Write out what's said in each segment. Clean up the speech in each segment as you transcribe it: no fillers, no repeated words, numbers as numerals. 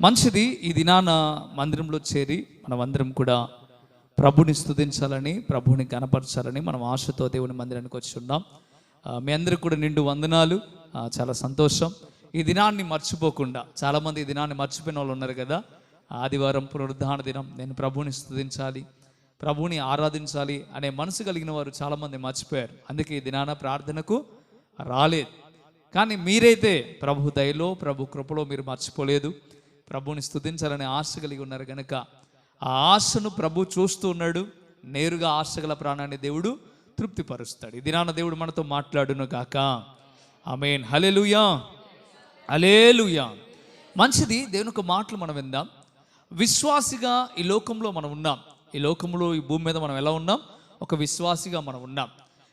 మంచిది. ఈ దినాన మందిరంలో చేరి మనమందరం కూడా ప్రభుని స్తుతించాలని, ప్రభుని కనపరచాలని మనం ఆశతో దేవుని మందిరానికి వచ్చి ఉన్నాం. మీ అందరికి కూడా నిండు వందనాలు. చాలా సంతోషం. ఈ దినాన్ని మర్చిపోకుండా, చాలామంది ఈ దినాన్ని మర్చిపోయిన వాళ్ళు ఉన్నారు కదా. ఆదివారం పునరుద్ధాన దినం, నేను ప్రభుని స్తుతించాలి, ప్రభుని ఆరాధించాలి అనే మనసు కలిగిన వారు చాలామంది మర్చిపోయారు. అందుకే ఈ దినాన ప్రార్థనకు రాలేదు. కానీ మీరైతే ప్రభు దయలో, ప్రభు కృపలో మీరు మర్చిపోలేదు. ప్రభుని స్తుతించాలనే ఆశ కలిగి ఉన్నారు కనుక ఆ ఆశను ప్రభు చూస్తూ ఉన్నాడు. నేరుగా ఆశ గల ప్రాణాన్ని దేవుడు తృప్తిపరుస్తాడు. ఈ దినాన దేవుడు మనతో మాట్లాడును గాక. ఆమేన్. హల్లెలూయా, హల్లెలూయా. మంచిది. దేవుని యొక్క మాటలు మనం విందాం. విశ్వాసిగా ఈ లోకంలో మనం ఉన్నాం. ఈ లోకంలో, ఈ భూమి మీద మనం ఎలా ఉన్నాం? ఒక విశ్వాసిగా మనం ఉన్నాం.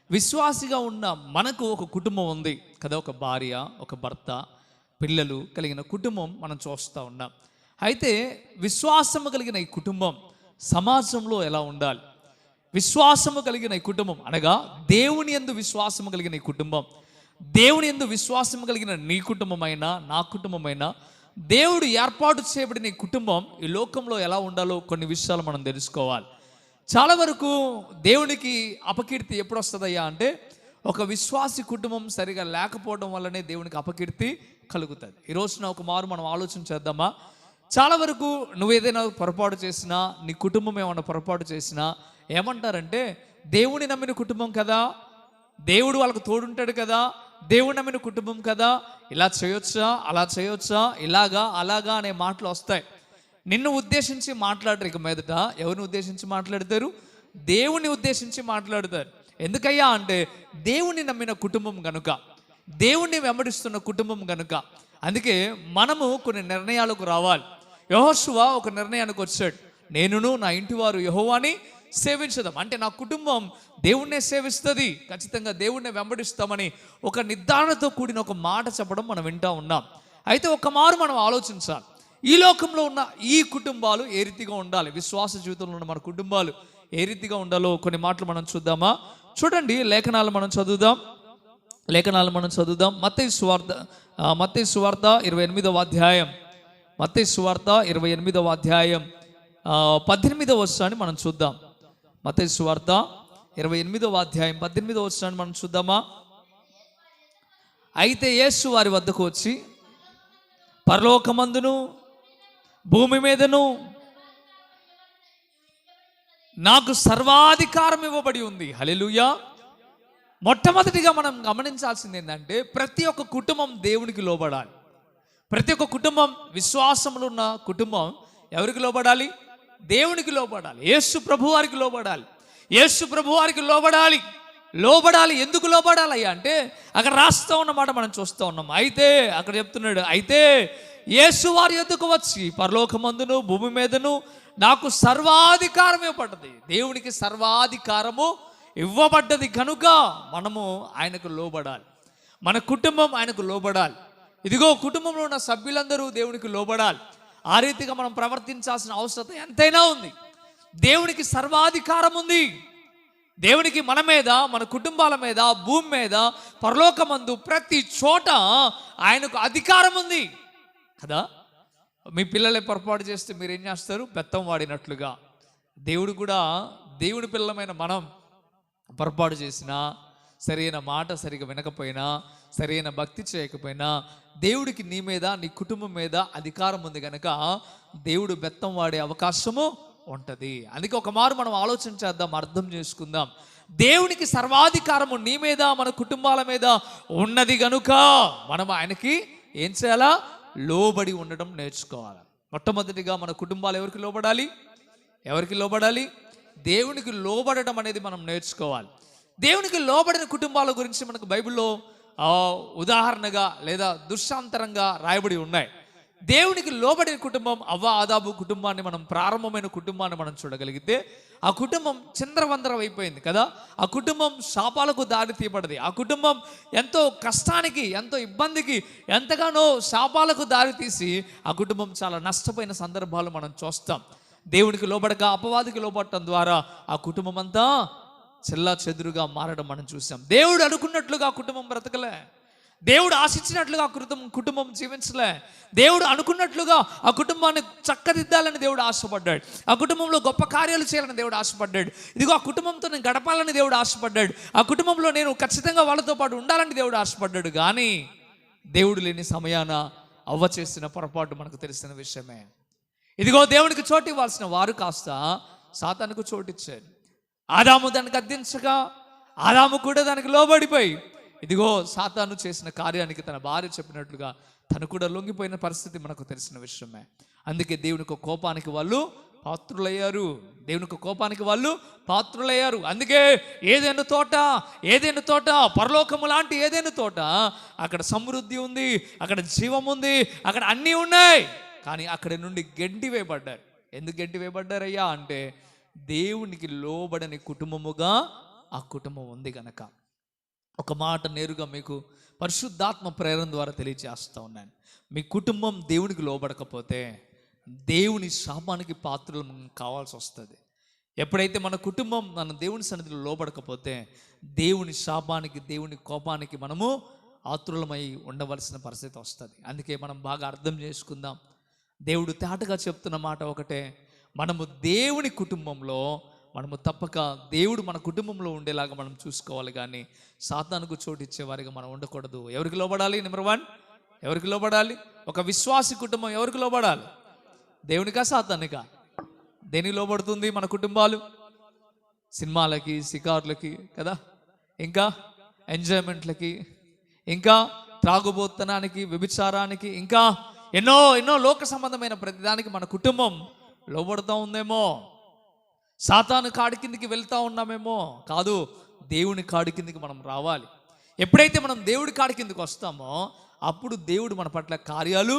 విశ్వాసిగా ఉన్న మనకు ఒక కుటుంబం ఉంది కదా. ఒక భార్య, ఒక భర్త, పిల్లలు కలిగిన కుటుంబం మనం చూస్తూ ఉన్నాం. అయితే విశ్వాసము కలిగిన ఈ కుటుంబం సమాజంలో ఎలా ఉండాలి? విశ్వాసము కలిగిన ఈ కుటుంబం అనగా దేవుని యందు విశ్వాసము కలిగిన ఈ కుటుంబం, దేవుని యందు విశ్వాసము కలిగిన నీ కుటుంబమైనా నా కుటుంబమైనా, దేవుడు ఏర్పాటు చేయబడిన ఈ కుటుంబం ఈ లోకంలో ఎలా ఉండాలో కొన్ని విషయాలు మనం తెలుసుకోవాలి. చాలా వరకు దేవునికి అపకీర్తి ఎప్పుడు వస్తుందయ్యా అంటే, ఒక విశ్వాసి కుటుంబం సరిగా లేకపోవడం వల్లనే దేవునికి అపకీర్తి కలుగుతుంది. ఈ రోజున ఒక మారు మనం ఆలోచన చేద్దామా? చాలా వరకు నువ్వు ఏదైనా పొరపాటు చేసినా, నీ కుటుంబం ఏమన్నా పొరపాటు చేసినా ఏమంటారంటే, దేవుని నమ్మిన కుటుంబం కదా, దేవుడు వాళ్ళకు తోడుంటాడు కదా, దేవుడు నమ్మిన కుటుంబం కదా, ఇలా చేయొచ్చా, అలా చేయొచ్చా, ఇలాగా అలాగా అనే మాటలు వస్తాయి. నిన్ను ఉద్దేశించి మాట్లాడరు. ఇక మీదట ఎవరిని ఉద్దేశించి మాట్లాడతారు? దేవుని ఉద్దేశించి మాట్లాడతారు. ఎందుకయ్యా అంటే, దేవుని నమ్మిన కుటుంబం కనుక, దేవుణ్ణి వెంబడిస్తున్న కుటుంబం కనుక. అందుకే మనము కొన్ని నిర్ణయాలకు రావాలి. యెహోషువ ఒక నిర్ణయానికి వచ్చాడు. నేనును నా ఇంటి వారు యెహోవాని సేవించదాం. అంటే నా కుటుంబం దేవుణ్ణే సేవిస్తుంది, ఖచ్చితంగా దేవుణ్ణే వెంబడిస్తామని ఒక నిర్ధారణతో కూడిన ఒక మాట చెప్పడం మనం వింటూ ఉన్నాం. అయితే ఒక మారు మనం ఆలోచించాలి, ఈ లోకంలో ఉన్న ఈ కుటుంబాలు ఏ రీతిగా ఉండాలి, విశ్వాస జీవితంలో ఉన్న మన కుటుంబాలు ఏ రీతిగా ఉండాలో కొన్ని మాటలు మనం చూద్దామా? చూడండి, లేఖనాలు మనం చదువుదాం. మత్తయి సువార్త 28వ అధ్యాయం, మత్తయి సువార్త 28వ అధ్యాయం 18వ వచనాన్ని మనం చూద్దాం. మత్తయి సువార్త 28వ అధ్యాయం 18వ వచనాన్ని మనం చూద్దామా? అయితే యేసు వారి వద్దకు వచ్చి, పరలోకమందును భూమి మీదను నాకు సర్వాధికారం ఇవ్వబడి ఉంది. హల్లెలూయా. మొట్టమొదటిగా మనం గమనించాల్సింది ఏంటంటే, ప్రతి ఒక్క కుటుంబం దేవునికి లోబడాలి. ప్రతి ఒక్క కుటుంబం, విశ్వాసములు ఉన్న కుటుంబం ఎవరికి లోబడాలి? దేవునికి లోబడాలి. యేసు ప్రభు వారికి లోబడాలి. యేసు ప్రభు వారికి లోబడాలి. ఎందుకు లోబడాలి అయ్యా అంటే, అక్కడ రాస్తూ ఉన్నమాట మనం చూస్తూ ఉన్నాం. అయితే అక్కడ చెప్తున్నాడు, అయితే యేసు వారి యొద్దకు వచ్చి, పరలోకమందును భూమి మీదను నాకు సర్వాధికారం ఇవ్వబడ్డది. దేవునికి సర్వాధికారము ఇవ్వబడ్డది కనుక మనము ఆయనకు లోబడాలి. మన కుటుంబం ఆయనకు లోబడాలి. ఇదిగో, కుటుంబంలో ఉన్న సభ్యులందరూ దేవునికి లోబడాలి. ఆ రీతిగా మనం ప్రవర్తించాల్సిన అవసరం ఎంతైనా ఉంది. దేవునికి సర్వాధికారం ఉంది. దేవునికి మన మీద, మన కుటుంబాల మీద, భూమి మీద, పరలోకమందు ప్రతి చోట ఆయనకు అధికారం ఉంది కదా. మీ పిల్లలే పొరపాటు చేస్తే మీరు ఏం చేస్తారు? బెత్తం వాడినట్లుగా దేవుడు కూడా, దేవుని పిల్లలమైన మనం పొరపాటు చేసినా, సరైన మాట సరిగా వినకపోయినా, సరైన భక్తి చేయకపోయినా, దేవుడికి నీ మీద, నీ కుటుంబం మీద అధికారం ఉంది కనుక దేవుడు బెత్తం వాడే అవకాశము ఉంటుంది. అందుకే ఒక మారు మనం ఆలోచన చేద్దాం, అర్థం చేసుకుందాం. దేవునికి సర్వాధికారము నీ మీద, మన కుటుంబాల మీద ఉన్నది కనుక మనం ఆయనకి ఏం చేయాలా? లోబడి ఉండడం నేర్చుకోవాలి. మొట్టమొదటిగా మన కుటుంబాలు ఎవరికి లోబడాలి? దేవునికి లోబడడం అనేది మనం నేర్చుకోవాలి. దేవునికి లోబడిన కుటుంబాల గురించి మనకు బైబిల్లో ఉదాహరణగా లేదా దృష్టాంతరంగా రాయబడి ఉన్నాయి. దేవునికి లోబడిన కుటుంబం అవ్వ ఆదాబు కుటుంబాన్ని, మనం ప్రారంభమైన కుటుంబాన్ని మనం చూడగలిగితే, ఆ కుటుంబం చిందరవందరం అయిపోయింది కదా. ఆ కుటుంబం శాపాలకు దారి తీయబడింది. ఆ కుటుంబం ఎంతో కష్టానికి, ఎంతో ఇబ్బందికి, ఎంతగానో శాపాలకు దారి తీసి ఆ కుటుంబం చాలా నష్టపోయిన సందర్భాలు మనం చూస్తాం. దేవునికి లోబడక అపవాదికి లోబడటం ద్వారా ఆ కుటుంబం అంతా చెల్లా చెదురుగా మారడం మనం చూసాం. దేవుడు అనుకున్నట్లుగా కుటుంబం బ్రతకలే. దేవుడు ఆశించినట్లుగా కుటుంబం జీవించలే. దేవుడు అనుకున్నట్లుగా ఆ కుటుంబాన్ని చక్కదిద్దాలని దేవుడు ఆశపడ్డాడు. ఆ కుటుంబంలో గొప్ప కార్యాలు చేయాలని దేవుడు ఆశపడ్డాడు. ఇదిగో ఆ కుటుంబంతో నేను గడపాలని దేవుడు ఆశపడ్డాడు. ఆ కుటుంబంలో నేను ఖచ్చితంగా వాళ్ళతో పాటు ఉండాలని దేవుడు ఆశపడ్డాడు. కానీ దేవుడు లేని సమయాన అవ్వ చేసిన పొరపాటు మనకు తెలిసిన విషయమే. ఇదిగో దేవునికి చోటు ఇవ్వాల్సిన వారు కాస్త సాతానుకు చోటిచ్చారు. ఆదాము దానికి గద్దించగా ఆదాము కూడా దానికి లోబడిపోయి ఇదిగో సాతాను చేసిన కార్యానికి తన భార్య చెప్పినట్లుగా తను కూడా లొంగిపోయిన పరిస్థితి మనకు తెలిసిన విషయమే. అందుకే దేవునికి కోపానికి వాళ్ళు పాత్రులయ్యారు. దేవునికి కోపానికి వాళ్ళు పాత్రులయ్యారు. అందుకే ఏదైనా తోట పరలోకము లాంటి ఏదైనా తోట, అక్కడ సమృద్ధి ఉంది, అక్కడ జీవం ఉంది, అక్కడ అన్నీ ఉన్నాయి. కానీ అక్కడి నుండి గెంటి వేయబడ్డారు. ఎందుకు గెంటి వేయబడ్డారయ్యా అంటే దేవునికి లోబడని కుటుంబముగా ఆ కుటుంబం ఉంది కనుక. ఒక మాట నేరుగా మీకు పరిశుద్ధాత్మ ప్రేరణ ద్వారా తెలియజేస్తూ ఉన్నాను. మీ కుటుంబం దేవునికి లోబడకపోతే దేవుని శాపానికి పాత్రలు కావాల్సి వస్తుంది. ఎప్పుడైతే మన కుటుంబం మన దేవుని సన్నిధిలో లోబడకపోతే దేవుని శాపానికి దేవుని కోపానికి మనము ఆతురలమై ఉండవలసిన పరిస్థితి వస్తుంది. అందుకే మనం బాగా అర్థం చేసుకుందాం. దేవుడు తేటగా చెప్తున్న మాట ఒకటే, మనము దేవుని కుటుంబంలో మనము తప్పక దేవుడు మన కుటుంబంలో ఉండేలాగా మనం చూసుకోవాలి. కానీ సాతానుకు చోటు ఇచ్చేవారిగా మనం ఉండకూడదు. ఎవరికి లోబడాలి? నెంబర్ 1, ఎవరికి లోబడాలి? ఒక విశ్వాసి కుటుంబం ఎవరికి లోబడాలి? దేవునికా సాతానుకా? దేనికి లోబడుతుంది మన కుటుంబాలు? సినిమాలకి, షికార్లకి కదా, ఇంకా ఎంజాయ్మెంట్లకి, ఇంకా త్రాగుబోతనానికి, వ్యభిచారానికి, ఇంకా ఎన్నో ఎన్నో లోక సంబంధమైన ప్రతిదానికి మన కుటుంబం లోబడుతూ ఉందేమో. సాతాను కాడి కిందికి వెళ్తూ ఉన్నామేమో. కాదు, దేవుని కాడి కిందికి మనం రావాలి. ఎప్పుడైతే మనం దేవుడి కాడి కిందికి వస్తామో అప్పుడు దేవుడు మన పట్ల కార్యాలు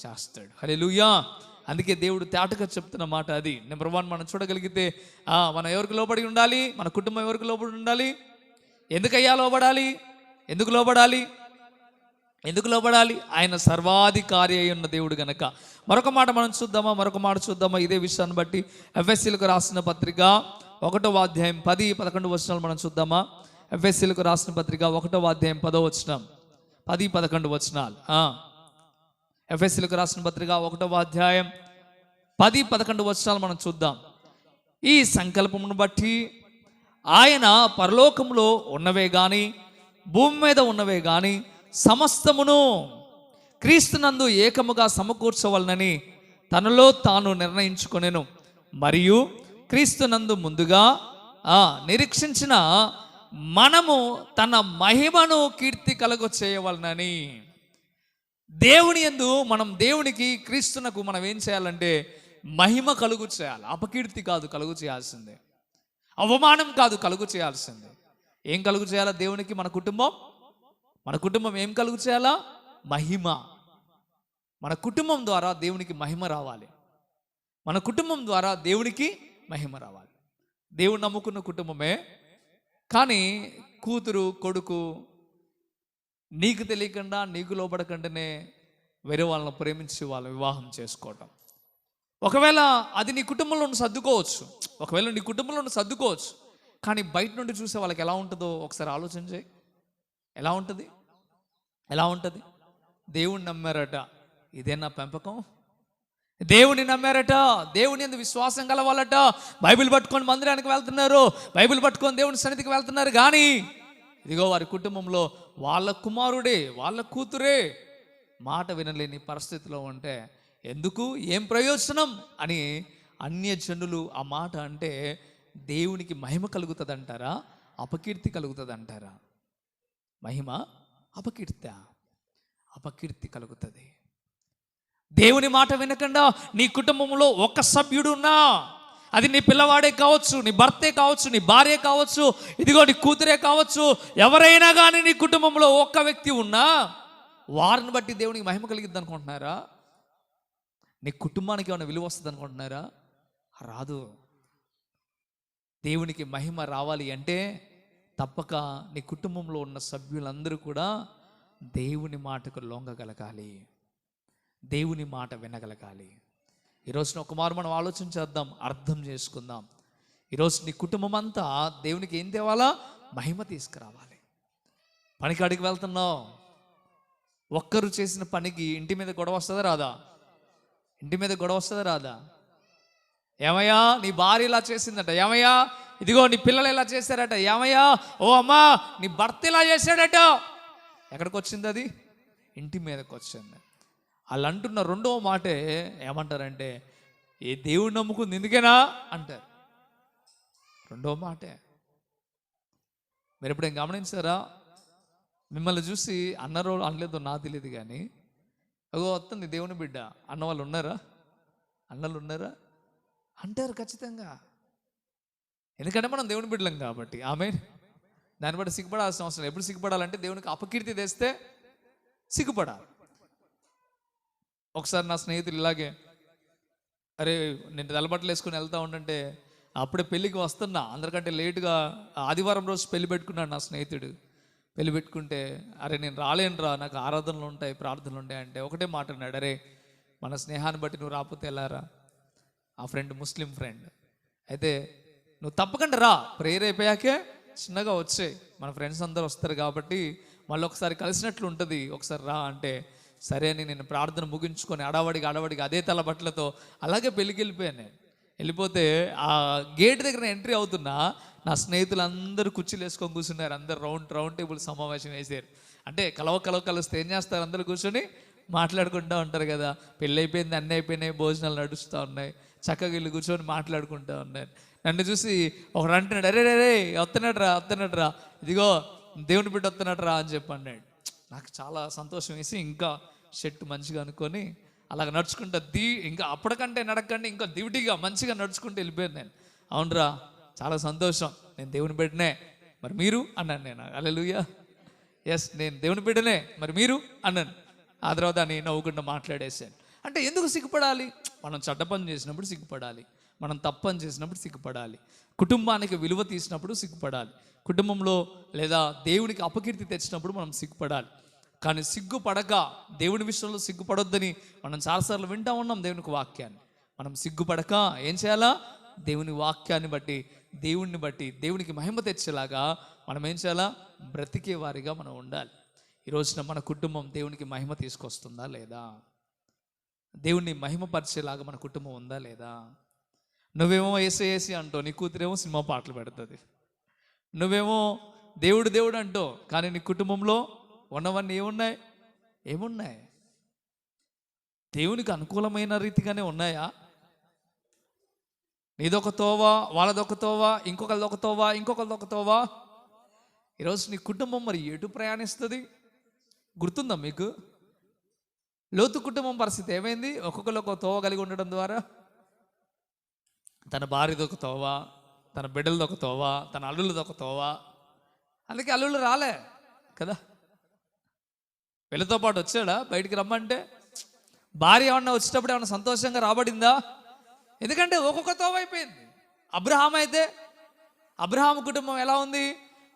చేస్తాడు. హల్లెలూయా. అందుకే దేవుడు తేటగా చెప్తున్న మాట అది. నెంబర్ 1 మనం చూడగలిగితే మనం ఎవరికి లోబడి ఉండాలి? మన కుటుంబం ఎవరికి లోబడి ఉండాలి? ఎందుకయ్యా లోబడాలి? ఎందుకు లోబడాలి? ఆయన సర్వాధికారి అయి ఉన్న దేవుడు గనక. మరొక మాట మనం చూద్దామా ఇదే విషయాన్ని బట్టి. ఎఫెసీయులకు రాసిన పత్రిక 1వ అధ్యాయం 10-11 వచనాలు మనం చూద్దామా? ఎఫెసీయులకు రాసిన పత్రిక 1వ అధ్యాయం 10వ వచనం, 10-11 వచనాలు. ఎఫెసీయులకు రాసిన పత్రిక 1వ అధ్యాయం 10-11 వచనాలు మనం చూద్దాం. ఈ సంకల్పమును బట్టి ఆయన పరలోకములో ఉన్నవే గాని భూమి మీద ఉన్నవే గాని సమస్తమును క్రీస్తునందు ఏకముగా సమకూర్చవలనని తనలో తాను నిర్ణయించుకొనెను. మరియు క్రీస్తునందు ముందుగా నిరీక్షించిన మనము తన మహిమను కీర్తి కలుగ చేయవలనని. దేవుని యందు మనం దేవునికి, క్రీస్తునకు మనం ఏం చేయాలంటే మహిమ కలుగు చేయాలి. అపకీర్తి కాదు కలుగు చేయాల్సిందే, అవమానం కాదు కలుగు చేయాల్సిందే. ఏం కలుగు చేయాలా దేవునికి? మన కుటుంబం ఏం కలుగు చేయాలా? మహిమ. మన కుటుంబం ద్వారా దేవునికి మహిమ రావాలి. మన కుటుంబం ద్వారా దేవునికి మహిమ రావాలి. దేవుడు నమ్ముకున్న కుటుంబమే. కానీ కూతురు, కొడుకు నీకు తెలియకుండా, నీకు లోబడకుండానే వేరే వాళ్ళని ప్రేమించి వాళ్ళ వివాహం చేసుకోవటం. ఒకవేళ అది నీ కుటుంబంలో సర్దుకోవచ్చు, కానీ బయట నుండి చూసే వాళ్ళకి ఎలా ఉంటుందో ఒకసారి ఆలోచన చేయి. ఎలా ఉంటుంది? దేవుని నమ్మారట, ఇదేనా పెంపకం? దేవుని నమ్మారట, దేవుని యందు విశ్వాసం కలవాలట, బైబిల్ పట్టుకొని మందిరానికి వెళ్తున్నారు, బైబిల్ పట్టుకొని దేవుని సన్నిధికి వెళ్తున్నారు. కానీ ఇదిగో వారి కుటుంబంలో వాళ్ళ కుమారుడే, వాళ్ళ కూతురే మాట వినలేని పరిస్థితిలో ఉంటే ఎందుకు, ఏం ప్రయోజనం అని అన్యజనులు ఆ మాట అంటే దేవునికి మహిమ కలుగుతుంది అంటారా? అపకీర్తి కలుగుతుంది అంటారా? మహిమ, అపకీర్తి కలుగుతుంది. దేవుని మాట వినకుండా నీ కుటుంబంలో ఒక సభ్యుడున్నా, అది నీ పిల్లవాడే కావచ్చు, నీ భర్తే కావచ్చు, నీ భార్య కావచ్చు, ఇదిగో నీ కూతురే కావచ్చు, ఎవరైనా కానీ నీ కుటుంబంలో ఒక్క వ్యక్తి ఉన్నా వారిని బట్టి దేవునికి మహిమ కలిగిద్ది అనుకుంటున్నారా? నీ కుటుంబానికి ఏమైనా విలువ వస్తుంది అనుకుంటున్నారా? రాదు. దేవునికి మహిమ రావాలి అంటే తప్పక నీ కుటుంబంలో ఉన్న సభ్యులందరూ కూడా దేవుని మాటకు లొంగగలగాలి, దేవుని మాట వినగలగాలి. ఈరోజున ఒక మారు మనం ఆలోచన చేద్దాం, అర్థం చేసుకుందాం. ఈరోజు నీ కుటుంబం అంతా దేవునికి ఏం తేవాలా? మహిమ తీసుకురావాలి. పనికాడికి వెళ్తున్నావు, ఒక్కరు చేసిన పనికి ఇంటి మీద గొడవ వస్తుందా రాదా? ఇంటి మీద గొడవ వస్తుందా రాదా? ఏమయ్యా నీ భార్య ఇలా చేసిందట, ఏమయ్యా ఇదిగో నీ పిల్లలు ఇలా చేశారట, ఏమయ్యా ఓ అమ్మా నీ భర్త ఇలా చేశాడట. ఎక్కడికి వచ్చింది అది? ఇంటి మీదకి వచ్చింది. వాళ్ళు అంటున్న రెండవ మాటే ఏమంటారంటే, ఏ దేవుడు నమ్ముకుంది ఎందుకేనా అంటారు. రెండవ మాటే. మీరు ఎప్పుడైనా గమనించారా? మిమ్మల్ని చూసి అన్నారో అనలేదో నాకు తెలియదు, కానీ అగో వస్తుంది దేవుని బిడ్డ అన్న వాళ్ళు ఉన్నారా? అన్నలు ఉన్నారా అంటారు ఖచ్చితంగా. ఎందుకంటే మనం దేవుని బిడ్డలం కాబట్టి. ఆమె దాన్ని బట్టి సిగ్గుపడాల్సిన అవసరం. ఎప్పుడు సిగ్గుపడాలంటే దేవునికి అపకీర్తి తెస్తే సిగ్గుపడాలి. ఒకసారి నా స్నేహితులు ఇలాగే, అరే నేను తెల్లబట్టలు వేసుకుని వెళ్తా ఉండంటే అప్పుడే పెళ్ళికి వస్తున్నా, అందరికంటే లేటుగా ఆదివారం రోజు పెళ్లి పెట్టుకున్నాడు నా స్నేహితుడు. పెళ్లి పెట్టుకుంటే అరే నేను రాలేనురా, నాకు ఆరాధనలు ఉంటాయి, ప్రార్థనలు ఉంటాయి అంటే ఒకటే మాట అన్నాడు, అరే మన స్నేహాన్ని బట్టి నువ్వు రాకపోతే వెళ్ళారా. ఆ ఫ్రెండ్ ముస్లిం ఫ్రెండ్ అయితే, నువ్వు తప్పకుండా రా, ప్రేయర్ అయిపోయాకే చిన్నగా వచ్చే, మన ఫ్రెండ్స్ అందరూ వస్తారు కాబట్టి మళ్ళీ ఒకసారి కలిసినట్లు ఉంటుంది, ఒకసారి రా అంటే సరే అని నేను ప్రార్థన ముగించుకొని అడవడికి అదే తల బట్టలతో అలాగే పెళ్ళికి వెళ్ళిపోయాను. నేను వెళ్ళిపోతే ఆ గేట్ దగ్గర ఎంట్రీ అవుతున్నా, నా స్నేహితులు అందరూ కుర్చీలు వేసుకొని కూర్చున్నారు. అందరు రౌండ్ టేబుల్ సమావేశం వేసారు. అంటే కలిస్తే ఏం చేస్తారు, అందరూ కూర్చొని మాట్లాడుకుంటూ ఉంటారు కదా. పెళ్ళి అయిపోయింది, అన్నీ అయిపోయినాయి, భోజనాలు నడుస్తూ ఉన్నాయి, చక్కగా వీళ్ళు కూర్చొని మాట్లాడుకుంటూ ఉన్నారు. నన్ను చూసి ఒకడు అంటున్నాడు, అరే రే వస్తున్నాడు రా ఇదిగో దేవుని బిడ్డ వస్తున్నాడు రా అని చెప్పి అన్నాడు. నాకు చాలా సంతోషం వేసి ఇంకా షర్ట్ మంచిగా అనుకొని అలాగ నడుచుకుంటా ఇంకా అప్పటికంటే నడకండి ఇంకా దివిటిగా మంచిగా నడుచుకుంటూ వెళ్ళిపోయాను నేను. అవునరా చాలా సంతోషం, నేను దేవుని బిడ్డనే, మరి మీరు అన్నాను. నేను హల్లెలూయా, ఎస్ నేను దేవుని బిడ్డనే, మరి మీరు అన్నాను. ఆ తర్వాత నేను నవ్వుకుంటూ మాట్లాడేసాను. అంటే ఎందుకు సిగ్గుపడాలి? మనం చెడ్డ పని చేసినప్పుడు సిగ్గుపడాలి, మనం తప్పని చేసినప్పుడు సిగ్గుపడాలి, కుటుంబానికి విలువ తీసినప్పుడు సిగ్గుపడాలి, కుటుంబంలో లేదా దేవునికి అపకీర్తి తెచ్చినప్పుడు మనం సిగ్గుపడాలి. కానీ సిగ్గుపడక దేవుని విషయంలో సిగ్గుపడొద్దని మనం చాలాసార్లు వింటా ఉన్నాం దేవునికి వాక్యాన్ని. మనం సిగ్గుపడక ఏం చేయాలా? దేవుని వాక్యాన్ని బట్టి, దేవుణ్ణి బట్టి దేవునికి మహిమ తెచ్చేలాగా మనం ఏం చేయాలా? బ్రతికే వారిగా మనం ఉండాలి. ఈ రోజున మన కుటుంబం దేవునికి మహిమ తీసుకొస్తుందా లేదా? దేవుణ్ణి మహిమపరిచేలాగా మన కుటుంబం ఉందా లేదా? నువ్వేమో ఏసి అంటావు, నీ కూతురేమో సినిమా పాటలు పెడుతుంది. నువ్వేమో దేవుడు అంటావు, కానీ నీ కుటుంబంలో ఉన్నవన్నీ ఏమున్నాయి? దేవునికి అనుకూలమైన రీతిగానే ఉన్నాయా? నీదొక తోవా, వాళ్ళదొక తోవా, ఇంకొకరిదొక తోవా. ఈరోజు నీ కుటుంబం మరి ఎటు ప్రయాణిస్తుంది? గుర్తుందా మీకు? లోతు కుటుంబం పరిస్థితి ఏమైంది? ఒక్కొక్కరు ఒక తోవ కలిగి ఉండడం ద్వారా తన భార్యదొక తోవా, తన బిడ్డలదొక తోవా, తన అల్లుళ్ళదొక తోవా. అందుకే అల్లుళ్ళు రాలే కదా. వీళ్ళతో పాటు వచ్చాడా బయటికి రమ్మంటే? భార్య ఏమన్నా వచ్చేటప్పుడు ఏమన్నా సంతోషంగా రాబడిందా? ఎందుకంటే ఒక్కొక్క తోవ అయిపోయింది. అబ్రహాము కుటుంబం ఎలా ఉంది?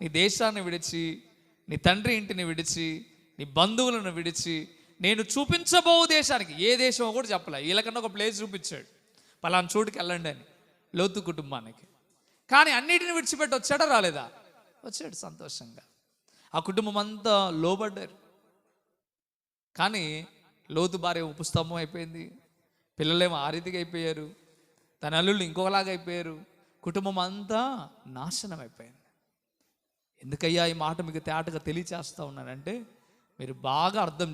నీ దేశాన్ని విడిచి, నీ తండ్రి ఇంటిని విడిచి, నీ బంధువులను విడిచి, నేను చూపించబో దేశానికి, ఏ దేశమో కూడా చెప్పలే, వీళ్ళకన్నా ఒక ప్లేస్ చూపించాడు, పలానా చోటుకి వెళ్ళండి అని లోతు కుటుంబానికి. కానీ అన్నిటిని విడిచిపెట్టి వచ్చాడా రాలేదా? వచ్చాడు సంతోషంగా. ఆ కుటుంబం అంతా లోబడ్డారు. కానీ లోతు భార్య ఉపస్తంభం అయిపోయింది, పిల్లలేమో ఆ రీతిగా అయిపోయారు, తన అల్లుళ్ళు ఇంకొకలాగా అయిపోయారు, కుటుంబం అంతా నాశనం అయిపోయింది. ఎందుకయ్యా ఈ మాట మీకు తేటగా తెలియచేస్తూ ఉన్నానంటే మీరు బాగా అర్థం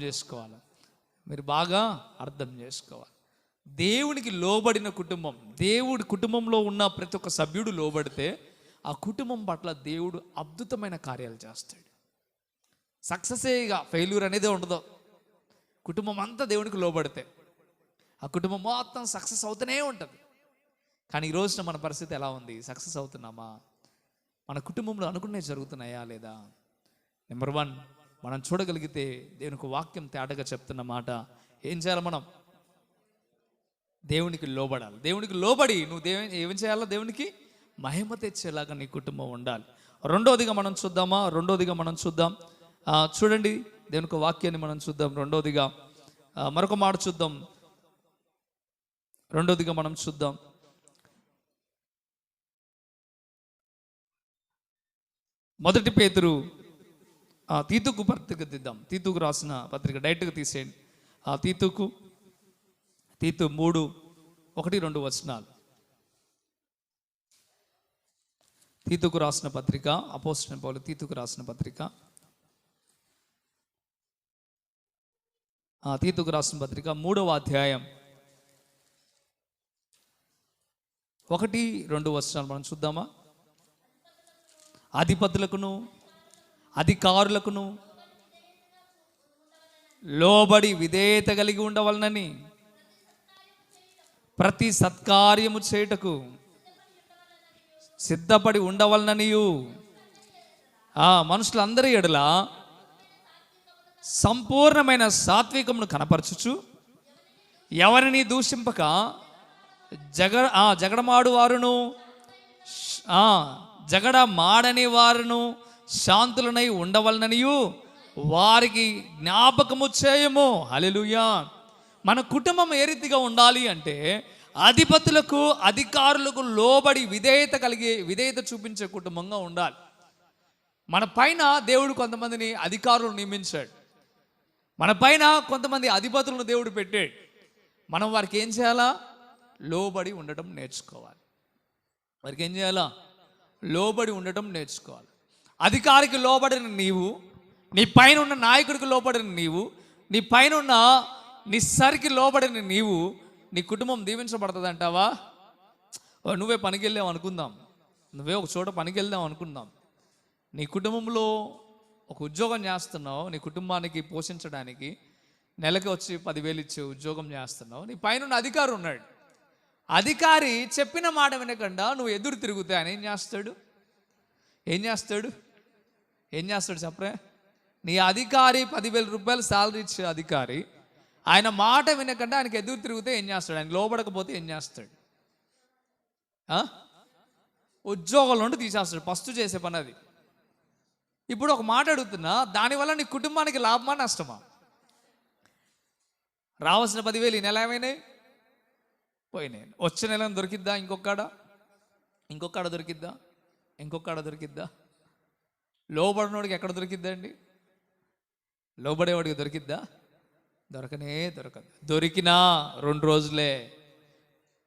చేసుకోవాలి. దేవునికి లోబడిన కుటుంబం, దేవుడి కుటుంబంలో ఉన్న ప్రతి ఒక్క సభ్యుడు లోబడితే ఆ కుటుంబం పట్ల దేవుడు అద్భుతమైన కార్యాలు చేస్తాడు. సక్సెసేగా ఫెయిల్యూర్ అనేది ఉండదు. కుటుంబం అంతా దేవునికి లోబడితే ఆ కుటుంబం మొత్తం సక్సెస్ అవుతూనే ఉంటుంది. కానీ ఈ రోజున మన పరిస్థితి ఎలా ఉంది? సక్సెస్ అవుతున్నామా? మన కుటుంబంలో అనుకునే జరుగుతున్నాయా లేదా? నెంబర్ 1, మనం చూడగలిగితే దేవునికి వాక్యం తేటగా చెప్తున్న మాట ఏం చేయాలి? మనం దేవునికి లోబడాలి. దేవునికి లోబడి నువ్వు ఏం చేయాలో? దేవునికి మహిమ తెచ్చేలాగా నీ కుటుంబం ఉండాలి. రెండోదిగా మనం చూద్దాం. చూడండి దేవునికి వాక్యాన్ని మనం చూద్దాం. రెండోదిగా మరొక మాట చూద్దాం. రెండోదిగా మనం చూద్దాం. మొదటి పేతురు తీతుకు పత్రిక తీద్దాం. తీతుకు రాసిన పత్రిక డైరెక్ట్గా తీసేయండి. తీతు 3:1-2 వచనాలు. తీతుకు రాసిన పత్రిక, అపోస్తలుడైన పౌలు తీతుకు రాసిన పత్రిక, తీతుకు రాసిన పత్రిక 3వ అధ్యాయం 1-2 వచనాలు మనం చూద్దామా? అధిపతులకును అధికారులకును లోబడి విధేయత కలిగి ఉండవలనని, ప్రతి సత్కార్యము చేయుటకు సిద్ధపడి ఉండవలననియు, మనుషులందరి ఎడల సంపూర్ణమైన సాత్వికమును కనపరచుచు, ఎవరిని దూషింపక జగడమాడు వారును జగడ మాడని వారును శాంతులనై ఉండవలననియు వారికి జ్ఞాపకము చేయము. హల్లెలూయా. మన కుటుంబం ఏ రీతిగా ఉండాలి అంటే, అధిపతులకు అధికారులకు లోబడి విధేయత చూపించే కుటుంబంగా ఉండాలి. మన పైన దేవుడు కొంతమందిని అధికారులు నియమించాడు, మన పైన కొంతమంది అధిపతులను దేవుడు పెట్టాడు. మనం వారికి ఏం చేయాలా? లోబడి ఉండటం నేర్చుకోవాలి. వారికి ఏం చేయాలా? లోబడి ఉండటం నేర్చుకోవాలి. అధికారికి లోబడిన నీవు, నీ పైన ఉన్న నాయకుడికి లోబడిన నీవు, నీ పైన ఉన్న నీ సరికి లోబడిన నీవు, నీ కుటుంబం దీవించబడుతుంది అంటావా? నువ్వే పనికి వెళ్ళావు అనుకుందాం, నువ్వే ఒక చోట పనికి వెళ్దాం అనుకుందాం. నీ కుటుంబంలో ఒక ఉద్యోగం చేస్తున్నావు, నీ కుటుంబానికి పోషించడానికి నెలకి వచ్చి 10,000 ఇచ్చే ఉద్యోగం చేస్తున్నావు. నీ పైన అధికారి ఉన్నాడు. అధికారి చెప్పిన మాట వినకుండా నువ్వు ఎదురు తిరుగుతే ఆయన ఏం చేస్తాడు? చెప్పరే? నీ అధికారి 10,000 రూపాయలు శాలరీ ఇచ్చే అధికారి, ఆయన మాట వినకుండా ఆయనకి ఎదురు తిరిగితే ఏం చేస్తాడు? ఆయన లోబడకపోతే ఏం చేస్తాడు? ఉద్యోగంలో నుండి తీసేస్తాడు. ఫస్ట్ చేసే పని అది. ఇప్పుడు ఒక మాట అడుగుతున్నా, దానివల్ల నీ కుటుంబానికి లాభమా నష్టమా? రావాల్సిన 10,000 ఈ నెల ఏమైనాయి? పోయినాయి. వచ్చే నెల దొరికిద్దా? ఇంకొకడ దొరికిద్దా? లోబడినోడికి ఎక్కడ దొరికిద్దా అండి? లోబడేవాడికి దొరికిద్దా? దొరకదు. దొరికినా 2 రోజులే.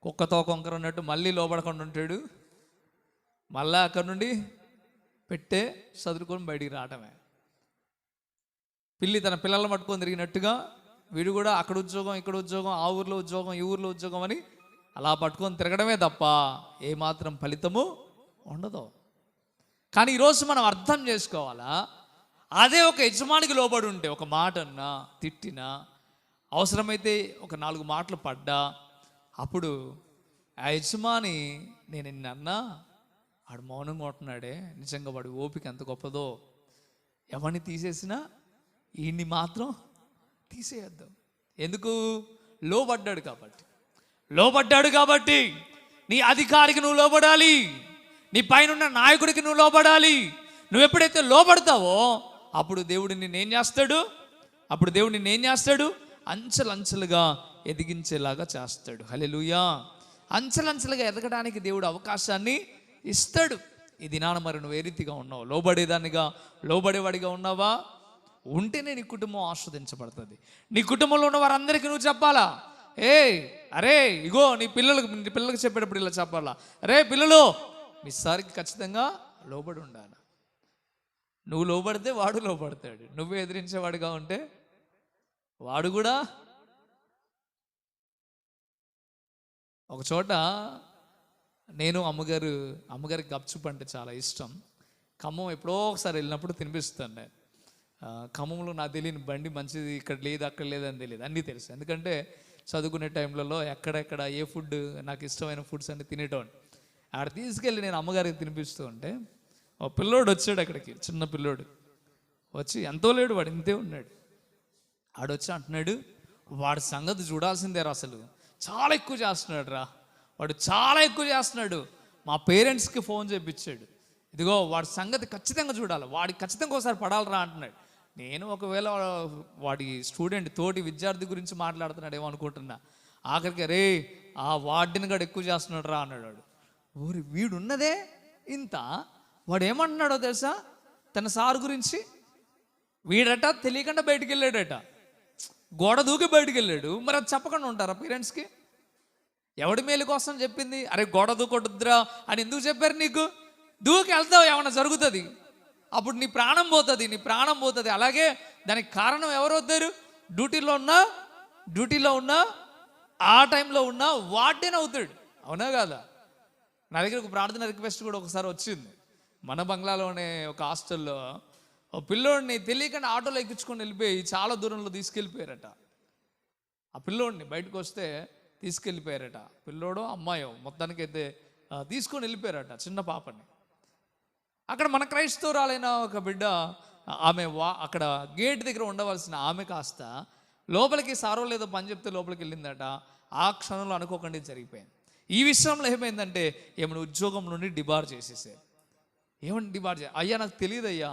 కుక్కతో కొంకర ఉన్నట్టు మళ్ళీ లోబడకుండా ఉంటాడు. మళ్ళా అక్కడ నుండి పెట్టే చదువుకొని బయటికి రావటమే. పిల్లి తన పిల్లలను పట్టుకొని తిరిగినట్టుగా వీడు కూడా అక్కడ ఉద్యోగం, ఇక్కడ ఉద్యోగం, ఆ ఊర్లో ఉద్యోగం, ఈ ఊర్లో ఉద్యోగం అని అలా పట్టుకొని తిరగడమే తప్ప ఏమాత్రం ఫలితము ఉండదు. కానీ ఈరోజు మనం అర్థం చేసుకోవాలా, అదే ఒక యజమానికి లోబడి ఉంటే, ఒక మాట అన్నా, తిట్టినా, అవసరమైతే ఒక 4 మాటలు పడ్డా, అప్పుడు ఆ యజమాని నేను నిన్నన్నా వాడు మౌనంగా ఉంటున్నాడే, నిజంగా వాడు ఓపిక ఎంత గొప్పదో, ఎవరిని తీసేసినా ఈయన్ని మాత్రం తీసేయద్దు. ఎందుకు? లోబడ్డాడు కాబట్టి నీ అధికారికి నువ్వు లోబడాలి, నీ పైన ఉన్న నాయకుడికి నువ్వు లోబడాలి. నువ్వు ఎప్పుడైతే లోబడతావో అప్పుడు దేవుడు నిన్నేం చేస్తాడు? అంచెలంచెలుగా ఎదిగించేలాగా చేస్తాడు. హల్లెలూయా. అంచెలంచెలుగా ఎదగడానికి దేవుడు అవకాశాన్ని ఇస్తాడు. ఈ దినాన మరి నువ్వు ఏ రీతిగా ఉన్నావు? లోబడేవాడిగా ఉన్నావా? ఉంటేనే నీ కుటుంబం ఆస్వాదించబడుతుంది. నీ కుటుంబంలో ఉన్న వారందరికీ నువ్వు చెప్పాలా, అరే ఇగో నీ పిల్లలకు చెప్పేటప్పుడు ఇలా చెప్పాలా, అరే పిల్లలు మీ సారికి ఖచ్చితంగా లోబడి ఉండాలి. నువ్వు లోబడితే వాడు లోబడతాడు. నువ్వు ఎదిరించేవాడిగా ఉంటే వాడు కూడా. ఒక చోట నేను అమ్మగారికి గప్చుప్ అంటే చాలా ఇష్టం. ఖమ్మం ఎప్పుడో ఒకసారి వెళ్ళినప్పుడు తినిపిస్తాను నేను. ఖమ్మంలో నాకు తెలియని బండి మంచిది ఇక్కడ లేదు అక్కడ లేదని తెలియదు, అన్నీ తెలుసు. ఎందుకంటే చదువుకునే టైంలలో ఎక్కడెక్కడ ఏ ఫుడ్ నాకు ఇష్టమైన ఫుడ్స్ అన్ని తినేటోండి. ఆడ తీసుకెళ్ళి నేను అమ్మగారికి తినిపిస్తూ ఉంటే ఓ పిల్లోడు వచ్చాడు అక్కడికి, చిన్న పిల్లోడు వచ్చి, ఎంతో లేడు వాడు, ఇంతే ఉన్నాడు. ఆడొచ్చి అంటున్నాడు, వాడి సంగతి చూడాల్సిందేరా, అసలు చాలా ఎక్కువ చేస్తున్నాడు. మా పేరెంట్స్కి ఫోన్ చేయించాడు, ఇదిగో వాడి సంగతి ఖచ్చితంగా చూడాలి, వాడికి ఖచ్చితంగా ఒకసారి పడాలరా అంటున్నాడు. నేను ఒకవేళ వాడి స్టూడెంట్ తోటి విద్యార్థి గురించి మాట్లాడుతున్నాడేమో అనుకుంటున్నా. ఆఖరికి రే ఆ వార్డెన్ గడు ఎక్కువ చేస్తున్నాడు రా అన్నాడు. వాడు ఊరి వీడున్నదే ఇంత, వాడు ఏమంటున్నాడో తెలుసా తన సార్ గురించి? వీడట తెలియకుండా బయటికి వెళ్ళాడట, గోడ దూకి బయటికి వెళ్ళాడు. మరి అది చెప్పకుండా ఉంటారా పేరెంట్స్కి? ఎవడి మేలు కోసం చెప్పింది? అరే గోడ దూకొద్దురా అని ఎందుకు చెప్పారు నీకు? దూకి వెళ్తావు, ఏమన్నా జరుగుతుంది, అప్పుడు నీ ప్రాణం పోతుంది. అలాగే దానికి కారణం ఎవరు వద్దారు? డ్యూటీలో ఉన్నా ఆ టైంలో ఉన్నా వార్డెన్ అవుతాడు, అవునా కాదా? నా దగ్గర ఒక ప్రార్థన రిక్వెస్ట్ కూడా ఒకసారి వచ్చింది. మన బంగ్లాలోనే ఒక హాస్టల్లో ఒక పిల్లోడిని తెలియకుండా ఆటోలో ఎక్కించుకొని వెళ్ళిపోయి చాలా దూరంలో తీసుకెళ్ళిపోయారట. ఆ పిల్లోడిని బయటకు వస్తే తీసుకెళ్ళిపోయారట. పిల్లోడో అమ్మాయో మొత్తానికి అయితే తీసుకొని వెళ్ళిపోయారట చిన్న పాపని. అక్కడ మన క్రైస్తవురాలైన ఒక బిడ్డ, ఆమె అక్కడ గేట్ దగ్గర ఉండవలసిన ఆమె కాస్త లోపలికి సారో లేదో పని చెప్తే లోపలికి వెళ్ళిందట. ఆ క్షణంలో అనుకోకుండా జరిగిపోయింది. ఈ విషయంలో ఏమైందంటే ఏమైనా ఉద్యోగం నుండి డిబార్ చేసేసారు. ఏమని డిబార్ అయ్యా నాకు తెలియదు అయ్యా,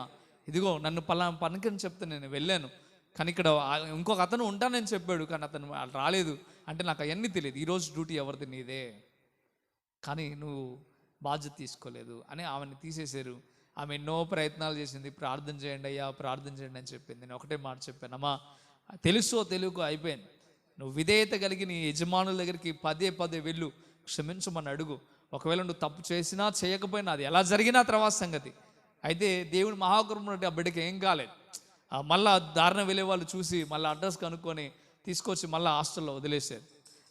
ఇదిగో నన్ను పనికని చెప్తే నేను వెళ్ళాను, కానీ ఇక్కడ ఇంకొక అతను ఉంటానని చెప్పాడు, కానీ అతను రాలేదు అంటే నాకు అవన్నీ తెలియదు. ఈరోజు డ్యూటీ ఎవరిది? నీదే, కానీ నువ్వు బాధ్యత తీసుకోలేదు అని ఆమెను తీసేశారు. ఆమె ఎన్నో ప్రయత్నాలు చేసింది, ప్రార్థన చేయండి అయ్యా, ప్రార్థన చేయండి అని చెప్పింది. నేను ఒకటే మాట చెప్పాను, అమ్మా తెలుసో తెలియకో అయిపోయింది, నువ్వు విధేయత కలిగి నీ యజమానుల దగ్గరికి పదే వెళ్ళు, క్షమించమని అడుగు. ఒకవేళ నువ్వు తప్పు చేసినా చేయకపోయినా అది ఎలా జరిగినా తర్వాత సంగతి. అయితే దేవుడు మహాకృప ఆ బిడ్డకి ఏం కాలేదు. మళ్ళీ దారిన వెళ్ళే వాళ్ళు చూసి మళ్ళీ అడ్రస్ కనుక్కొని తీసుకొచ్చి మళ్ళీ హాస్టల్లో వదిలేశారు.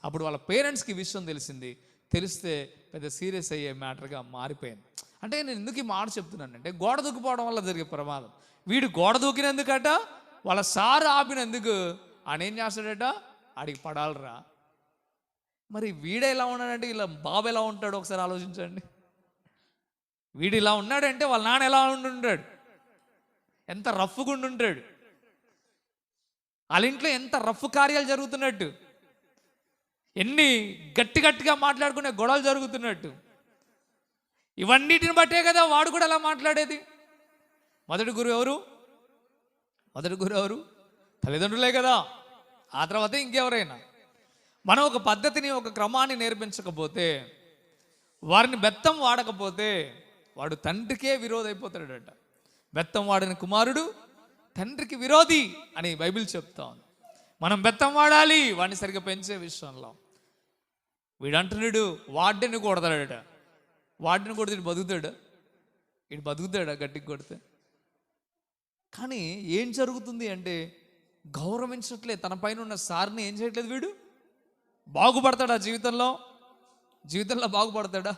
అప్పుడు వాళ్ళ పేరెంట్స్కి ఈ విషయం తెలిస్తే పెద్ద సీరియస్ అయ్యే మ్యాటర్గా మారిపోయింది. అంటే నేను ఎందుకు ఈ మాట చెప్తున్నానంటే గోడ దూకిపోవడం వల్ల జరిగే ప్రమాదం. వీడు గోడ దూకినందుకట వాళ్ళ సారు ఆపినందుకు ఆయన ఏం చేస్తాడట, ఆడికి పడాలరా. మరి వీడే ఇలా ఉన్నాడంటే ఇలా బాబు ఎలా ఉంటాడో ఒకసారి ఆలోచించండి. వీడు ఇలా ఉన్నాడంటే వాళ్ళ నాన్న ఎలా ఉండుంటాడు, ఎంత రఫ్గా ఉండుంటాడు, వాళ్ళ ఇంట్లో ఎంత రఫ్ కార్యాలు జరుగుతున్నట్టు, ఎన్ని గట్టిగా మాట్లాడుకునే గొడవలు జరుగుతున్నట్టు. ఇవన్నిటిని బట్టే కదా వాడు కూడా అలా మాట్లాడేది. మొదటి గురువు ఎవరు? తల్లిదండ్రులే కదా. ఆ తర్వాత ఇంకెవరైనా. మనం ఒక పద్ధతిని ఒక క్రమాన్ని నేర్పించకపోతే, వారిని బెత్తం వాడకపోతే వాడు తండ్రికే విరోధి అయిపోతాడట. బెత్తం వాడిన కుమారుడు తండ్రికి విరోధి అని బైబిల్ చెప్తా ఉంది. మనం బెత్తం వాడాలి వాడిని సరిగ్గా పెంచే విషయంలో. వీడు అంటున్నాడు వాడిని కొడతాడట. వాడిని కొడితే వీడు బతుకుతాడా గట్టికి కొడితే? కానీ ఏం జరుగుతుంది అంటే గౌరవించట్లేదు, తన పైన ఉన్న సార్ని ఏం చేయట్లేదు. వీడు బాగుపడతాడా? జీవితంలో బాగుపడతాడా?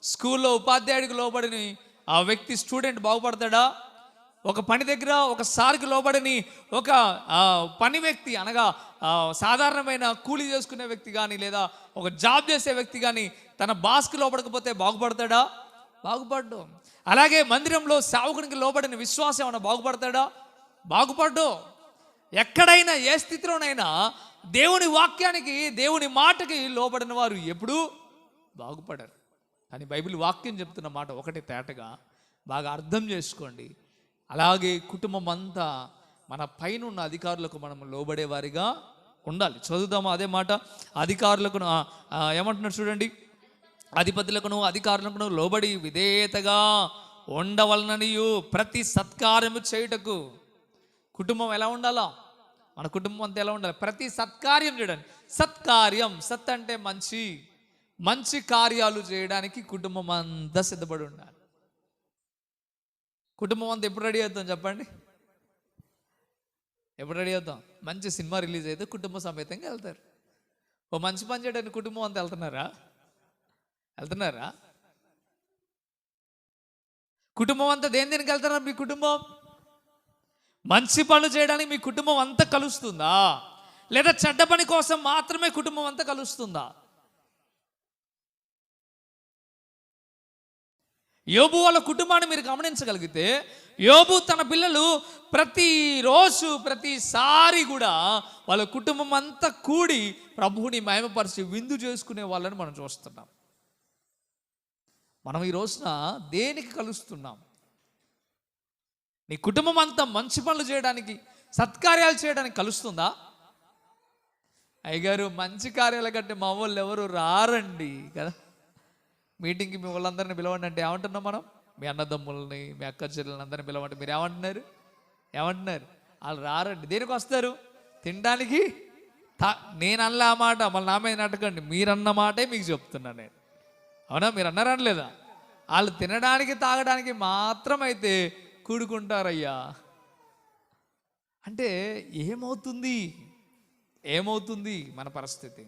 స్కూల్లో ఉపాధ్యాయుడికి లోబడిని ఆ వ్యక్తి స్టూడెంట్ బాగుపడతాడా? ఒక పని దగ్గర ఒక సార్కి లోబడిని ఒక పని వ్యక్తి అనగా సాధారణమైన కూలీ చేసుకునే వ్యక్తి కానీ లేదా ఒక జాబ్ చేసే వ్యక్తి కానీ తన బాస్కి లోబడకపోతే బాగుపడతాడా? బాగుపడ్డు. అలాగే మందిరంలో సేవకునికి లోబడిన విశ్వాసం ఏమైనా బాగుపడతాడా? బాగుపడ్డు. ఎక్కడైనా ఏ స్థితిలోనైనా దేవుని వాక్యానికి దేవుని మాటకి లోబడిన వారు ఎప్పుడూ బాగుపడరు. కానీ బైబిల్ వాక్యం చెప్తున్న మాట ఒకటి తేటగా బాగా అర్థం చేసుకోండి. అలాగే కుటుంబం అంతా మన పైన ఉన్న అధికారులకు మనం లోబడేవారిగా ఉండాలి. చదువుదాము అదే మాట. అధికారులకు ఏమంటున్నాడు చూడండి, అధిపతులకును అధికారులకును లోబడి విధేయతగా ఉండవలననియు ప్రతి సత్కార్యము చేయుటకు. కుటుంబం ఎలా ఉండాలా? మన కుటుంబం అంతా ఎలా ఉండాలి? ప్రతి సత్కార్యం చేయడానికి. సత్కార్యం, సత్ అంటే మంచి కార్యాలు చేయడానికి కుటుంబం అంతా సిద్ధపడి ఉండాలి. కుటుంబం అంతా ఎప్పుడు రెడీ అవుతాం చెప్పండి? ఎప్పుడు రెడీ అవుతాం? మంచి సినిమా రిలీజ్ అయితే కుటుంబ సమేతంగా వెళ్తారు. ఓ మంచి పని చేయడానికి కుటుంబం అంతా వెళ్తున్నారా? కుటుంబం అంతా దేనికి వెళ్తారా? మీ కుటుంబం మంచి పనులు చేయడానికి మీ కుటుంబం అంతా కలుస్తుందా, లేదా చెడ్డ పని కోసం మాత్రమే కుటుంబం అంతా కలుస్తుందా? యోబు వాళ్ళ కుటుంబాన్ని మీరు గమనించగలిగితే, యోబు తన పిల్లలు ప్రతిరోజు ప్రతిసారి కూడా వాళ్ళ కుటుంబం అంతా కూడి ప్రభువుని మహిమపరిచి విందు చేసుకునే వాళ్ళని మనం చూస్తున్నాం. మనం ఈ రోజున దేనికి కలుస్తున్నాం? నీ కుటుంబం అంతా మంచి పనులు చేయడానికి, సత్కార్యాలు చేయడానికి కలుస్తుందా? అయ్యగారు మంచి కార్యాల కంటే మా వాళ్ళు ఎవరు రారండి కదా. మీటింగ్కి మీ వాళ్ళందరినీ పిలవండి అంటే ఏమంటున్నాం మనం? మీ అన్నదమ్ముల్ని, మీ అక్క చెల్లెలని అందరినీ పిలవండి. మీరు ఏమంటున్నారు? వాళ్ళు రారండి. దేనికి వస్తారు? తినడానికి. నేను అనలే ఆ మాట, మళ్ళీ నా మీద నట్టకండి. మీరన్న మాటే మీకు చెప్తున్నా నేను. అవునా? మీరు అన్నారని లేదా? వాళ్ళు తినడానికి తాగడానికి మాత్రమైతే కూడుకుంటారయ్యా అంటే ఏమవుతుంది మన పరిస్థితి?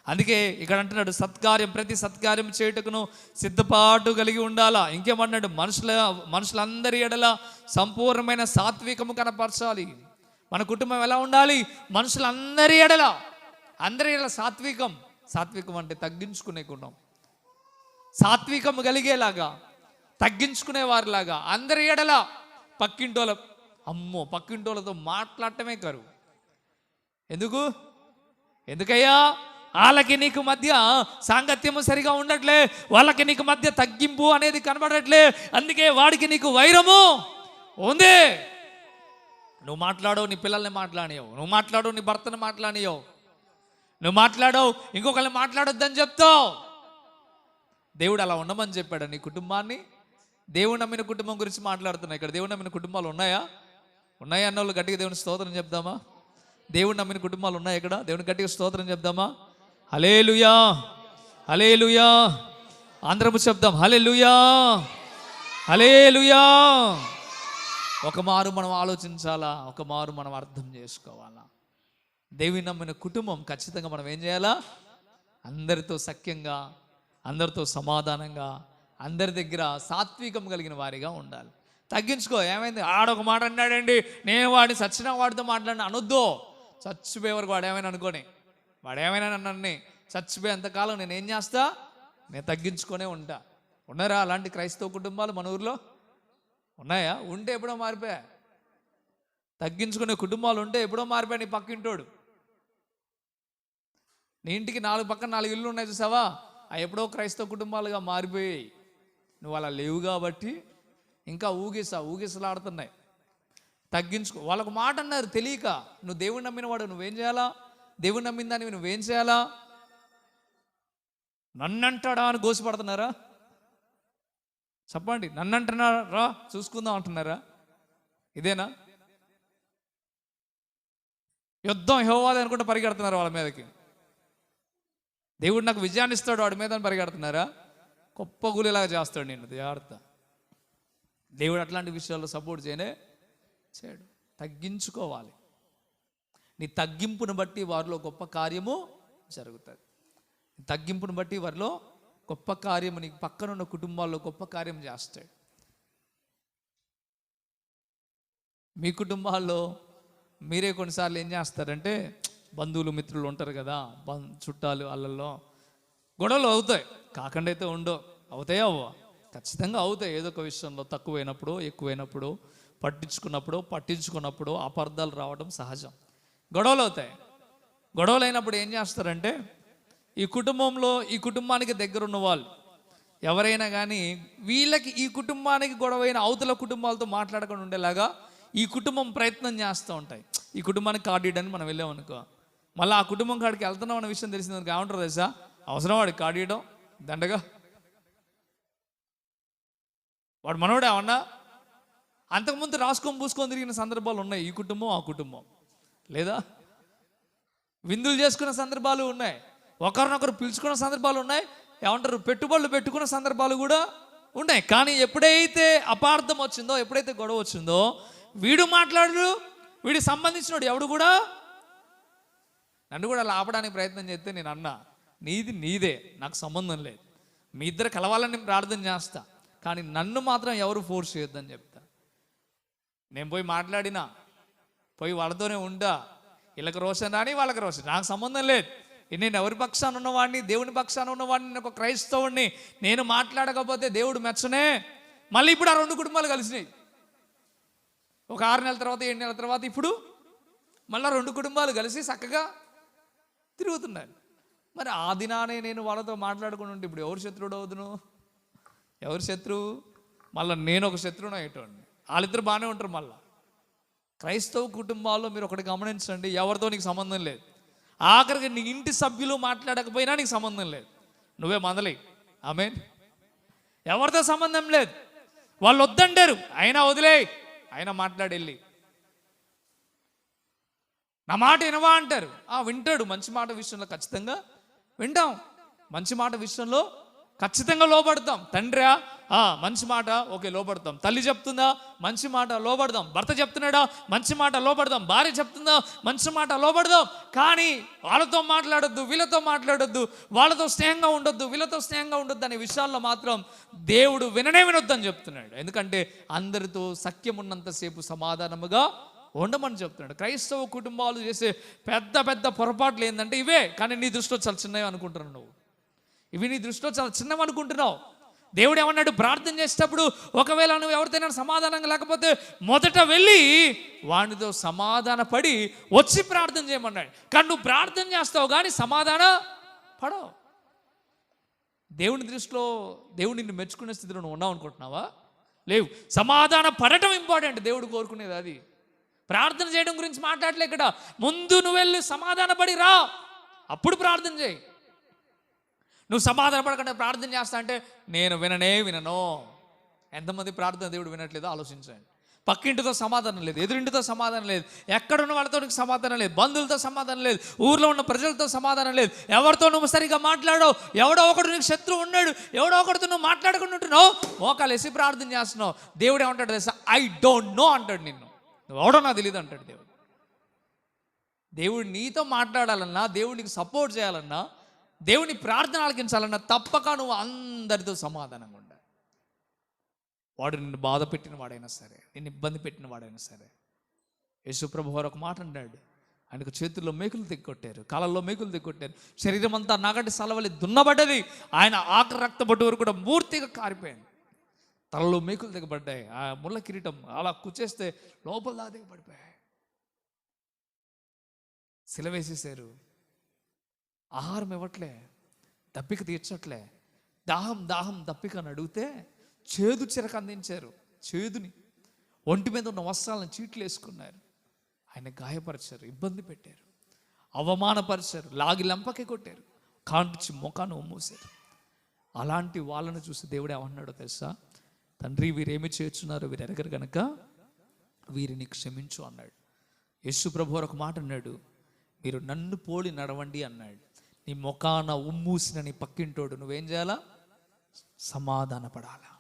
అందుకే ఇక్కడ అంటున్నాడు, సత్కార్యం, ప్రతి సత్కార్యం చేయుటకును సిద్ధపాటు కలిగి ఉండాలా. ఇంకేమన్నాడు? మనుషులందరి ఎడల సంపూర్ణమైన సాత్వికము కనపరచాలి. మన కుటుంబం ఎలా ఉండాలి? మనుషులందరి ఎడల సాత్వికం అంటే తగ్గించుకునే గుణం. సాత్వికం కలిగేలాగా, తగ్గించుకునే వారిలాగా అందరి ఎడల. పక్కింటోళ్ళతో మాట్లాడటమే కరువు. ఎందుకయ్యా? వాళ్ళకి నీకు మధ్య సాంగత్యము సరిగా ఉండట్లే, వాళ్ళకి నీకు మధ్య తగ్గింపు అనేది కనబడట్లే, అందుకే వాడికి నీకు వైరము ఉంది. నువ్వు మాట్లాడవు, నీ పిల్లల్ని మాట్లాడియవు. నువ్వు మాట్లాడవు, నీ భర్తను మాట్లాడియవు. నువ్వు మాట్లాడవు, ఇంకొకరిని మాట్లాడొద్దని చెప్తావు. దేవుడు అలా ఉండమని చెప్పాడు నీ కుటుంబాన్ని. దేవుడు నమ్మిన కుటుంబం గురించి మాట్లాడుతున్నా ఇక్కడ. దేవుడు నమ్మిన కుటుంబాలు ఉన్నాయా అన్న వాళ్ళు గట్టిగా దేవుని స్తోత్రం చెప్దామా? దేవుడు నమ్మిన కుటుంబాలు ఉన్నాయి ఇక్కడ. దేవుని గట్టిగా స్తోత్రం చెప్దామా? హల్లెలూయా, హల్లెలూయా. అందరము చెప్దాం హల్లెలూయా, హల్లెలూయా. ఒక మారు మనం ఆలోచించాలా, ఒక మారు మనం అర్థం చేసుకోవాలా. దేవుని నమ్మిన కుటుంబం ఖచ్చితంగా మనం ఏం చేయాలా? అందరితో సఖ్యంగా, అందరితో సమాధానంగా, అందరి దగ్గర సాత్వికం కలిగిన వారిగా ఉండాలి. తగ్గించుకో. ఏమైంది? ఆడొక మాట అన్నాడండి, నేను వాడిని చచ్చిన వాడితో మాట్లాడిన అనొద్దు. చచ్చిపోయే వరకు వాడు ఏమైనా అనుకోని, వాడు ఏమైనా నన్ను చచ్చిపోయేంతకాలం నేనేం చేస్తా? నేను తగ్గించుకొనే ఉంటా. ఉన్నారా అలాంటి క్రైస్తవ కుటుంబాలు మన ఊర్లో? ఉన్నాయా? ఉంటే ఎప్పుడో మారిపోయా. తగ్గించుకునే కుటుంబాలు ఉంటే ఎప్పుడో మారిపోయా. నీ పక్కింటోడు, నీ ఇంటికి పక్కన 4 ఇళ్ళు ఉన్నాయి చూసావా? అవి ఎప్పుడో క్రైస్తవ కుటుంబాలుగా మారిపోయాయి. నువ్వు అలా లేవు కాబట్టి ఇంకా ఊగిసలాడుతున్నాయి. తగ్గించుకో. వాళ్ళకు మాట అన్నారు తెలియక. నువ్వు దేవుని నమ్మిన వాడు, నువ్వేం చేయాలా? దేవుని నమ్మిన దాన్ని నువ్వేం చేయాలా? నన్నంటాడా అని గోసిపడుతున్నారా? చెప్పండి. నన్నంటున్నారా? చూసుకుందాం అంటున్నారా? ఇదేనా యుద్ధం? యెహోవాది అనుకుంటే పరిగెడుతున్నారు వాళ్ళ మీదకి. దేవుడు నాకు విజయాన్ని ఇస్తాడు వాడి మీద పరిగెడుతున్నారా? కుప్పగూలిలాగా చేస్తాడు నేను. జాగ్రత్త. దేవుడు అట్లాంటి విషయాల్లో సపోర్ట్ చేయడు. తగ్గించుకోవాలి. నీ తగ్గింపును బట్టి వారిలో గొప్ప కార్యము జరుగుతుంది. తగ్గింపును బట్టి వారిలో గొప్ప కార్యము, నీకు పక్కనున్న కుటుంబాల్లో గొప్ప కార్యం చేస్తాడు. మీ కుటుంబాల్లో మీరే కొన్నిసార్లు ఏం చేస్తారంటే, బంధువులు మిత్రులు ఉంటారు కదా, చుట్టాలు, వాళ్ళల్లో గొడవలు అవుతాయి. కాకుండా అయితే ఉండవు. అవుతాయా? ఖచ్చితంగా అవుతాయి. ఏదో ఒక విషయంలో తక్కువైనప్పుడు, ఎక్కువైనప్పుడు, పట్టించుకున్నప్పుడు అపార్థాలు రావడం సహజం. గొడవలు అవుతాయి. గొడవలు అయినప్పుడు ఏం చేస్తారంటే, ఈ కుటుంబానికి దగ్గరున్న వాళ్ళు ఎవరైనా కానీ వీళ్ళకి, ఈ కుటుంబానికి గొడవైన అవతల కుటుంబాలతో మాట్లాడకుండా ఉండేలాగా ఈ కుటుంబం ప్రయత్నం చేస్తూ ఉంటాయి. ఈ కుటుంబానికి కార్డు ఇవ్వడానికి మనం వెళ్ళామనుకో, మళ్ళీ ఆ కుటుంబం కాడికి వెళ్తున్నాం అన్న విషయం తెలిసింది ఏమంటారు తెలుసా? అవసరం వాడికి కార్డు ఇవ్వడం, దండగా వాడు మనోడే ఏమన్నా? అంతకుముందు రాసుకొని పూసుకొని తిరిగిన సందర్భాలు ఉన్నాయి. ఈ కుటుంబం ఆ కుటుంబం లేదా? విందులు చేసుకున్న సందర్భాలు ఉన్నాయి. ఒకరినొకరు పిలుచుకున్న సందర్భాలు ఉన్నాయి. ఏమంటారు? పెట్టుబడులు పెట్టుకున్న సందర్భాలు కూడా ఉన్నాయి. కానీ ఎప్పుడైతే అపార్థం వచ్చిందో, ఎప్పుడైతే గొడవ వచ్చిందో, వీడు మాట్లాడు, వీడికి సంబంధించినోడు ఎవడు కూడా నన్ను కూడా అలా ఆపడానికి ప్రయత్నం చేస్తే నేను అన్నా, నీదే, నాకు సంబంధం లేదు. మీ ఇద్దరు కలవాలని ప్రార్థన చేస్తా, కానీ నన్ను మాత్రం ఎవరు ఫోర్స్ చేయొద్దని చెప్తా. నేను పోయి వాళ్ళతోనే ఉంటా. వీళ్ళకి రోషన్ రాని, వాళ్ళకి రోషన్, నాకు సంబంధం లేదు. నేను ఎవరి పక్షాన ఉన్నవాడిని? దేవుని పక్షాన ఉన్నవాడిని. నేను ఒక క్రైస్తవుడిని. నేను మాట్లాడకపోతే దేవుడు మెచ్చనే. మళ్ళీ ఇప్పుడు ఆ 2 కుటుంబాలు కలిసినాయి. ఒక 6 నెలల తర్వాత, 7 నెలల తర్వాత ఇప్పుడు మళ్ళీ 2 కుటుంబాలు కలిసి చక్కగా తిరుగుతున్నారు. మరి ఆ దినానే నేను వాళ్ళతో మాట్లాడుకుని ఉంటే ఇప్పుడు ఎవరు శత్రువుడు అవుతును? ఎవరు శత్రువు? మళ్ళీ నేను ఒక శత్రువును అయ్యేటోండి. వాళ్ళిద్దరు బాగానే ఉంటారు. మళ్ళీ క్రైస్తవ కుటుంబాల్లో మీరు ఒకటి గమనించండి, ఎవరితో నీకు సంబంధం లేదు. ఆఖరికి నీ ఇంటి సభ్యులు మాట్లాడకపోయినా నీకు సంబంధం లేదు. నువ్వే మొదలై. ఆమేన్. ఎవరితో సంబంధం లేదు. వాళ్ళు వద్దంటారు, అయినా వదిలే, అయినా మాట్లాడెళ్ళి నా మాట వినవా అంటారు. వింటాడు. మంచి మాట విషయంలో ఖచ్చితంగా వింటాం. మంచి మాట విషయంలో ఖచ్చితంగా లోబడతాం. తండ్రా మంచి మాట, ఓకే, లోబడతాం. తల్లి చెప్తుందా, మంచి మాట, లోబడదాం. భర్త చెప్తున్నాడా, మంచి మాట, లోబడదాం. భార్య చెప్తుందా, మంచి మాట, లోబడదాం. కానీ వాళ్ళతో మాట్లాడొద్దు, వీళ్ళతో మాట్లాడొద్దు, వాళ్ళతో స్నేహంగా ఉండొద్దు, వీళ్ళతో స్నేహంగా ఉండొద్దు అనే విషయాల్లో మాత్రం దేవుడు వినొద్దని చెప్తున్నాడు. ఎందుకంటే అందరితో సఖ్యం ఉన్నంతసేపు సమాధానముగా ఉండమని చెప్తున్నాడు. క్రైస్తవ కుటుంబాలు చేసే పెద్ద పెద్ద పొరపాట్లు ఏంటంటే ఇవే. కానీ నీ దృష్టిలో చాలా చిన్నవి అనుకుంటున్నావు నువ్వు. ఇవి నీ దృష్టిలో చాలా చిన్నవి అనుకుంటున్నావు. దేవుడు ఏమన్నాడు, ప్రార్థన చేసేటప్పుడు ఒకవేళ నువ్వు ఎవరితోనైనా సమాధానంగా లేకపోతే మొదట వెళ్ళి వాడితో సమాధాన పడి వచ్చి ప్రార్థన చేయమన్నాడు. కానీ నువ్వు ప్రార్థన చేస్తావు కానీ సమాధాన పడవు. దేవుని దృష్టిలో దేవుడు నిన్ను మెచ్చుకునే స్థితిలో నువ్వు ఉన్నావు అనుకుంటున్నావా? లేవు. సమాధాన పడటం ఇంపార్టెంట్. దేవుడు కోరుకునేది అది. ప్రార్థన చేయడం గురించి మాట్లాడలే ఇక్కడ. ముందు నువ్వు వెళ్ళి సమాధాన పడి రా, అప్పుడు ప్రార్థన చేయి. నువ్వు సమాధాన పడకుండా ప్రార్థన చేస్తా అంటే నేను వినను. ఎంతమంది ప్రార్థన దేవుడు వినట్లేదో ఆలోచించండి. పక్కింటితో సమాధానం లేదు, ఎదురింటితో సమాధానం లేదు, ఎక్కడున్న వాళ్ళతో సమాధానం లేదు, బంధువులతో సమాధానం లేదు, ఊర్లో ఉన్న ప్రజలతో సమాధానం లేదు. ఎవరితో నువ్వు సరిగా మాట్లాడవు, ఎవడో ఒకడు నీకు శత్రువు ఉన్నాడు, ఎవడో ఒకటితో నువ్వు మాట్లాడుకుంటూ ఉంటున్నావు, మోకాలు వేసి ప్రార్థన చేస్తున్నావు. దేవుడు ఏమంటాడు తెలుసా? ఐ డోంట్ నో అంటాడు. నువ్వు ఎవడో నాకు తెలియదు అంటాడు దేవుడు. దేవుడు నీతో మాట్లాడాలన్నా, దేవుడికి సపోర్ట్ చేయాలన్నా, దేవుని ప్రార్థన ఆలకించాలన్నా తప్పక నువ్వు అందరితో సమాధానంగా ఉండాలి. వాడు నిన్ను బాధ పెట్టిన వాడైనా సరే, నిన్ను ఇబ్బంది పెట్టిన వాడైనా సరే. యేసుప్రభు వారు ఒక మాట అన్నాడు. ఆయనకు చేతుల్లో మేకులు తెగొట్టారు, కాళ్ళల్లో మేకులు తెగొట్టారు, శరీరం అంతా నగటి సలవలి దున్నబడ్డది. ఆయన ఆఖరి రక్తబొట్టు వరకు కూడా పూర్తిగా కారిపోయింది. తలలో మేకులు తెగబడ్డాయి. ఆ ముళ్ళ కిరీటం అలా కుచ్చేస్తే లోపల దా దిగబడిపోయాయి. సిలవేసేసారు. ఆహారం ఇవ్వట్లే, దప్పిక తీర్చట్లే. దాహం దప్పిక అని అడిగితే చేదు చిరక అందించారు. చేదుని ఒంటి మీద ఉన్న వస్త్రాలను చీట్లు వేసుకున్నారు. ఆయన గాయపరిచారు, ఇబ్బంది పెట్టారు, అవమానపరిచారు, లాగి లంపకి కొట్టారు, కాంటించి ముఖాన్ని ఉమ్మూసారు. అలాంటి వాళ్ళను చూసి దేవుడు ఏమన్నాడో తెలుసా? తండ్రి, వీరేమి చేస్తున్నారు, వీరు ఎరగరు గనక వీరిని క్షమించు అన్నాడు. యేసు ప్రభు ఒక మాట అన్నాడు, మీరు నన్ను పోలి నడవండి అన్నాడు. నీ ముఖాన ఉమ్మూసిన నీ పక్కింటోడు నువ్వేం చేయాలా? సమాధాన పడాలా.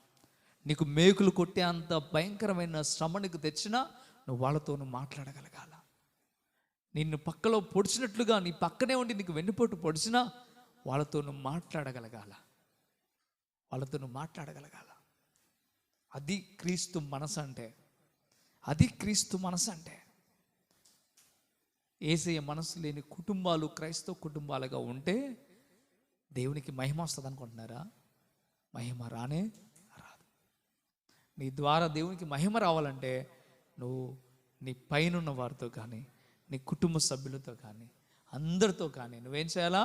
నీకు మేకులు కొట్టే అంత భయంకరమైన శ్రమ నీకు తెచ్చినా నువ్వు వాళ్ళతో మాట్లాడగలగాల. నిన్ను పక్కలో పొడిచినట్లుగా నీ పక్కనే ఉండి నీకు వెన్నుపోటు పొడిచినా వాళ్ళతో మాట్లాడగలగాల. అది క్రీస్తు మనసు అంటే. అది క్రీస్తు మనసు అంటే. యేసయ్య మనసు లేని కుటుంబాలు క్రైస్తవ కుటుంబాలుగా ఉంటే దేవునికి మహిమ వస్తుంది అనుకుంటున్నారా? మహిమ రానే రాదు. నీ ద్వారా దేవునికి మహిమ రావాలంటే నువ్వు నీ పైనున్న వారితో కానీ, నీ కుటుంబ సభ్యులతో కానీ, అందరితో కానీ నువ్వేం చేయాలా?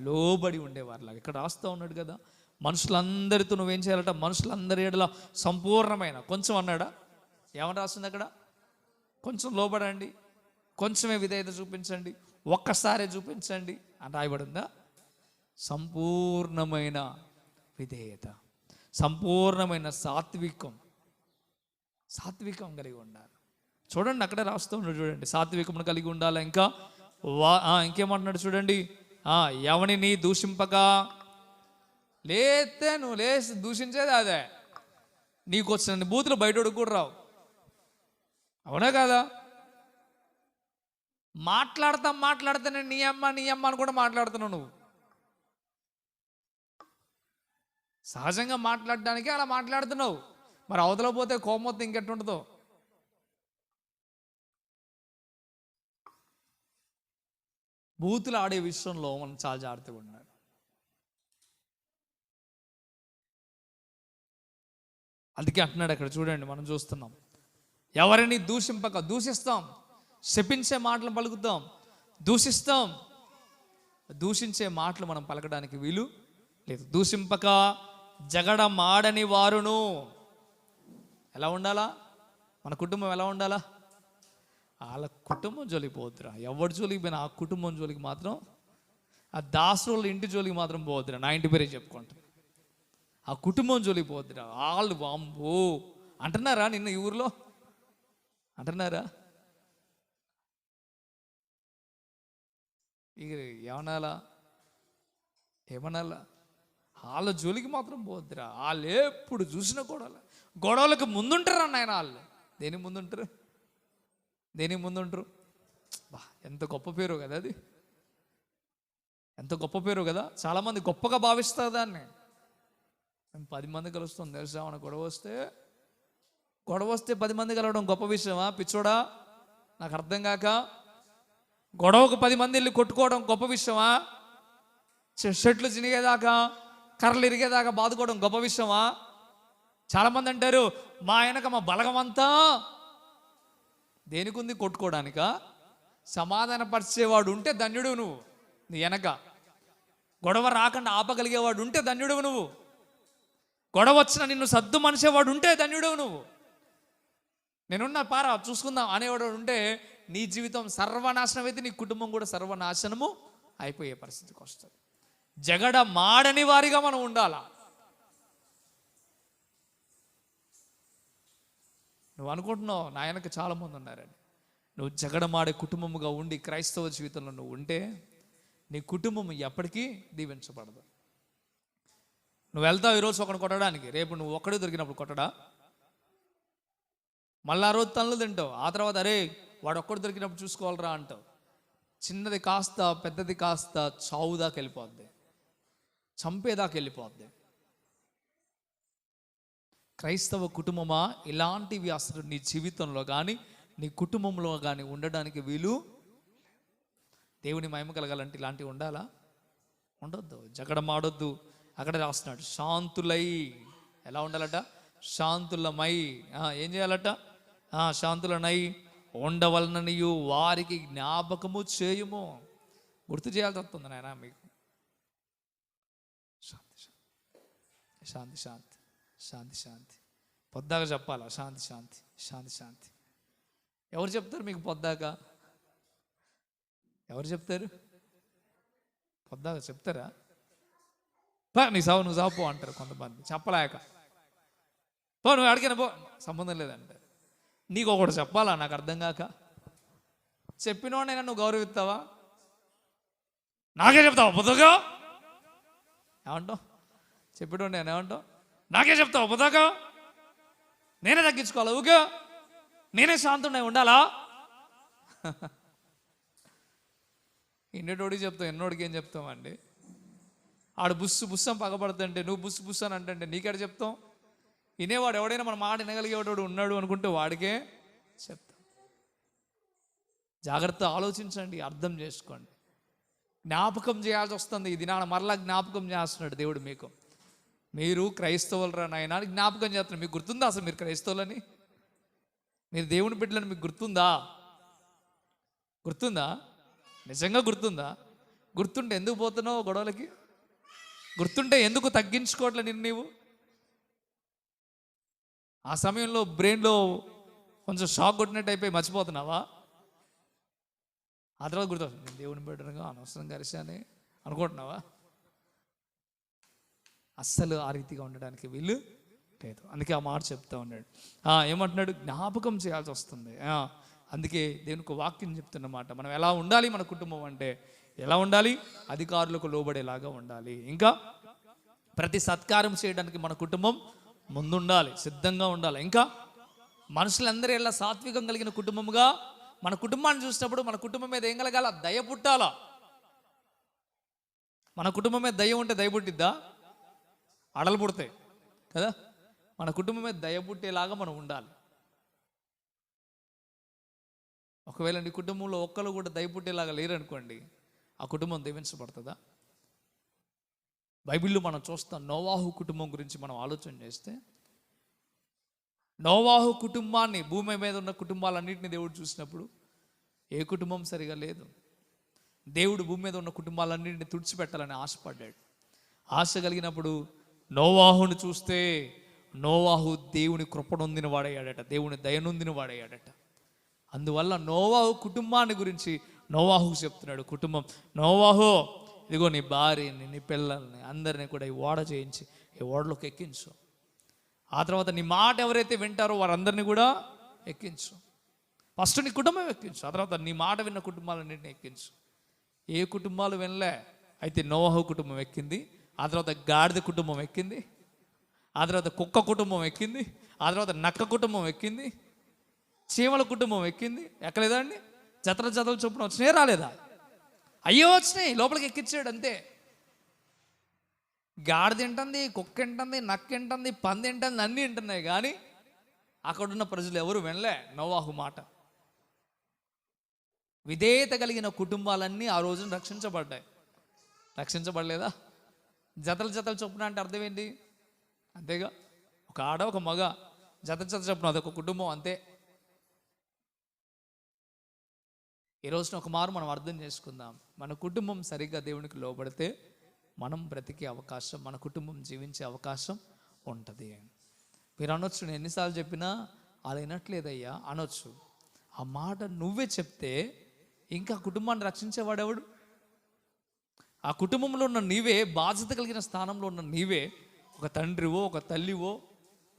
లోబడి ఉండేవారిలాగా. ఇక్కడ రాస్తూ ఉన్నాడు కదా, మనుషులందరితో నువ్వేం చేయాలట? మనుషులందరి ఎడల సంపూర్ణమైన. కొంచెం అన్నాడా? ఏమని రాస్తుంది అక్కడ? కొంచెం లోబడండి, కొంచెమే విధేయత చూపించండి, ఒక్కసారే చూపించండి అని రాయబడి ఉందా? సంపూర్ణమైన విధేయత, సంపూర్ణమైన సాత్వికం కలిగి ఉండాలి. చూడండి అక్కడే రాస్తూ ఉన్నాడు, చూడండి. సాత్వికమును కలిగి ఉండాలి. ఇంకేమంటున్నాడు చూడండి. ఎవరిని దూషింపక. లేతే నువ్వు లేచి దూషించేది అదే. నీకు వచ్చిన బూతులు బయటోడు కూడా రావు. అవునా కదా? మాట్లాడతానే నీ అమ్మ అని కూడా మాట్లాడుతున్నావు నువ్వు. సహజంగా మాట్లాడడానికే అలా మాట్లాడుతున్నావు. మరి అవతల పోతే కోపం ఇంకెట్టుంటుందో. బూతులు ఆడే విషయంలో మనం చాలా జాగ్రత్తగా ఉండాలి. అందుకే అంటున్నాడు అక్కడ చూడండి, మనం చూస్తున్నాం. ఎవరిని దూషింపక. దూషిస్తాం, శపించే మాటలు పలుకుతాం, దూషిస్తాం. దూషించే మాటలు మనం పలకడానికి వీలు లేదు. దూషింపక జగడ మాడని వారును. ఎలా ఉండాలా? మన కుటుంబం ఎలా ఉండాలా? వాళ్ళ కుటుంబం జోలికి పోద్దురా. ఎవరి జోలికి పోయినా ఆ కుటుంబం జోలికి మాత్రం, ఆ దాసుల ఇంటి జోలికి మాత్రం పోద్దురా. నా ఇంటి పేరే చెప్పుకుంటాను. ఆ కుటుంబం జోలికి పోద్దురా. వాళ్ళు వాంబో అంటున్నారా? నిన్న ఈ ఊర్లో అంటున్నారా? ఇక ఏమనాలా ఏమనాలా, వాళ్ళ జోలికి మాత్రం పోద్దిరా. వాళ్ళు ఎప్పుడు చూసిన గొడవలకు ముందుంటారు అన్న వాళ్ళు. దేనికి ముందుంటారు, దేనికి ముందుంటారు? బా, ఎంత గొప్ప పేరు కదా అది, ఎంత గొప్ప పేరు కదా. చాలామంది గొప్పగా భావిస్తారు దాన్ని. మేము 10 మంది కలుస్తాం తెలుసా, మన గొడవ వస్తే 10 మంది కలవడం గొప్ప విషయమా పిచ్చోడా? నాకు అర్థం కాక, గొడవకు 10 మంది వెళ్ళి కొట్టుకోవడం గొప్ప విషయమా? షర్ట్లు చినిగేదాకా, కర్రలు ఇరిగేదాకా బాదుకోవడం గొప్ప విషయమా? చాలామంది అంటారు, మా వెనక మా బలగమంతా దేనికి ఉంది, కొట్టుకోవడానిక? సమాధానపరిచేవాడు ఉంటే ధన్యుడు నువ్వు. నీ వెనక గొడవ రాకుండా ఆపగలిగేవాడు ఉంటే ధన్యుడు నువ్వు. గొడవ వచ్చిన నిన్ను సద్దు మనిషేవాడు ఉంటే ధన్యుడు నువ్వు. నేనున్నా పారా చూసుకుందాం అనేవాడు ఉంటే నీ జీవితం సర్వనాశనం అయితే నీ కుటుంబం కూడా సర్వనాశనము అయిపోయే పరిస్థితికి వస్తుంది. జగడ మాడని వారిగా మనం ఉండాలా. నువ్వు అనుకుంటున్నావు నా వెనక చాలామంది ఉన్నారని. నువ్వు జగడమాడే కుటుంబముగా ఉండి క్రైస్తవ జీవితంలో నువ్వు ఉంటే నీ కుటుంబం ఎప్పటికీ దీవించబడదు. నువ్వు వెళ్తావు ఈరోజు ఒకడు కొట్టడానికి, రేపు నువ్వు ఒక్కడే దొరికినప్పుడు కొట్టడా? మళ్ళీ ఆ రోజు తనలు తింటావు. ఆ తర్వాత అరే వాడు ఒక్కడు దొరికినప్పుడు చూసుకోవాలరా అంటావు. చిన్నది కాస్త పెద్దది కాస్త చావు దాకా వెళ్ళిపోద్ది, చంపేదాకా వెళ్ళిపోద్ది. క్రైస్తవ కుటుంబమా, ఇలాంటివి అసలు నీ జీవితంలో కానీ నీ కుటుంబంలో కానీ ఉండడానికి వీలు. దేవుని మహిమ కలగాలంటే ఇలాంటివి ఉండాలా? ఉండొద్దు. జగడమాడొద్దు. అక్కడ రాస్తున్నాడు శాంతులై. ఎలా ఉండాలట? శాంతులమై. ఏం చేయాలట? శాంతులనై ఉండవలననియు వారికి జ్ఞాపకము చేయుము. గుర్తు చేయాల్సి వస్తుంది నాయన మీకు. శాంతి శాంతి శాంతి శాంతి శాంతి పొద్దాక చెప్పాలా? శాంతి శాంతి శాంతి శాంతి. ఎవరు చెప్తారు మీకు పొద్దాక? ఎవరు చెప్తారు పొద్దాక? చెప్తారా? నీ సావు నువ్వు సావు పో అంటారు కొంతమంది. చెప్పలేక పో, నువ్వు అడిగిన పో, సంబంధం లేదంటారు. నీకు ఒకటి చెప్పాలా? నాకు అర్థం కాక. చెప్పినోడైనా నువ్వు గౌరవిస్తావా? నాకే చెప్తావా పొద్దుగా? ఏమంటావు? చెప్పినోడు నేను ఏమంటావు? నాకే చెప్తావా పొద్దాక? నేనే తగ్గించుకోవాలా? ఊగా నేనే శాంతుండే ఉండాలా? ఇన్నోడికి చెప్తాం, ఎన్నోడికి ఏం చెప్తామండి? ఆడు బుస్సు అని పగబడుతుంటే నువ్వు బుస్సు అని అంటే నీకెడ చెప్తాం? వినేవాడు ఎవడైనా మన మాట వినగలిగేవాడు ఉన్నాడు అనుకుంటే వాడికే చెప్తాం. జాగ్రత్త ఆలోచించండి, అర్థం చేసుకోండి. జ్ఞాపకం చేయాల్సి వస్తుంది. ఈ దినాన మరలా జ్ఞాపకం చేస్తున్నాడు దేవుడు మీకు. మీరు క్రైస్తవులరా నాయనా అని జ్ఞాపకం చేస్తున్నారు. మీకు గుర్తుందా అసలు మీరు క్రైస్తవులని? మీరు దేవుని బిడ్డలని మీకు గుర్తుందా? గుర్తుందా? నిజంగా గుర్తుందా? గుర్తుంటే ఎందుకు పోతున్నావు గొడవలకి? గుర్తుంటే ఎందుకు తగ్గించుకోవట్లే నిన్ను నీవు? ఆ సమయంలో బ్రెయిన్లో కొంచెం షాక్ కొట్టినట్టు అయిపోయి మర్చిపోతున్నావా? ఆ తర్వాత గుర్తు నేను దేవుని బిడ్డగా అనవసరంగా అరిశానే అనుకుంటున్నావా? అస్సలు ఆ రీతిగా ఉండడానికి వీలు లేదు. అందుకే ఆ మాట చెప్తా ఉన్నాడు. ఏమంటున్నాడు? జ్ఞాపకం చేయాల్సి వస్తుంది. అందుకే దేవునికి వాక్యం చెప్తున్నమాట. మనం ఎలా ఉండాలి? మన కుటుంబం అంటే ఎలా ఉండాలి? అధికారులకు లోబడేలాగా ఉండాలి. ఇంకా ప్రతి సత్కారం చేయడానికి మన కుటుంబం ముందుండాలి, సిద్ధంగా ఉండాలి. ఇంకా మనుషులందరూ ఎలా సాత్వికం కలిగిన కుటుంబముగా మన కుటుంబాన్ని చూసినప్పుడు మన కుటుంబం మీద ఏం కలగాల? దయ పుట్టాలా. మన కుటుంబం మీద దయ ఉంటే దయ పుట్టిద్దా? అడలు పుడతాయి కదా. మన కుటుంబం మీద దయ పుట్టేలాగా మనం ఉండాలి. ఒకవేళ నీ కుటుంబంలో ఒక్కరు కూడా దయ పుట్టేలాగా లేరనుకోండి, ఆ కుటుంబం దీవించబడుతుందా? బైబిల్లో మనం చూస్తాం, నోవాహు కుటుంబం గురించి మనం ఆలోచన చేస్తే, నోవాహు కుటుంబాన్ని, భూమి మీద ఉన్న కుటుంబాలన్నింటినీ దేవుడు చూసినప్పుడు ఏ కుటుంబం సరిగా లేదు. దేవుడు భూమి మీద ఉన్న కుటుంబాలన్నింటినీ తుడిచిపెట్టాలని ఆశపడ్డాడు. ఆశ కలిగినప్పుడు నోవాహుని చూస్తే నోవాహు దేవుని కృపనొందిన వాడయ్యాడట, దేవుని దయనొందిన వాడయ్యాడట. అందువల్ల నోవాహు కుటుంబాన్ని గురించి నోవాహు చెప్తున్నాడు. కుటుంబం, నోవాహు ఇదిగో నీ భార్యని, నీ పిల్లల్ని అందరినీ కూడా ఈ ఓడ చేయించి ఈ ఓడలోకి ఎక్కించు. ఆ తర్వాత నీ మాట ఎవరైతే వింటారో వారందరినీ కూడా ఎక్కించు. ఫస్ట్ నీ కుటుంబం ఎక్కించు, ఆ తర్వాత నీ మాట విన్న కుటుంబాలన్నింటినీ ఎక్కించు. ఏ కుటుంబాలు వినలే. అయితే నోవహు కుటుంబం ఎక్కింది, ఆ తర్వాత గాడిద కుటుంబం ఎక్కింది, ఆ తర్వాత కుక్క కుటుంబం ఎక్కింది, ఆ తర్వాత నక్క కుటుంబం ఎక్కింది, చీమల కుటుంబం ఎక్కింది. ఎక్కలేదా అండి? జతల జతలు చొప్పున వచ్చినాయి, రాలేదా? అయ్యో వచ్చినాయి, లోపలికి ఎక్కించాడు అంతే. గాడిద తింటుంది, కుక్క తింటుంది, నక్క తింటుంది, పంది తింటుంది, అన్నీ తింటున్నాయి. కానీ అక్కడున్న ప్రజలు ఎవరు వినలే నోవాహు మాట. విధేయత కలిగిన కుటుంబాలన్నీ ఆ రోజున రక్షించబడ్డాయి. రక్షించబడలేదా? జతలు జతలు చొప్పున అంటే అర్థం ఏంటి? అంతేగా, ఒక ఆడ ఒక మగ జత జత చొప్పున అదొక కుటుంబం, అంతే. ఈ రోజున ఒక మారు మనం అర్థం చేసుకుందాం. మన కుటుంబం సరిగ్గా దేవునికి లోబడితే మనం బ్రతికే అవకాశం, మన కుటుంబం జీవించే అవకాశం ఉంటుంది. మీరు అనొచ్చు, నేను ఎన్నిసార్లు చెప్పినా అలా వినట్లేదయ్యా అనొచ్చు. ఆ మాట నువ్వే చెప్తే ఇంకా కుటుంబాన్ని రక్షించేవాడెవడు? ఆ కుటుంబంలో ఉన్న నీవే, బాధ్యత కలిగిన స్థానంలో ఉన్న నీవే, ఒక తండ్రివో ఒక తల్లివో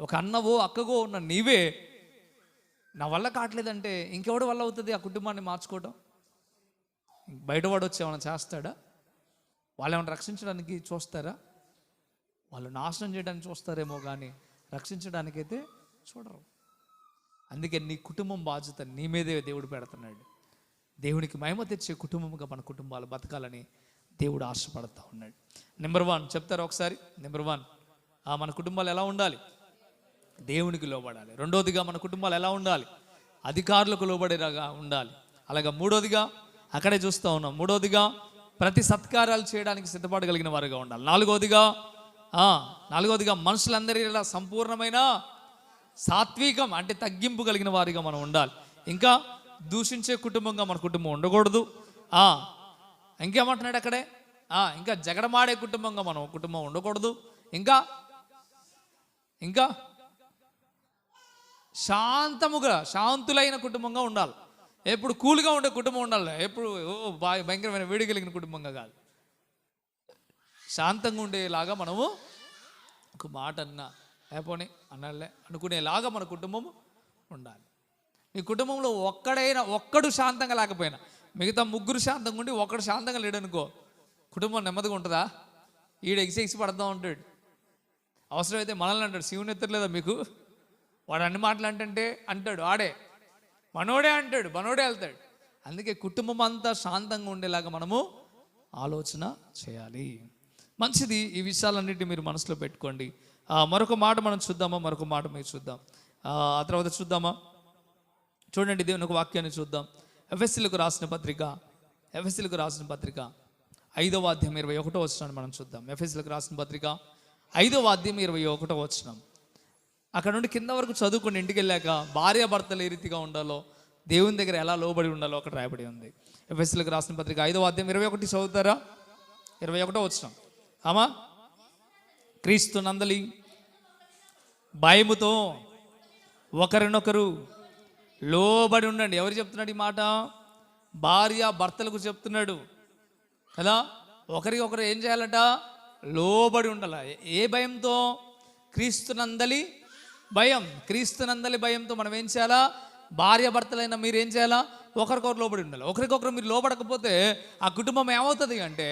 ఒక అన్నవో అక్కగో ఉన్న నీవే నా వల్ల కావట్లేదంటే ఇంకెవడి వల్ల అవుతుంది ఆ కుటుంబాన్ని మార్చుకోవడం? బయటవాడు వచ్చి ఏమైనా చేస్తాడా? వాళ్ళు ఏమైనా రక్షించడానికి చూస్తారా? వాళ్ళు నాశనం చేయడానికి చూస్తారేమో కానీ రక్షించడానికైతే చూడరు. అందుకే నీ కుటుంబం బాధ్యత నీ మీదే దేవుడు పెడుతున్నాడు. దేవునికి మహిమ తెచ్చే కుటుంబంగా మన కుటుంబాలు బతకాలని దేవుడు ఆశపడతా ఉన్నాడు. నెంబర్ 1 చెప్తారు ఒకసారి. నెంబర్ 1, మన కుటుంబాలు ఎలా ఉండాలి? దేవునికి లోబడాలి. రెండోదిగా మన కుటుంబాలు ఎలా ఉండాలి? అధికారులకు లోబడేలాగా ఉండాలి. అలాగా మూడోదిగా అక్కడే చూస్తూ ఉన్నాం. మూడోదిగా ప్రతి సత్కారాలు చేయడానికి సిద్ధపడగలిగిన వారుగా ఉండాలి. నాలుగోదిగా మనుషులందరిలా సంపూర్ణమైన సాత్వికం అంటే తగ్గింపు కలిగిన వారిగా మనం ఉండాలి. ఇంకా దూషించే కుటుంబంగా మన కుటుంబం ఉండకూడదు. ఇంకేమంటున్నాడు అక్కడే? ఇంకా జగడమాడే కుటుంబంగా మనం కుటుంబం ఉండకూడదు. ఇంకా శాంతులైన కుటుంబంగా ఉండాలి. ఎప్పుడు కూల్గా ఉండే కుటుంబం ఉండాలి. ఎప్పుడు భయంకరమైన వేడి కలిగిన కుటుంబంగా కాదు, శాంతంగా ఉండేలాగా మనము ఒక మాట లేకపోతే అన్నలే అనుకునేలాగా మన కుటుంబం ఉండాలి. మీ కుటుంబంలో ఒక్కడు శాంతంగా లేకపోయినా మిగతా ముగ్గురు శాంతంగా ఉండి ఒక్కడు శాంతంగా లేడనుకో, కుటుంబం నెమ్మదిగా ఉంటుందా? ఈడు ఎగిసి పడతా ఉంటాడు. అవసరమైతే మనల్ని అంటాడు, శివుని ఎత్తలేదా మీకు? వాడు అన్ని మాటలు అంటాడు, ఆడే మనోడే అంటాడు, మనోడే వెళ్తాడు. అందుకే కుటుంబం అంతా శాంతంగా ఉండేలాగా మనము ఆలోచన చేయాలి. మంచిది. ఈ విషయాలన్నిటి మీరు మనసులో పెట్టుకోండి. మరొక మాట మనం చూద్దామా? మరొక మాట మీరు చూద్దాం. ఆ తర్వాత చూద్దామా? చూడండి, దేవుని ఒక వాక్యాన్ని చూద్దాం. ఎఫెసీయులకు రాసిన పత్రిక 5వ అధ్యాయం 21వ వచనాన్ని మనం చూద్దాం. ఎఫెసీయులకు రాసిన పత్రిక 5వ అధ్యాయం 21వ వచనం. అక్కడ నుండి కింద వరకు చదువుకుని ఇంటికి వెళ్ళాక భార్యాభర్తలు ఏ రీతిగా ఉండాలో, దేవుని దగ్గర ఎలా లోబడి ఉండాలో అక్కడ రాయబడి ఉంది. ఎఫెసీయులకు రాసిన పత్రిక 5వ అధ్యాయం 21 చదువుతారా? 21వ వచనం. క్రీస్తు నందలి భయముతో ఒకరినొకరు లోబడి ఉండండి. ఎవరు చెప్తున్నాడు ఈ మాట? భార్య భర్తలకు చెప్తున్నాడు కదా. ఒకరికొకరు ఏం చేయాలట? లోబడి ఉండాల. ఏ భయంతో? క్రీస్తునందలి భయం. క్రీస్తునందలి భయంతో మనం ఏం చేయాలా? భార్య భర్తలైన మీరు ఏం చేయాలా? ఒకరికొకరు లోబడి ఉండాలి. ఒకరికొకరు మీరు లోబడకపోతే ఆ కుటుంబం ఏమవుతుంది అంటే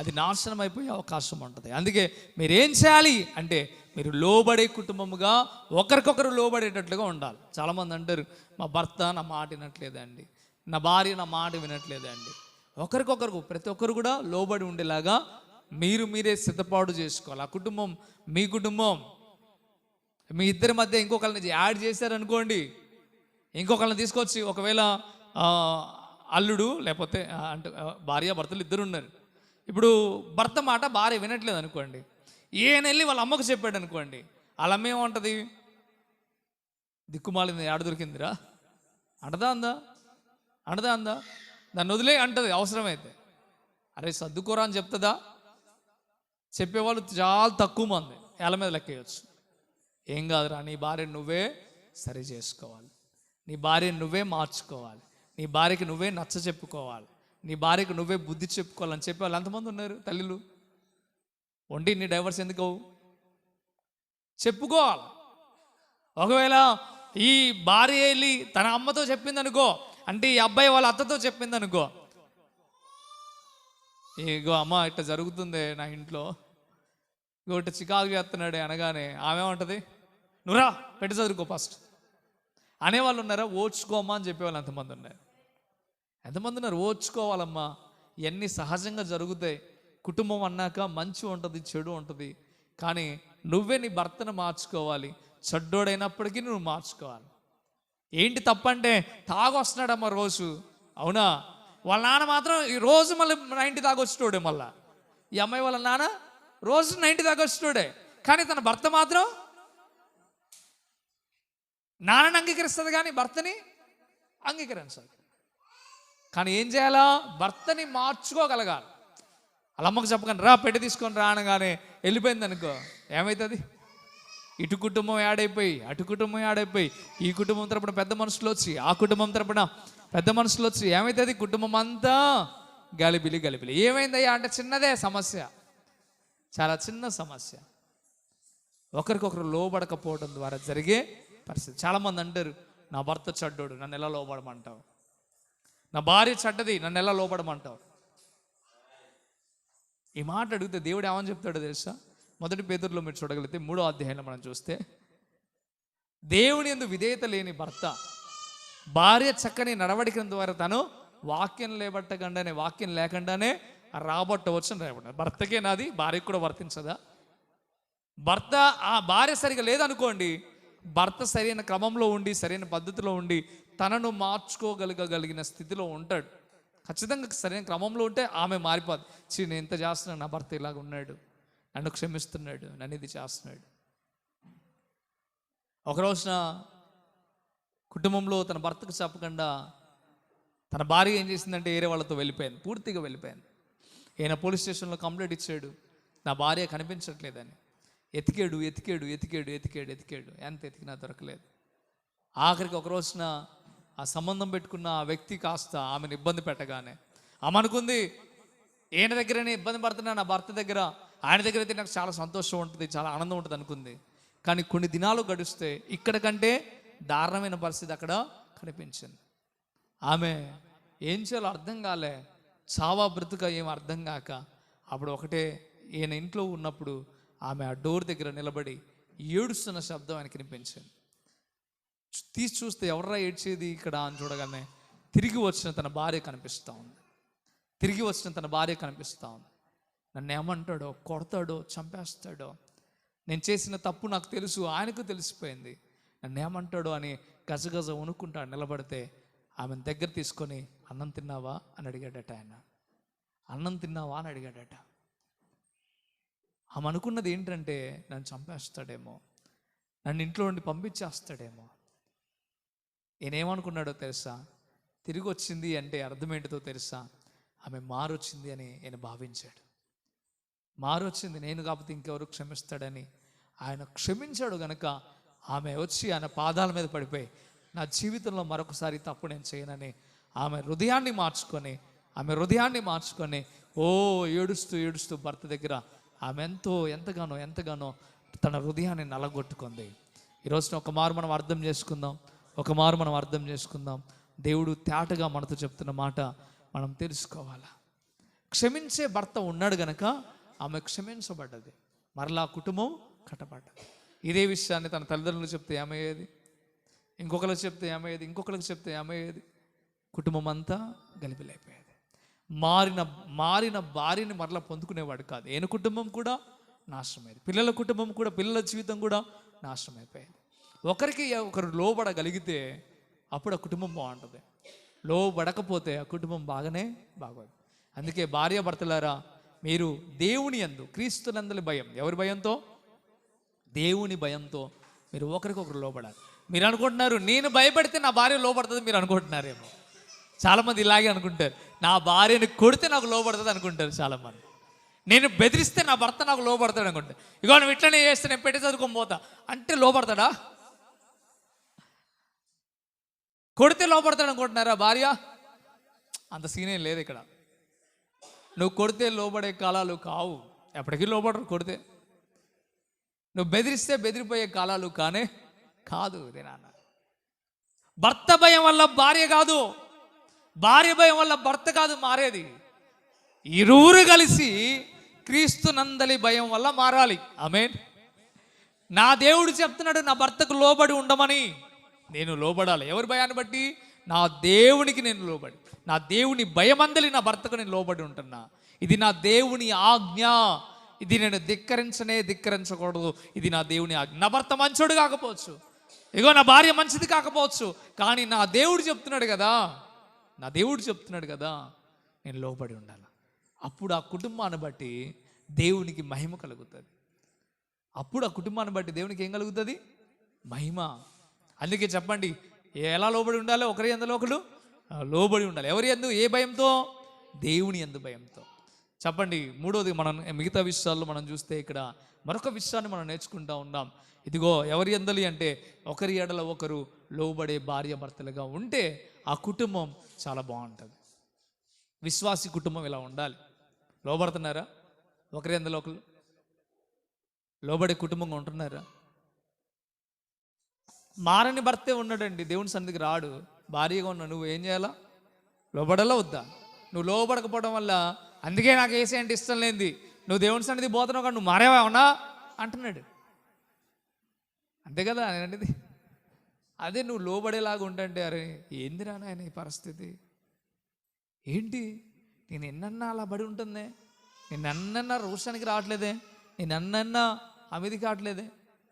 అది నాశనం అయిపోయే అవకాశం ఉంటుంది. అందుకే మీరేం చేయాలి అంటే మీరు లోబడే కుటుంబముగా ఒకరికొకరు లోబడేటట్లుగా ఉండాలి. చాలామంది అంటారు, మా భర్త నా మాట వినట్లేదండి, నా భార్య నా మాట వినట్లేదండి. ఒకరికొకరు ప్రతి ఒక్కరు కూడా లోబడి ఉండేలాగా మీరే సిద్ధపాటు చేసుకోవాలి. ఆ కుటుంబం మీ కుటుంబం. మీ ఇద్దరి మధ్య ఇంకొకరిని యాడ్ చేశారనుకోండి, ఇంకొకరిని తీసుకొచ్చి, ఒకవేళ అల్లుడు లేకపోతే అంటే భార్య భర్తలు ఇద్దరు ఉన్నారు. ఇప్పుడు భర్త మాట భార్య వినట్లేదు అనుకోండి, ఈయన వెళ్ళి వాళ్ళ అమ్మకు చెప్పాడు అనుకోండి, వాళ్ళ అమ్మ ఏమంటుంది? దిక్కుమాలింది, ఆడ దొరికిందిరా అంటదా అందా? దాన్ని వదిలే అంటది అవసరమైతే. అరే సర్దుకోరా అని చెప్తుందా? చెప్పేవాళ్ళు చాలా తక్కువ మంది, ఏళ్ళ మీద లెక్కేయచ్చు. ఏం కాదురా, నీ భార్యను నువ్వే సరి చేసుకోవాలి, నీ భార్యను నువ్వే మార్చుకోవాలి, నీ భార్యకి నువ్వే నచ్చ చెప్పుకోవాలి, నీ భార్యకు నువ్వే బుద్ధి చెప్పుకోవాలని చెప్పే వాళ్ళు ఎంతమంది ఉన్నారు తల్లిలు? ఒంటి నీ డైవర్స్ ఎందుకు చెప్పుకోవాలి. ఒకవేళ ఈ భార్య వెళ్ళి తన అమ్మతో చెప్పింది అనుకో, అంటే ఈ అబ్బాయి వాళ్ళ అత్తతో చెప్పింది అనుకో, ఇగో అమ్మ ఇట్లా జరుగుతుంది నా ఇంట్లో, ఇగో ఇట్లా చికాకు చేస్తున్నాడే అనగానే ఆమె ఉంటుంది, నువ్వురా పెట్టి చదువుకో ఫస్ట్ అనేవాళ్ళు ఉన్నారా? ఓర్చుకోమ్మా అని చెప్పేవాళ్ళు ఎంతమంది ఉన్నారు? ఎంతమంది ఉన్నారు? ఓర్చుకోవాలమ్మా, ఇవన్నీ సహజంగా జరుగుతాయి. కుటుంబం అన్నాక మంచి ఉంటుంది, చెడు ఉంటుంది. కానీ నువ్వే నీ భర్తను మార్చుకోవాలి. చెడ్డోడైనప్పటికీ నువ్వు మార్చుకోవాలి. ఏంటి తప్పంటే తాగొస్తున్నాడమ్మా రోజు, అవునా? వాళ్ళ నాన్న మాత్రం ఈ రోజు మళ్ళీ 90 దాకా వచ్చేటోడే. మళ్ళా ఈ అమ్మాయి వాళ్ళ నాన్న రోజు 90 దాకా వచ్చేటోడే, కానీ తన భర్త మాత్రం నాన్నని అంగీకరిస్తుంది కానీ భర్తని అంగీకరించదు. కానీ ఏం చేయాలా? భర్తని మార్చుకోగలగాలి. వాళ్ళ అమ్మకు చెప్పకండి రా పెట్టి తీసుకొని రా అనగానే వెళ్ళిపోయింది అనుకో, ఏమవుతుంది? ఇటు కుటుంబం యాడైపోయి అటు కుటుంబం యాడైపోయి ఈ కుటుంబం తరపున పెద్ద మనుషులు వచ్చి ఆ కుటుంబం తరపున పెద్ద మనుషులు వచ్చి ఏమవుతుంది? కుటుంబం అంతా గలిబిలి గలిబిలి. ఏమైందయ్యా అంటే చిన్నదే సమస్య, చాలా చిన్న సమస్య. ఒకరికొకరు లోబడకపోవడం ద్వారా జరిగే పరిస్థితి. చాలామంది అంటారు, నా భర్త చెడ్డోడు, నన్ను ఎలా లోబడమంటావు? నా భార్య చెడ్డది, నన్ను ఎలా లోబడమంటావు? ఈ మాట అడిగితే దేవుడు ఏమని చెప్తాడో తెలుసా? 1 పేతురులో మీరు చూడగలిగితే 3వ అధ్యాయంలో మనం చూస్తే, దేవుని యందు విధేయత లేని భర్త భార్య చక్కని నడవడికం ద్వారా తను వాక్యం లేకుండానే రాబట్టవచ్చు అని రాబట్టారు. భర్తకే నాది, భార్యకు కూడా వర్తించదా? భర్త ఆ భార్య సరిగా లేదనుకోండి, భర్త సరైన క్రమంలో ఉండి సరైన పద్ధతిలో ఉండి తనను మార్చుకోగలిగిన స్థితిలో ఉంటాడు. ఖచ్చితంగా సరైన క్రమంలో ఉంటే ఆమె మారిపోదు. నేను ఎంత చేస్తున్నాను, నా భర్త ఇలాగ ఉన్నాడు, నన్ను క్షమిస్తున్నాడు, నన్ను ఇది చేస్తున్నాడు. ఒక రోజున కుటుంబంలో తన భర్తకు చెప్పకుండా తన భార్య ఏం చేసిందంటే వేరే వాళ్ళతో వెళ్ళిపోయింది, పూర్తిగా వెళ్ళిపోయింది. ఈయన పోలీస్ స్టేషన్లో కంప్లైంట్ ఇచ్చాడు, నా భార్య కనిపించట్లేదని. ఎతికాడు ఎంత ఎతికినా దొరకలేదు. ఆఖరికి ఒక రోజున ఆ సంబంధం పెట్టుకున్న ఆ వ్యక్తి కాస్త ఆమెను ఇబ్బంది పెట్టగానే ఆమె అనుకుంది, ఈయన దగ్గరనే ఇబ్బంది పడుతున్నా, నా భర్త దగ్గర, ఆయన దగ్గర అయితే నాకు చాలా సంతోషం ఉంటుంది, చాలా ఆనందం ఉంటుంది అనుకుంది. కానీ కొన్ని దినాలు గడిస్తే ఇక్కడ కంటే దారుణమైన పరిస్థితి అక్కడ కనిపించింది. ఆమె ఏం చేయాలో అర్థం కాలే, చావా బ్రతుక ఏం అర్థం కాక అప్పుడు ఒకటే, ఈయన ఇంట్లో ఉన్నప్పుడు ఆమె ఆ డోర్ దగ్గర నిలబడి ఏడుస్తున్న శబ్దం ఆయనకి వినిపించింది. తీసి చూస్తే ఎవర్రా ఏడ్చేది ఇక్కడ అని చూడగానే తిరిగి వచ్చిన తన భార్య కనిపిస్తూ ఉంది. నన్ను ఏమంటాడో, కొడతాడో, చంపేస్తాడో, నేను చేసిన తప్పు నాకు తెలుసు, ఆయనకు తెలిసిపోయింది, నన్ను ఏమంటాడో అని గజగజ వణుకుంటాడు. నిలబడితే ఆమెను దగ్గర తీసుకొని అన్నం తిన్నావా అని అడిగాడట. ఆమె అనుకున్నది ఏంటంటే నన్ను చంపేస్తాడేమో, నన్ను ఇంట్లో నుండి పంపించేస్తాడేమో. ఈయనేమనుకున్నాడో తెలుసా? తిరిగి వచ్చింది అంటే అర్థం ఏంటిదో తెలుసా? ఆమె మారొచ్చింది అని ఆయన భావించాడు. మారొచ్చింది, నేను కాకపోతే ఇంకెవరు క్షమిస్తాడని ఆయన క్షమించాడు. గనక ఆమె వచ్చి ఆయన పాదాల మీద పడిపోయి, నా జీవితంలో మరొకసారి తప్పు నేను చేయనని ఆమె హృదయాన్ని మార్చుకొని ఏడుస్తూ భర్త దగ్గర ఆమె ఎంతగానో తన హృదయాన్ని నలగొట్టుకుంది. ఈరోజున ఒక మారు మనం అర్థం చేసుకుందాం. దేవుడు తేటగా మనతో చెప్తున్న మాట మనం తెలుసుకోవాలా. క్షమించే భర్త ఉన్నాడు గనక ఆమె క్షమించబడ్డది, మరలా కుటుంబం కట్టబడ్డది. ఇదే విషయాన్ని తన తల్లిదండ్రులకు చెప్తే ఏమయ్యేది? ఇంకొకరికి చెప్తే ఏమయ్యేది? కుటుంబం అంతా గలిబిలైపోయేది. మారిన భార్యని మరలా పొందుకునేవాడు కాదు. ఈయన కుటుంబం కూడా నాశనమైంది, పిల్లల జీవితం కూడా నాశనమైపోయేది. ఒకరికి ఒకరు లోబడగలిగితే అప్పుడు ఆ కుటుంబం బాగుంటుంది. లోబడకపోతే ఆ కుటుంబం బాగోదు. అందుకే భార్య భర్తలారా, మీరు దేవుని యందు క్రీస్తునందలి భయం, ఎవరి భయంతో? దేవుని భయంతో మీరు ఒకరికొకరు లోబడాలి. మీరు అనుకుంటున్నారు నేను భయపడితే నా భార్య లోబడుతుంది, మీరు అనుకుంటున్నారేమో. చాలామంది ఇలాగే అనుకుంటారు, నా భార్యని కొడితే నాకు లోబడుతుంది అనుకుంటారు చాలామంది. నేను బెదిరిస్తే నా భర్త నాకు లోబడతాడు అనుకుంటారు. ఇగో నువ్వు ఇట్లనే చేస్తే నేను పెట్టి చదువుకొని పోతా అంటే లోబడతాడా? కొడితే లోబడతాడు అనుకుంటున్నారా భార్య? అంత సీనే లేదు ఇక్కడ. నువ్వు కొడితే లోబడే కాలాలు కావు, ఎప్పటికీ లోబడరు కొడితే. నువ్వు బెదిరిస్తే బెదిరిపోయే కాలాలు కాదు. నాన్న, భర్త భయం వల్ల భార్య కాదు, భార్య భయం వల్ల భర్త కాదు మారేది. ఇరువురు కలిసి క్రీస్తు నందలి భయం వల్ల మారాలి. ఆమేన్. నా దేవుడు చెప్తున్నాడు నా భర్తకు లోబడి ఉండమని. నేను లోబడాలి. ఎవరి భయాన్ని బట్టి? నా దేవునికి నేను లోబడి, నా దేవుని భయమందలి నా భర్తకు నేను లోబడి ఉంటున్నా. ఇది నా దేవుని ఆజ్ఞ. ఇది నేను ధిక్కరించకూడదు. ఇది నా దేవుని ఆజ్ఞ. నా భర్త మంచోడు కాకపోవచ్చు, ఇగో నా భార్య మంచిది కాకపోవచ్చు, కానీ నా దేవుడు చెప్తున్నాడు కదా, నా దేవుడు చెప్తున్నాడు కదా, నేను లోబడి ఉండాలి. అప్పుడు ఆ కుటుంబాన్ని బట్టి దేవునికి మహిమ కలుగుతుంది. అప్పుడు ఆ కుటుంబాన్ని బట్టి దేవునికి ఏం కలుగుతుంది? మహిమ. అందుకే చెప్పండి, ఎలా లోబడి ఉండాలి? ఒకరి యందు ఒకరు లోబడి ఉండాలి. ఎవరి యందు? ఏ భయంతో? దేవుని యందు భయంతో. చెప్పండి. మూడోది, మనం మిగతా విషయాల్లో మనం చూస్తే ఇక్కడ మరొక విషయాన్ని మనం నేర్చుకుంటూ ఉన్నాం. ఇదిగో ఎవరి యందలి అంటే ఒకరి ఎడల ఒకరు లోబడే భార్య భర్తలుగా ఉంటే ఆ కుటుంబం చాలా బాగుంటుంది. విశ్వాసి కుటుంబం ఇలా ఉండాలి. లోబడుతున్నారా? ఒకరి యందలి ఒకరు లోబడే కుటుంబంగా ఉంటున్నారా? మారని భర్తే ఉన్నాడండి, దేవుని సన్నిధికి రాడు, భార్యగా ఉన్నా, నువ్వు ఏం చేయాలా? లోబడాలా వద్దా? నువ్వు లోబడకపోవడం వల్ల, అందుకే నాకు ఏసీ అంటే ఇష్టం లేనిది, నువ్వు దేవుని సన్నిధి పోతున్నావు కానీ నువ్వు మారేవా ఉన్నా అంటున్నాడు. అంతే కదా అనేది. అదే నువ్వు లోబడేలాగా ఉంటే, అరే ఏందిరా నాయన ఈ పరిస్థితి ఏంటి, నేను ఎన్నన్నా అలా బడి ఉంటుందే, నేను అన్నన్నా రోషానికి రావట్లేదే, నేను అన్నన్నా అమిది కావట్లేదే.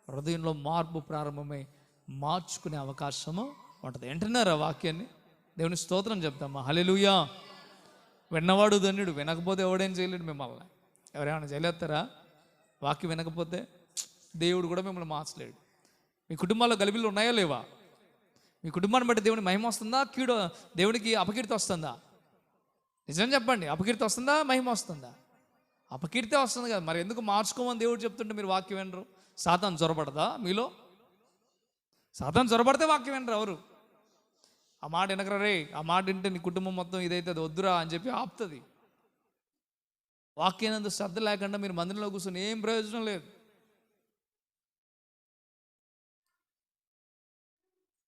హృదయంలో మార్పు ప్రారంభమై మార్చుకునే అవకాశము ఉంటుంది. వింటున్నారా వాక్యాన్ని? దేవుని స్తోత్రం చెప్తామా? హల్లెలూయా. విన్నవాడు ధన్యుడు, వినకపోతే ఎవడేం చేయలేడు. మిమ్మల్ని ఎవరేమైనా చేయలేస్తారా? వాక్యం వినకపోతే దేవుడు కూడా మిమ్మల్ని మార్చలేడు. మీ కుటుంబాల్లో గలిబిలు ఉన్నాయా లేవా? మీ కుటుంబాన్ని బట్టి దేవుని మహిమ వస్తుందా, దేవునికి అపకీర్తి వస్తుందా? నిజం చెప్పండి. అపకీర్తి వస్తుందా, మహిమ వస్తుందా? అపకీర్తి వస్తుంది కదా. మరి ఎందుకు మార్చుకోమని దేవుడు చెప్తుంటే మీరు వాక్యం వినరు? సాతాను జ్వరపడదా మీలో? సాతాను జ్వరపడితే వాక్యం వినరు ఎవరు? ఆ మాట వినకరా రే, ఆ మాట వింటే నీ కుటుంబం మొత్తం ఇదైతే అది వద్దురా అని చెప్పి ఆపుతుంది. వాక్యానందు శ్రద్ధ లేకుండా మీరు మందిరంలో కూర్చొని ఏం ప్రయోజనం లేదు.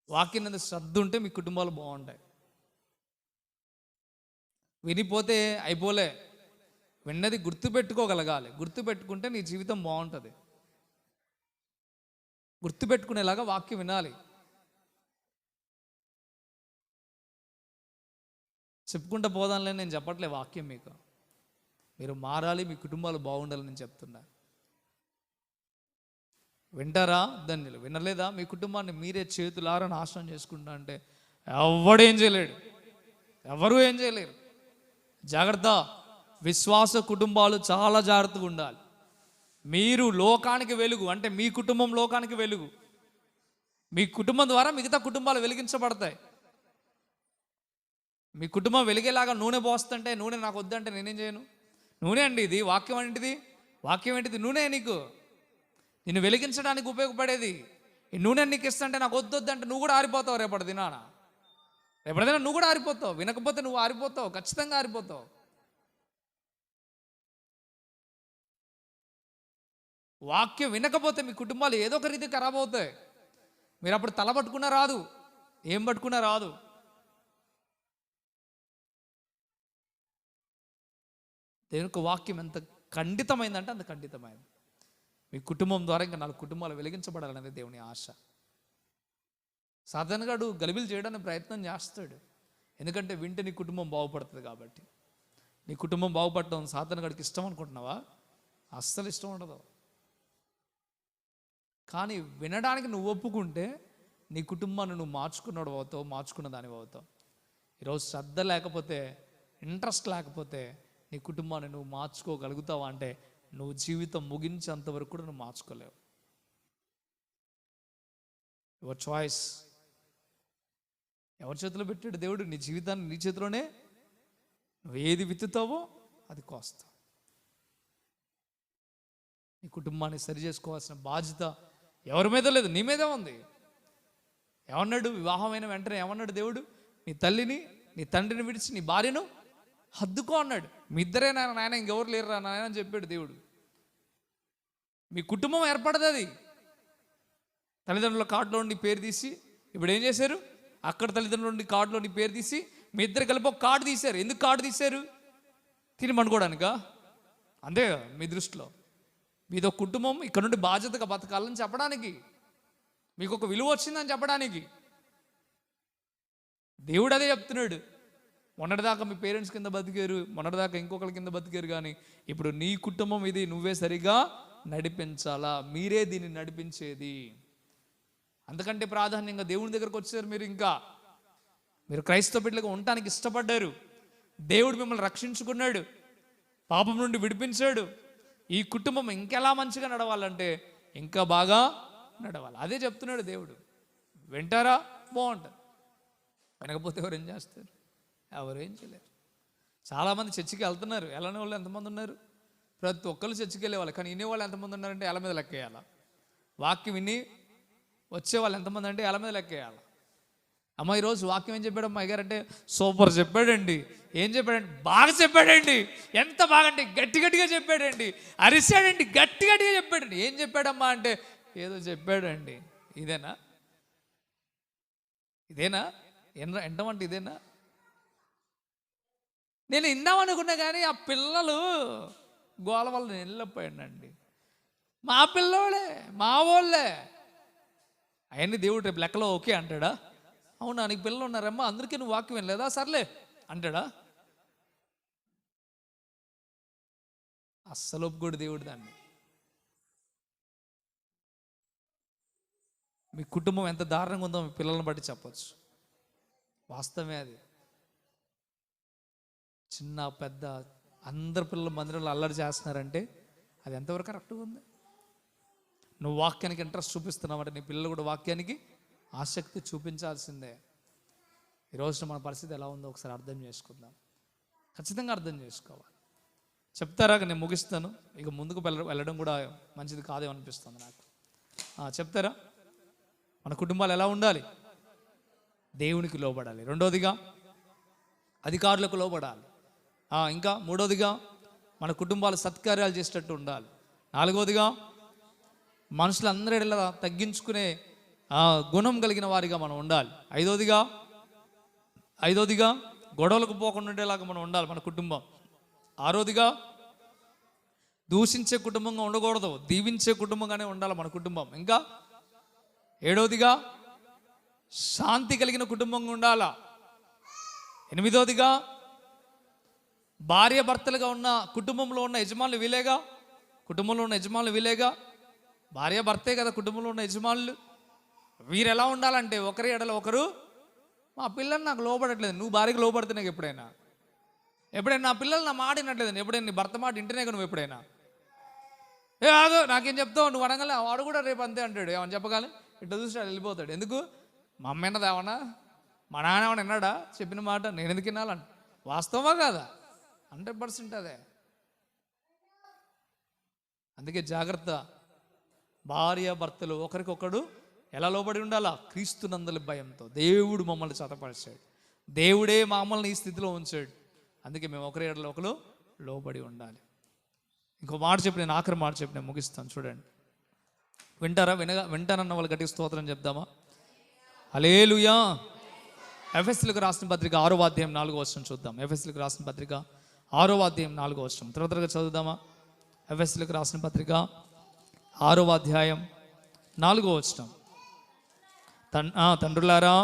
వాక్యానందు శ్రద్ధ ఉంటే మీ కుటుంబాలు బాగుంటాయి. వినిపోతే అయిపోలే, విన్నది గుర్తుపెట్టుకోగలగాలి. గుర్తుపెట్టుకుంటే నీ జీవితం బాగుంటుంది. గుర్తుపెట్టుకునేలాగా వాక్యం వినాలి. చెప్పుకుంటూ పోదాంలే, నేను చెప్పట్లే వాక్యం మీకు. మీరు మారాలి, మీ కుటుంబాలు బాగుండాలని నేను చెప్తున్నా. వింటారా? ధన్యులు. వినలేదా? మీ కుటుంబాన్ని మీరే చేతులారా నాశనం చేసుకుంటా అంటే ఎవడేం చేయలేడు, ఎవరు ఏం చేయలేరు. జాగ్రత్త. విశ్వాస కుటుంబాలు చాలా జాగ్రత్తగా ఉండాలి. మీరు లోకానికి వెలుగు, అంటే మీ కుటుంబం లోకానికి వెలుగు. మీ కుటుంబం ద్వారా మిగతా కుటుంబాలు వెలిగించబడతాయి. మీ కుటుంబం వెలిగేలాగా నూనె పోస్తుంటే, నూనె నాకు వద్దంటే నేనేం చేయను? నూనె అండి ఇది. వాక్యం ఏంటిది? వాక్యం ఏంటిది? నూనె. నీకు నిన్ను వెలిగించడానికి ఉపయోగపడేది. ఈ నూనె నీకు ఇస్తుంటే నాకు వద్దంటే నువ్వు కూడా ఆరిపోతావు. రేపటి దినాన నువ్వు కూడా ఆరిపోతావు. వినకపోతే నువ్వు ఆరిపోతావు, ఖచ్చితంగా ఆరిపోతావు. వాక్యం వినకపోతే మీ కుటుంబాలు ఏదో ఒక రీతి ఖరాబ్ అవుతాయి. మీరు అప్పుడు తల పట్టుకున్నా రాదు, ఏం పట్టుకున్నా రాదు. దేవునికి వాక్యం ఎంత ఖండితమైందంటే అంత ఖండితమైంది. మీ కుటుంబం ద్వారా ఇంకా 4 కుటుంబాలు వెలిగించబడాలనేది దేవుని ఆశ. సాధారణగాడు గలిబిలు చేయడానికి ప్రయత్నం చేస్తాడు, ఎందుకంటే వింటే నీ కుటుంబం బాగుపడుతుంది కాబట్టి. నీ కుటుంబం బాగుపడటం సాధారణగాడికి ఇష్టం అనుకుంటున్నావా? అస్సలు ఇష్టం ఉండదు. కానీ వినడానికి నువ్వు ఒప్పుకుంటే నీ కుటుంబాన్ని నువ్వు మార్చుకున్నాడు అవుతావు, మార్చుకున్న దానివి అవుతావు. ఈరోజు శ్రద్ధ లేకపోతే, ఇంట్రెస్ట్ లేకపోతే నీ కుటుంబాన్ని నువ్వు మార్చుకోగలుగుతావా అంటే నువ్వు జీవితం ముగించేంత వరకు కూడా నువ్వు మార్చుకోలేవు. Your choice. ఎవరి చేతిలో పెట్టాడు దేవుడు? నీ జీవితాన్ని నీ చేతిలోనే. నువ్వు ఏది విత్తుతావో అది కోస్తావు. నీ కుటుంబాన్ని సరి చేసుకోవాల్సిన బాధ్యత ఎవరి మీద లేదు, నీ మీదే ఉంది. ఏమన్నాడు? వివాహమైన వెంటనే ఏమన్నాడు దేవుడు? నీ తల్లిని నీ తండ్రిని విడిచి నీ భార్యను హద్దుకో అన్నాడు. మీ ఇద్దరే నాయన, ఇంకెవరు లేరురా నాయన అని చెప్పాడు దేవుడు. మీ కుటుంబం ఏర్పడదు. అది తల్లిదండ్రుల కార్డులో నీ పేరు తీసి, ఇప్పుడు ఏం చేశారు? అక్కడ తల్లిదండ్రుల కార్డులో నీ పేరు తీసి మీ ఇద్దరు కలిపి ఒక కార్డు తీశారు. ఎందుకు కార్డు తీశారు? తిని పండుకోవడానికా? అంతే మీ దృష్టిలో మీదో కుటుంబం ఇక్కడ నుండి బాధ్యతగా బతకాలని చెప్పడానికి, మీకు ఒక విలువ వచ్చిందని చెప్పడానికి. దేవుడు అదే చెప్తున్నాడు. మొన్నటిదాకా మీ పేరెంట్స్ కింద బతికారు, మొన్నటిదాకా ఇంకొకరి కింద బతికారు, కానీ ఇప్పుడు నీ కుటుంబం ఇది, నువ్వే సరిగా నడిపించాలా, మీరే దీన్ని నడిపించేది. అందుకంటే ప్రాధాన్యంగా దేవుని దగ్గరకు వచ్చారు. మీరు క్రైస్తవ బిడ్డలుగా ఉండటానికి ఇష్టపడ్డారు. దేవుడు మిమ్మల్ని రక్షించుకున్నాడు, పాపం నుండి విడిపించాడు. ఈ కుటుంబం ఇంకెలా మంచిగా నడవాలంటే ఇంకా బాగా నడవాలి. అదే చెప్తున్నాడు దేవుడు. వింటారా? బాగుంటుంది. వినకపోతే ఎవరు ఏం చేస్తారు? ఎవరు ఏం చేయలేరు. చాలామంది చర్చికి వెళ్తున్నారు, వెళ్ళని వాళ్ళు ఎంతమంది ఉన్నారు? ప్రతి ఒక్కరు చర్చికి వెళ్ళేవాళ్ళు, కానీ వినేవాళ్ళు ఎంతమంది ఉన్నారంటే ఎల మీద లెక్కేయాలి. వాక్యం విని వచ్చేవాళ్ళు ఎంతమంది అంటే ఎల మీద లెక్కేయాలి. అమ్మ ఈరోజు వాక్యం ఏం చెప్పాడు అమ్మ గారు అంటే, సూపర్ చెప్పాడండి. ఏం చెప్పాడండి? బాగా చెప్పాడండి. ఎంత బాగండి, గట్టి గట్టిగా చెప్పాడండి, అరిశాడండి, గట్టి గట్టిగా చెప్పాడండి. ఏం చెప్పాడమ్మా అంటే, ఏదో చెప్పాడండి. ఇదేనా? ఎంటమంటే ఇదేనా? నేను ఇందామనుకున్నా కానీ ఆ పిల్లలు గోల వల్ల నేను వెళ్ళిపోయానండి. మా పిల్లోడే, మా వాళ్ళే. అవన్నీ దేవుడు రేపు లెక్కలో ఓకే అంటాడా? అవునా, నీకు పిల్లలు ఉన్నారమ్మా, అందరికీ నువ్వు వాక్యం వినలేదా, సర్లే అంటాడా? అస్సలు ఒప్పుకోడు దేవుడు దాన్ని. మీ కుటుంబం ఎంత దారుణంగా ఉందో మీ పిల్లల్ని బట్టి చెప్పచ్చు. వాస్తవమే అది. చిన్న పెద్ద అందరు పిల్లలు మందిరంలో అల్లరి చేస్తున్నారంటే అది ఎంతవరకు కరెక్ట్గా ఉంది? నువ్వు వాక్యానికి ఇంట్రెస్ట్ చూపిస్తున్నావంటే నీ పిల్లలు కూడా వాక్యానికి ఆసక్తి చూపించాల్సిందే. ఈరోజు మన పరిస్థితి ఎలా ఉందో ఒకసారి అర్థం చేసుకుందాం. ఖచ్చితంగా అర్థం చేసుకోవాలి. చెప్తారా? నేను ముగిస్తాను. ఇక ముందుకు వెళ్ళడం కూడా మంచిది కాదేమనిపిస్తుంది నాకు. చెప్తారా? మన కుటుంబాలు ఎలా ఉండాలి? దేవునికి లోబడాలి. రెండోదిగా అధికారులకు లోబడాలి. ఇంకా మూడోదిగా మన కుటుంబాలు సత్కార్యాలు చేసేటట్టు ఉండాలి. నాలుగోదిగా మనుషులందరి ఎడల తగ్గించుకునే గుణం కలిగిన వారిగా మనం ఉండాలి. ఐదోదిగా గొడవలకు పోకుండా ఉండేలాగా మనం ఉండాలి మన కుటుంబం. ఆరోదిగా దూషించే కుటుంబంగా ఉండకూడదు, దీవించే కుటుంబంగానే ఉండాలి మన కుటుంబం. ఇంకా ఏడోదిగా శాంతి కలిగిన కుటుంబంగా ఉండాలా. ఎనిమిదోదిగా భార్య భర్తలుగా ఉన్న కుటుంబంలో ఉన్న యజమానులు వీలేగా. భార్య భర్తే కదా కుటుంబంలో ఉన్న యజమానులు. వీరు ఎలా ఉండాలంటే ఒకరి ఎడల ఒకరు, మా పిల్లలు నాకు లోపడట్లేదు, నువ్వు భార్యకు లోపడుతున్నావు ఎప్పుడైనా నా పిల్లలు నా మాట వినట్లేదు, ఎప్పుడైనా నీ భర్త మాట వింటేనే నువ్వు ఎప్పుడైనా ఆగో నాకేం చెప్తావు నువ్వు అనగానే వాడు కూడా రేపు అంతే అంటాడు. ఏమని చెప్పగాలి ఇట్లా చూసి వెళ్ళిపోతాడు. ఎందుకు? మా అమ్మ విన్నది ఏమన్నా, మా నాన్న ఏమన్నా విన్నాడా చెప్పిన మాట? నేను ఎందుకు వినాలంట? వాస్తవమా కాదా? 100% అదే. అందుకే జాగ్రత్త. భార్య భర్తలు ఒకరికొకడు ఎలా లోబడి ఉండాలా? క్రీస్తునందలి భయంతో. దేవుడు మమ్మల్ని చతపరిచాడు, దేవుడే మమ్మల్ని ఈ స్థితిలో ఉంచాడు. అందుకే మేము ఒకరి ఎడల ఒకరు లోబడి ఉండాలి. ఇంకో మాట చెప్పి నేను ఆఖరి మాట చెప్పి నేను ముగిస్తాను. చూడండి, వింటారా? వింటానన్న వాళ్ళు గట్టిగా స్తోత్రం చెప్దామా? హల్లెలూయా. ఎఫెసీయులకు రాసిన పత్రిక 6వ అధ్యాయం 4వ వచనం చూద్దాం. ఎఫెసీయులకు రాసిన పత్రిక 6వ అధ్యాయం 4వ వచనం త్వరగా చదువుదామా? ఎఫెసీయులకు రాసిన పత్రిక 6వ అధ్యాయం 4వ వచనం. తండ్రులారా,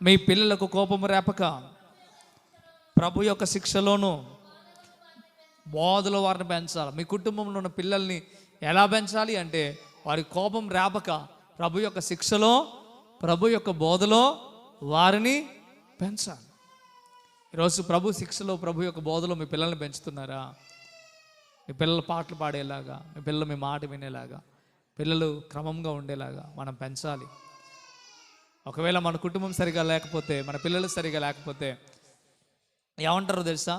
మీ పిల్లలకు కోపము రేపక ప్రభు యొక్క శిక్షలోను బోధలో వారిని పెంచాలి. మీ కుటుంబంలో ఉన్న పిల్లల్ని ఎలా పెంచాలి అంటే వారి కోపం రేపక ప్రభు యొక్క శిక్షలో, ప్రభు యొక్క బోధలో వారిని పెంచాలి. ఈరోజు ప్రభు శిక్షలో, ప్రభు యొక్క బోధలో మీ పిల్లల్ని పెంచుతున్నారా? మీ పిల్లలు పాటలు పాడేలాగా, మీ పిల్లలు మీ మాట వినేలాగా, పిల్లలు క్రమంగా ఉండేలాగా మనం పెంచాలి. ఒకవేళ మన కుటుంబం సరిగా లేకపోతే, మన పిల్లలు సరిగా లేకపోతే ఏమంటారో తెలుసా?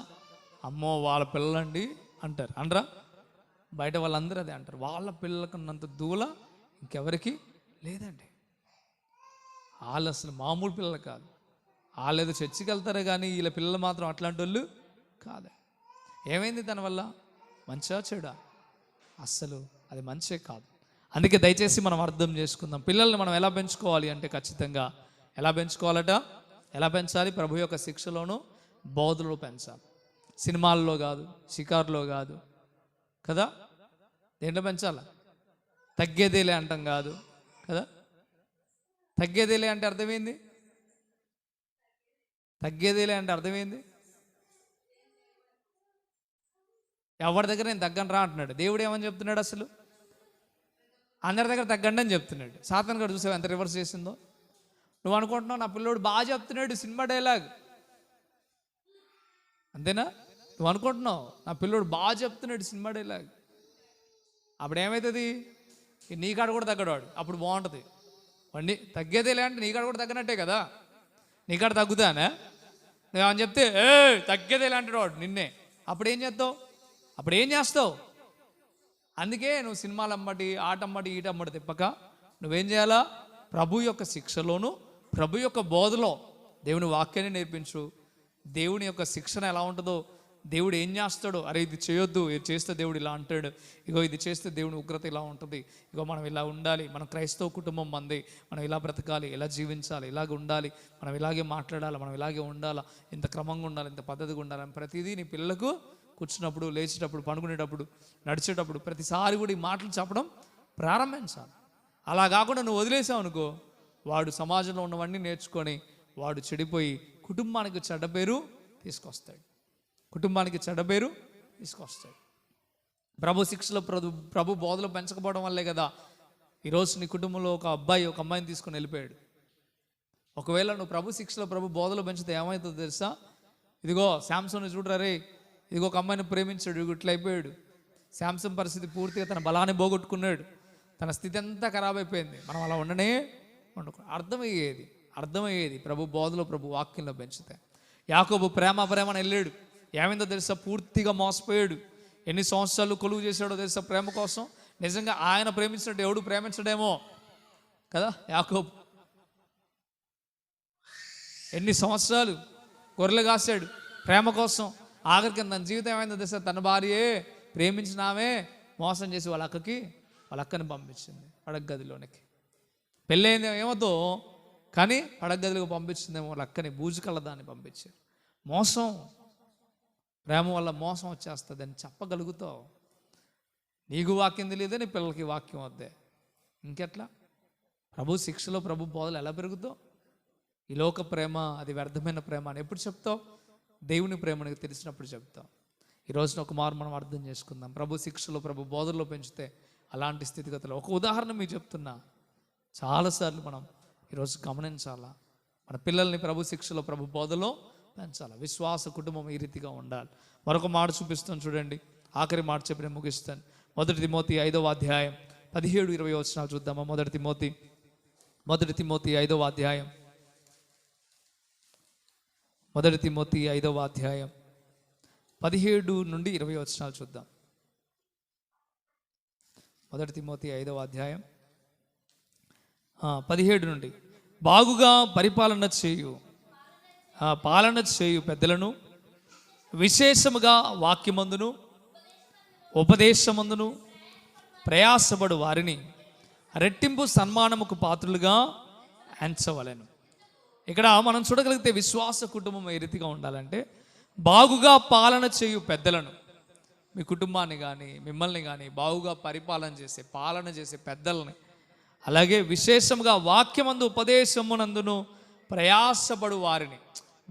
అమ్మో వాళ్ళ పిల్లలండి అంటారు. అనరా? బయట వాళ్ళందరూ అదే అంటారు. వాళ్ళ పిల్లలకున్నంత దూల ఇంకెవరికి లేదండి. వాళ్ళు అసలు మామూలు పిల్లలు కాదు. వాళ్ళు ఏదో చర్చికి వెళ్తారే కానీ వీళ్ళ పిల్లలు మాత్రం అట్లాంటి వాళ్ళు కాదు. ఏమైంది దానివల్ల? మంచిగా చెడా? అస్సలు అది మంచే కాదు. అందుకే దయచేసి మనం అర్థం చేసుకుందాం. పిల్లల్ని మనం ఎలా పెంచుకోవాలి అంటే ఖచ్చితంగా ఎలా పెంచుకోవాలట? ఎలా పెంచాలి? ప్రభు యొక్క శిక్షలోను బోధలో పెంచాలి. సినిమాల్లో కాదు, షికారులో కాదు కదా. దేంట్లో పెంచాలా? తగ్గేదేలే అంటాం కాదు కదా. తగ్గేదేలే అంటే అర్థమైంది? తగ్గేదేలే అంటే అర్థమైంది? ఎవరి దగ్గర నేను తగ్గను రా అంటున్నాడు. దేవుడు ఏమని చెప్తున్నాడు? అసలు అందరి దగ్గర తగ్గండి అని చెప్తున్నాడు. సాతాను గారు చూసావు ఎంత రివర్స్ చేసిందో. నువ్వు అనుకుంటున్నావు నా పిల్లోడు బాగా చెప్తున్నాడు సినిమా డైలాగ్, అంతేనా? నువ్వు అనుకుంటున్నావు నా పిల్లోడు బాగా చెప్తున్నాడు సినిమా డైలాగ్. అప్పుడు ఏమవుతుంది? నీ కాడ కూడా తగ్గడాడు, అప్పుడు బాగుంటుంది. వండి తగ్గేదేలే అంటే నీ కాడ కూడా తగ్గనట్టే కదా. నీ కాడ తగ్గుతానే నువ్వేమని చెప్తే తగ్గేదేలే అంటాడు వాడు నిన్నే. అప్పుడు ఏం చేస్తావు? అప్పుడు ఏం చేస్తావు? అందుకే నువ్వు సినిమాలు అమ్మటి, ఆటమ్మటి, ఈటమ్మటి తిప్పక నువ్వేం చేయాలా? ప్రభు యొక్క శిక్షలోను, ప్రభు యొక్క బోధలో దేవుని వాక్యాన్ని నేర్పించు. దేవుని యొక్క శిక్షణ ఎలా ఉంటుందో, దేవుడు ఏం చేస్తాడో, అరే ఇది చేయొద్దు, ఇది చేస్తే దేవుడు ఇలా అంటాడు, ఇగో ఇది చేస్తే దేవుని ఉగ్రత ఇలా ఉంటుంది, ఇగో మనం ఇలా ఉండాలి, మనం క్రైస్తవ కుటుంబం మంది, మనం ఇలా బ్రతకాలి, ఇలా జీవించాలి, ఇలాగ ఉండాలి, మనం ఇలాగే మాట్లాడాలి, మనం ఇలాగే ఉండాలా, ఇంత క్రమంగా ఉండాలి, ఇంత పద్ధతిగా ఉండాలి అని ప్రతిదీ నీ పిల్లలకు కూర్చున్నప్పుడు, లేచేటప్పుడు, పడుకునేటప్పుడు, నడిచేటప్పుడు ప్రతిసారి కూడా ఈ మాటలు చెప్పడం ప్రారంభించాలి. అలా కాకుండా నువ్వు వదిలేసావు అనుకో, వాడు సమాజంలో ఉన్నవన్నీ నేర్చుకొని వాడు చెడిపోయి కుటుంబానికి చెడ్డ పేరు తీసుకొస్తాడు. కుటుంబానికి చెడ్డ పేరు తీసుకొస్తాడు. ప్రభు శిక్షలో ప్రభు బోధలు పెంచకపోవడం వల్లే కదా ఈరోజు నీ కుటుంబంలో ఒక అబ్బాయి ఒక అమ్మాయిని తీసుకొని వెళ్ళిపోయాడు. ఒకవేళ నువ్వు ప్రభు శిక్షలో ప్రభు బోధలు పెంచితే ఏమవుతుందో తెలుసా? ఇదిగో శాంసన్ చూడరే, ఇదిగో ఒక అమ్మాయిని ప్రేమించాడు, ఇట్లా అయిపోయాడు. శాంసన్ పరిస్థితి పూర్తిగా తన బలాన్ని పోగొట్టుకున్నాడు, తన స్థితి అంతా ఖరాబ్ అయిపోయింది. మనం అలా అర్థమయ్యేది ప్రభు బోధలో ప్రభు వాక్యంలో పెంచితే. యాకోబు ప్రేమని వెళ్ళాడు, ఏమైందో తెలుసా? పూర్తిగా మోసపోయాడు. ఎన్ని సంవత్సరాలు కొలువు చేశాడో తెలుసా ప్రేమ కోసం? నిజంగా ఆయన ప్రేమించినట్టు ఎవడు ప్రేమించడేమో కదా. యాకోబు ఎన్ని సంవత్సరాలు గొర్రెలు కాశాడు ప్రేమ కోసం. ఆఖరికి తన జీవితం ఏమైందో తెలుసా? తన భార్యే ప్రేమించినామే మోసం చేసి వాళ్ళ అక్కని పంపించింది పడగదిలోనికి. పెళ్ళైంది ఏమవుతో కానీ పడగదిలోకి పంపించిందేమో వాళ్ళ అక్కని, బూజు కళ్ళదాన్ని పంపించారు. మోసం, ప్రేమ వల్ల మోసం వచ్చేస్తుంది అని చెప్పగలుగుతావు. నీకు వాక్యం తెలియదే, నీ పిల్లలకి వాక్యం వద్దే, ఇంకెట్లా? ప్రభు శిక్షలో ప్రభు బోధలు ఎలా పెరుగుతావు? ఈ లోక ప్రేమ అది వ్యర్థమైన ప్రేమ అని ఎప్పుడు చెప్తావు? దేవుని ప్రేమ నీకు తెలిసినప్పుడు చెప్తావు. ఈరోజున ఒక మారు మనం అర్థం చేసుకుందాం. ప్రభు శిక్షలో ప్రభు బోధల్లో పెంచితే అలాంటి స్థితిగతులు. ఒక ఉదాహరణ మీకు చెప్తున్నా, చాలాసార్లు మనం ఈరోజు గమనించాలా. మన పిల్లల్ని ప్రభు శిక్షలో ప్రభు బోధలో పెంచాలి. విశ్వాస కుటుంబం ఈ రీతిగా ఉండాలి. మరొక మాట చూపిస్తాను చూడండి, ఆఖరి మాట చెప్పి నేను ముగిస్తాను. 1 తిమోతి 5వ అధ్యాయం 17-20 వచనాలు చూద్దామా? 1 తిమోతి 5వ అధ్యాయం 1 తిమోతి 5వ అధ్యాయం 17-20 వచనాలు చూద్దాం. 1 తిమోతి 5వ అధ్యాయం 17 నుండి. బాగుగా పాలన చేయు పెద్దలను విశేషముగా వాక్యమందును ఉపదేశమందును ప్రయాసపడు వారిని రెట్టింపు సన్మానముకు పాత్రులుగా ఎంచవలెను. ఇక్కడ మనం చూడగలిగితే విశ్వాస కుటుంబం ఏ రీతిగా ఉండాలంటే, బాగుగా పాలన చేయు పెద్దలను, మీ కుటుంబాన్ని కానీ మిమ్మల్ని కానీ బాగుగా పాలన చేసే పెద్దలని, అలాగే విశేషంగా వాక్యమందు ఉపదేశమునందును ప్రయాసపడు వారిని,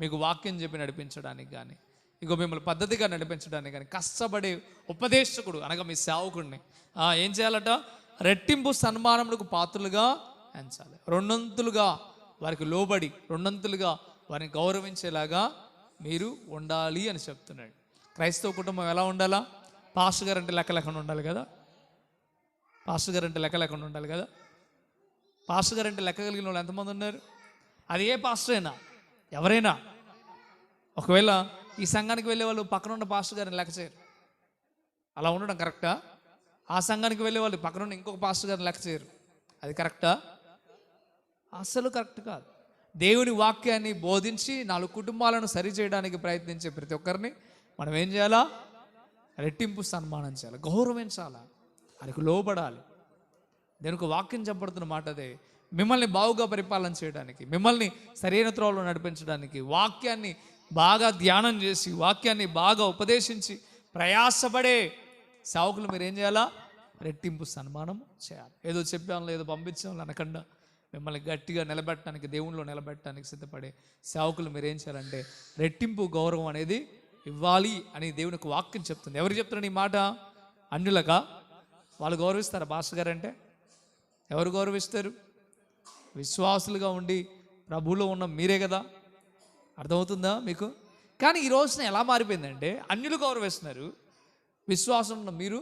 మీకు వాక్యం చెప్పి నడిపించడానికి కానీ, ఇగో మిమ్మల్ని పద్ధతిగా నడిపించడానికి కానీ కష్టపడే ఉపదేశకుడు అనగా మీ సేవకుడిని ఏం చేయాలట? రెట్టింపు సన్మానములకు పాత్రలుగా ఎంచాలి. రెండొంతులుగా వారికి లోబడి, రెండొంతులుగా వారిని గౌరవించేలాగా మీరు ఉండాలి అని చెప్తున్నాడు. క్రైస్తవ కుటుంబం ఎలా ఉండాలా? పాస్టర్ గారు అంటే లెక్క లేకుండా ఉండాలి కదా. పాస్టర్ గారు అంటే లెక్క లేకుండా ఉండాలి కదా. పాస్టర్ గారు అంటే లెక్క కలిగిన వాళ్ళు ఎంతమంది ఉన్నారు? అది ఏ పాస్టర్ అయినా, ఎవరైనా. ఒకవేళ ఈ సంఘానికి వెళ్ళే వాళ్ళు పక్కన ఉన్న పాస్టర్ గారిని లెక్క చేయరు, అలా ఉండడం కరెక్టా? ఆ సంఘానికి వెళ్ళే వాళ్ళు పక్కన ఉన్న ఇంకొక పాస్టర్ గారిని లెక్క చేయరు, అది కరెక్టా? అస్సలు కరెక్ట్ కాదు. దేవుని వాక్యాన్ని బోధించి 4 కుటుంబాలను సరి చేయడానికి ప్రయత్నించే ప్రతి ఒక్కరిని మనం ఏం చేయాలా? రెట్టింపు సన్మానం చేయాలి, గౌరవించాలా, ఆయనకు లోబడాలి. దేనికి వాక్యం చెప్పబడుతున్న మాట అదే. మిమ్మల్ని బాగుగా పరిపాలన చేయడానికి, మిమ్మల్ని సరైన త్రోవలో నడిపించడానికి, వాక్యాన్ని బాగా ధ్యానం చేసి వాక్యాన్ని బాగా ఉపదేశించి ప్రయాసపడే సేవకులు మీరు ఏం చేయాలా? రెట్టింపు సన్మానం చేయాలి. ఏదో చెప్పాము ఏదో పంపించాము అనకుండా మిమ్మల్ని గట్టిగా నిలబెట్టడానికి, దేవునిలో నిలబెట్టడానికి సిద్ధపడే సేవకులు మీరు ఏం చేయాలంటే రెట్టింపు గౌరవం అనేది ఇవ్వాలి అని దేవునికి వాక్యం చెప్తుంది. ఎవరు చెప్తున్నారు ఈ మాట? అన్యులకా? వాళ్ళు గౌరవిస్తారా పాస్టర్ గారు అంటే? ఎవరు గౌరవిస్తారు? విశ్వాసులుగా ఉండి ప్రభువులో ఉన్న మీరే కదా. అర్థమవుతుందా మీకు? కానీ ఈ రోజున ఎలా మారిపోయిందంటే అన్యులు గౌరవిస్తున్నారు, విశ్వాసం ఉన్న మీరు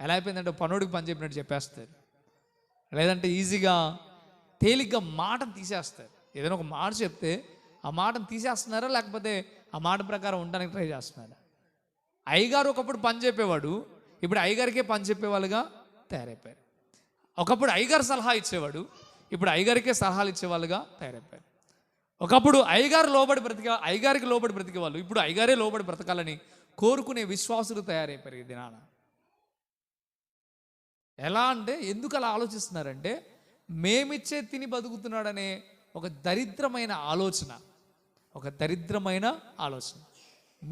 ఎలా అయిపోయిందంటే పనోడికి పని చెప్పినట్టు చెప్పేస్తారు. లేదంటే ఈజీగా తేలిగ్గా మాటను తీసేస్తారు. ఏదైనా ఒక మాట చెప్తే ఆ మాటను తీసేస్తున్నారా, లేకపోతే ఆ మాట ప్రకారం ఉండడానికి ట్రై చేస్తున్నారా? అయ్యగారు ఒకప్పుడు పని చెప్పేవాడు, ఇప్పుడు అయ్యగారికే పని చెప్పేవాళ్ళుగా తయారైపోయారు. ఒకప్పుడు అయ్యగారు సలహా ఇచ్చేవాడు, ఇప్పుడు అయ్యగారికే సలహాలు ఇచ్చేవాళ్ళుగా తయారైపోయారు. ఒకప్పుడు అయ్యగారికి లోబడి బ్రతికేవాళ్ళు, ఇప్పుడు అయ్యగారే లోబడి బ్రతకాలని కోరుకునే విశ్వాసులు తయారైపోయారు ఈ దినాన. ఎలా అంటే ఎందుకు అలా ఆలోచిస్తున్నారంటే మేమిచ్చే తిని బతుకుతున్నాడనే ఒక దరిద్రమైన ఆలోచన.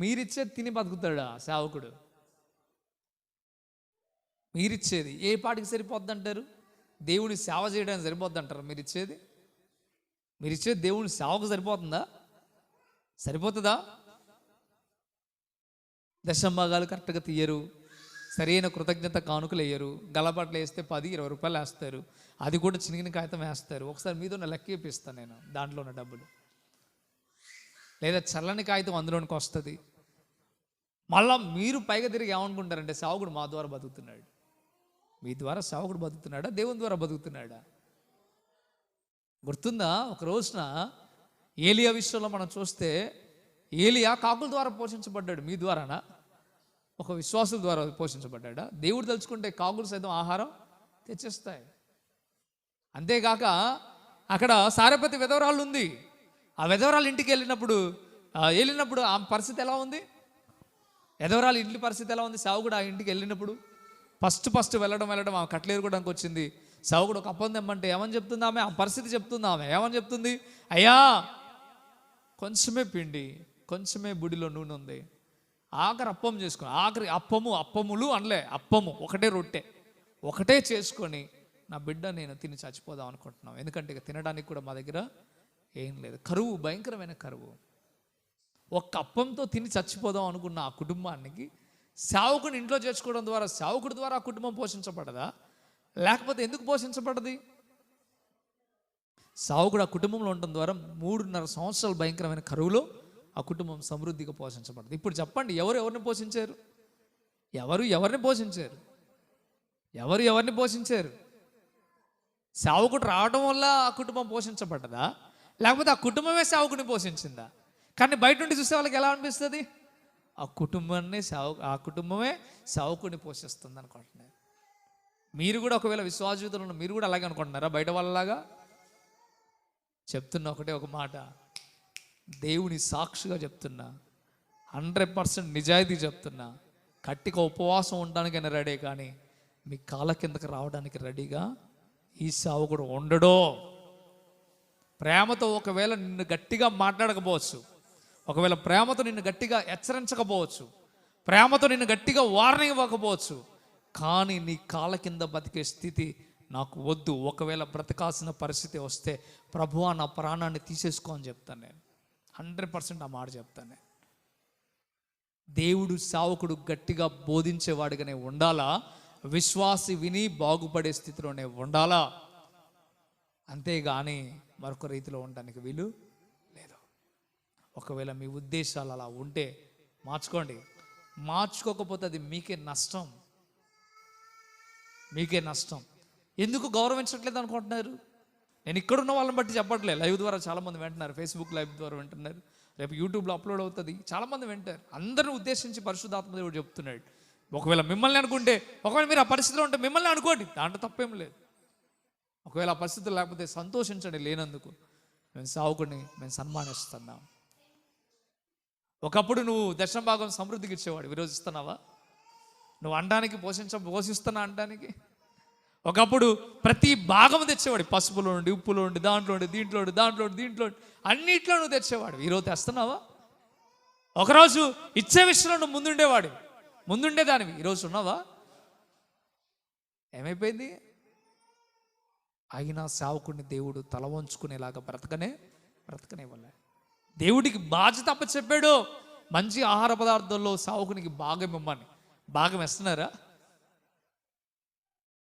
మీరిచ్చే తిని బతుకుతాడా సేవకుడు? మీరిచ్చేది ఏ పాటికి సరిపోద్ది అంటారు? దేవుని సేవ చేయడానికి సరిపోద్ది అంటారు? మీరిచ్చేది దేవుని సేవకు సరిపోతుందా? సరిపోతుందా? దశంభాగాలు కరెక్ట్గా తీయరు, సరైన కృతజ్ఞత కానుకలు వేయరు, గలపట్లు వేస్తే 10-20 రూపాయలు వేస్తారు, అది కూడా చినిగిన కాగితం వేస్తారు. ఒకసారి మీతో లెక్క ఇప్పిస్తాను నేను, దాంట్లో ఉన్న డబ్బులు. లేదా చల్లని కాగితం అందులోనికి వస్తుంది. మళ్ళా మీరు పైగా తిరిగి ఏమనుకుంటారంటే సేవకుడు మా ద్వారా బతుకుతున్నాడు. మీ ద్వారా సేవకుడు బతుకుతున్నాడా? దేవుని ద్వారా బతుకుతున్నాడా? గుర్తుందా? ఒక రోజున ఏలియా విషయంలో మనం చూస్తే ఏలియా కాకుల ద్వారా పోషించబడ్డాడు. మీ ద్వారానా? ఒక విశ్వాసుల ద్వారా పోషించబడ్డా? దేవుడు తలుచుకుంటే కాకులు సైతం ఆహారం తెచ్చేస్తాయి. అంతేగాక అక్కడ సారెపతి విధవరాలు ఉంది. ఆ విధవరాలు ఇంటికి వెళ్ళినప్పుడు ఆ పరిస్థితి ఎలా ఉంది? విధవరాలు ఇంటి పరిస్థితి ఎలా ఉంది? సేవకుడు ఆ ఇంటికి వెళ్ళినప్పుడు ఫస్ట్ వెళ్ళడం ఆమె కట్లేరుకోవడానికి వచ్చింది. సేవకుడు ఒక అప్పం తెమ్మంటే ఏమని చెప్తుంది ఆమె? ఆ పరిస్థితి చెప్తుంది ఆమె. ఏమని చెప్తుంది? అయ్యా కొంచెమే పిండి, కొంచెమే బుడిలో నూనె ఉంది, ఆఖరి అప్పం చేసుకుని, అప్పములు అనలే, అప్పము ఒకటే రొట్టె ఒకటే చేసుకొని నా బిడ్డ నేను తిని చచ్చిపోదాం అనుకుంటున్నాం. ఎందుకంటే ఇక తినడానికి కూడా మా దగ్గర ఏం లేదు. కరువు, భయంకరమైన కరువు. ఒక్క అప్పంతో తిని చచ్చిపోదాం అనుకున్న ఆ కుటుంబానికి సేవకుని ఇంట్లో చేర్చుకోవడం ద్వారా సేవకుడి ద్వారా ఆ కుటుంబం పోషించబడదా? లేకపోతే ఎందుకు పోషించబడది? సేవకుడు ఆ కుటుంబంలో ఉండడం ద్వారా 3.5 సంవత్సరాలు భయంకరమైన కరువులో ఆ కుటుంబం సమృద్ధిగా పోషించబడదు. ఇప్పుడు చెప్పండి, ఎవరిని పోషించారు? ఎవరిని పోషించారు? సేవకుడు రావడం వల్ల ఆ కుటుంబం పోషించబడ్డదా, లేకపోతే ఆ కుటుంబమే సేవకుని పోషించిందా? కానీ బయట నుండి చూసే వాళ్ళకి ఎలా అనిపిస్తుంది? ఆ కుటుంబమే సేవకుని పోషిస్తుంది అనుకుంటున్నారు. మీరు కూడా ఒకవేళ విశ్వాస జీవితంలో మీరు కూడా అలాగే అనుకుంటున్నారా? బయట వాళ్ళలాగా? చెప్తున్నా ఒకటే ఒక మాట, దేవుని సాక్షిగా చెప్తున్నా, 100% నిజాయితీ చెప్తున్నా, కట్టిగా ఉపవాసం ఉండడానికైనా రెడీ, కానీ మీ కాళ్ళ కిందకి రావడానికి రెడీగా ఈ సేవకుడు ఉండడో. ప్రేమతో ఒకవేళ నిన్ను గట్టిగా మాట్లాడకపోవచ్చు, ఒకవేళ ప్రేమతో నిన్ను గట్టిగా హెచ్చరించకపోవచ్చు, ప్రేమతో నిన్ను గట్టిగా వార్నింగ్ ఇవ్వకపోవచ్చు, కానీ నీ కాళ్ళ కింద బతికే స్థితి నాకు వద్దు. ఒకవేళ బ్రతకాల్సిన పరిస్థితి వస్తే ప్రభువా నా ప్రాణాన్ని తీసేసుకో అని చెప్తాను నేను. 100% ఆ మాట చెప్తాను. దేవుడు సేవకుడు గట్టిగా బోధించేవాడిగానే ఉండాలా? విశ్వాసి విని బాగుపడే స్థితిలోనే ఉండాలా? అంతేగాని మరొక రీతిలో ఉండడానికి వీలు లేదు. ఒకవేళ మీ ఉద్దేశాలు అలా ఉంటే మార్చుకోండి. మార్చుకోకపోతే అది మీకే నష్టం. ఎందుకు గౌరవించట్లేదు అనుకుంటున్నారు? నేను ఇక్కడున్న వాళ్ళని బట్టి చెప్పట్లేదు. లైవ్ ద్వారా చాలామంది వింటున్నారు, ఫేస్బుక్ లైవ్ ద్వారా వింటున్నారు, రేపు యూట్యూబ్లో అప్లోడ్ అవుతుంది, చాలామంది వింటారు. అందరిని ఉద్దేశించి పరిశుద్ధాత్మ దేవుడు చెప్తున్నాడు. ఒకవేళ మిమ్మల్ని అనుకుంటే, ఒకవేళ మీరు ఆ పరిస్థితిలో ఉంటే మిమ్మల్ని అనుకోండి, దాంట్లో తప్పేం లేదు. ఒకవేళ ఆ పరిస్థితులు లేకపోతే సంతోషించండి లేనందుకు. మేము సన్మానిస్తున్నాం. ఒకప్పుడు నువ్వు దశమ భాగం సమృద్ధికి ఇచ్చేవాడు, ఈరోజు ఇస్తున్నావా? నువ్వు అనడానికి పోషిస్తున్నా అనడానికి ఒకప్పుడు ప్రతి భాగం తెచ్చేవాడు, పసుపులో ఉండి, ఉప్పులో ఉండి, దాంట్లో ఉండి, దీంట్లో ఉండి, దాంట్లో ఉండి, దీంట్లో అన్నిట్లో నువ్వు తెచ్చేవాడు. ఈరోజు తెస్తున్నావా? ఒకరోజు ఇచ్చే విషయంలో నువ్వు ముందుండేదానివి. ఈరోజు ఉన్నావా? ఏమైపోయింది? అయినా సేవకుడిని దేవుడు తల వంచుకునేలాగా బ్రతకనేవాళ్ళే. దేవుడికి బాధ్యత అప్పచెప్పాడు. మంచి ఆహార పదార్థాల్లో సేవకునికి భాగం ఇమ్మని. భాగం ఇస్తున్నారా?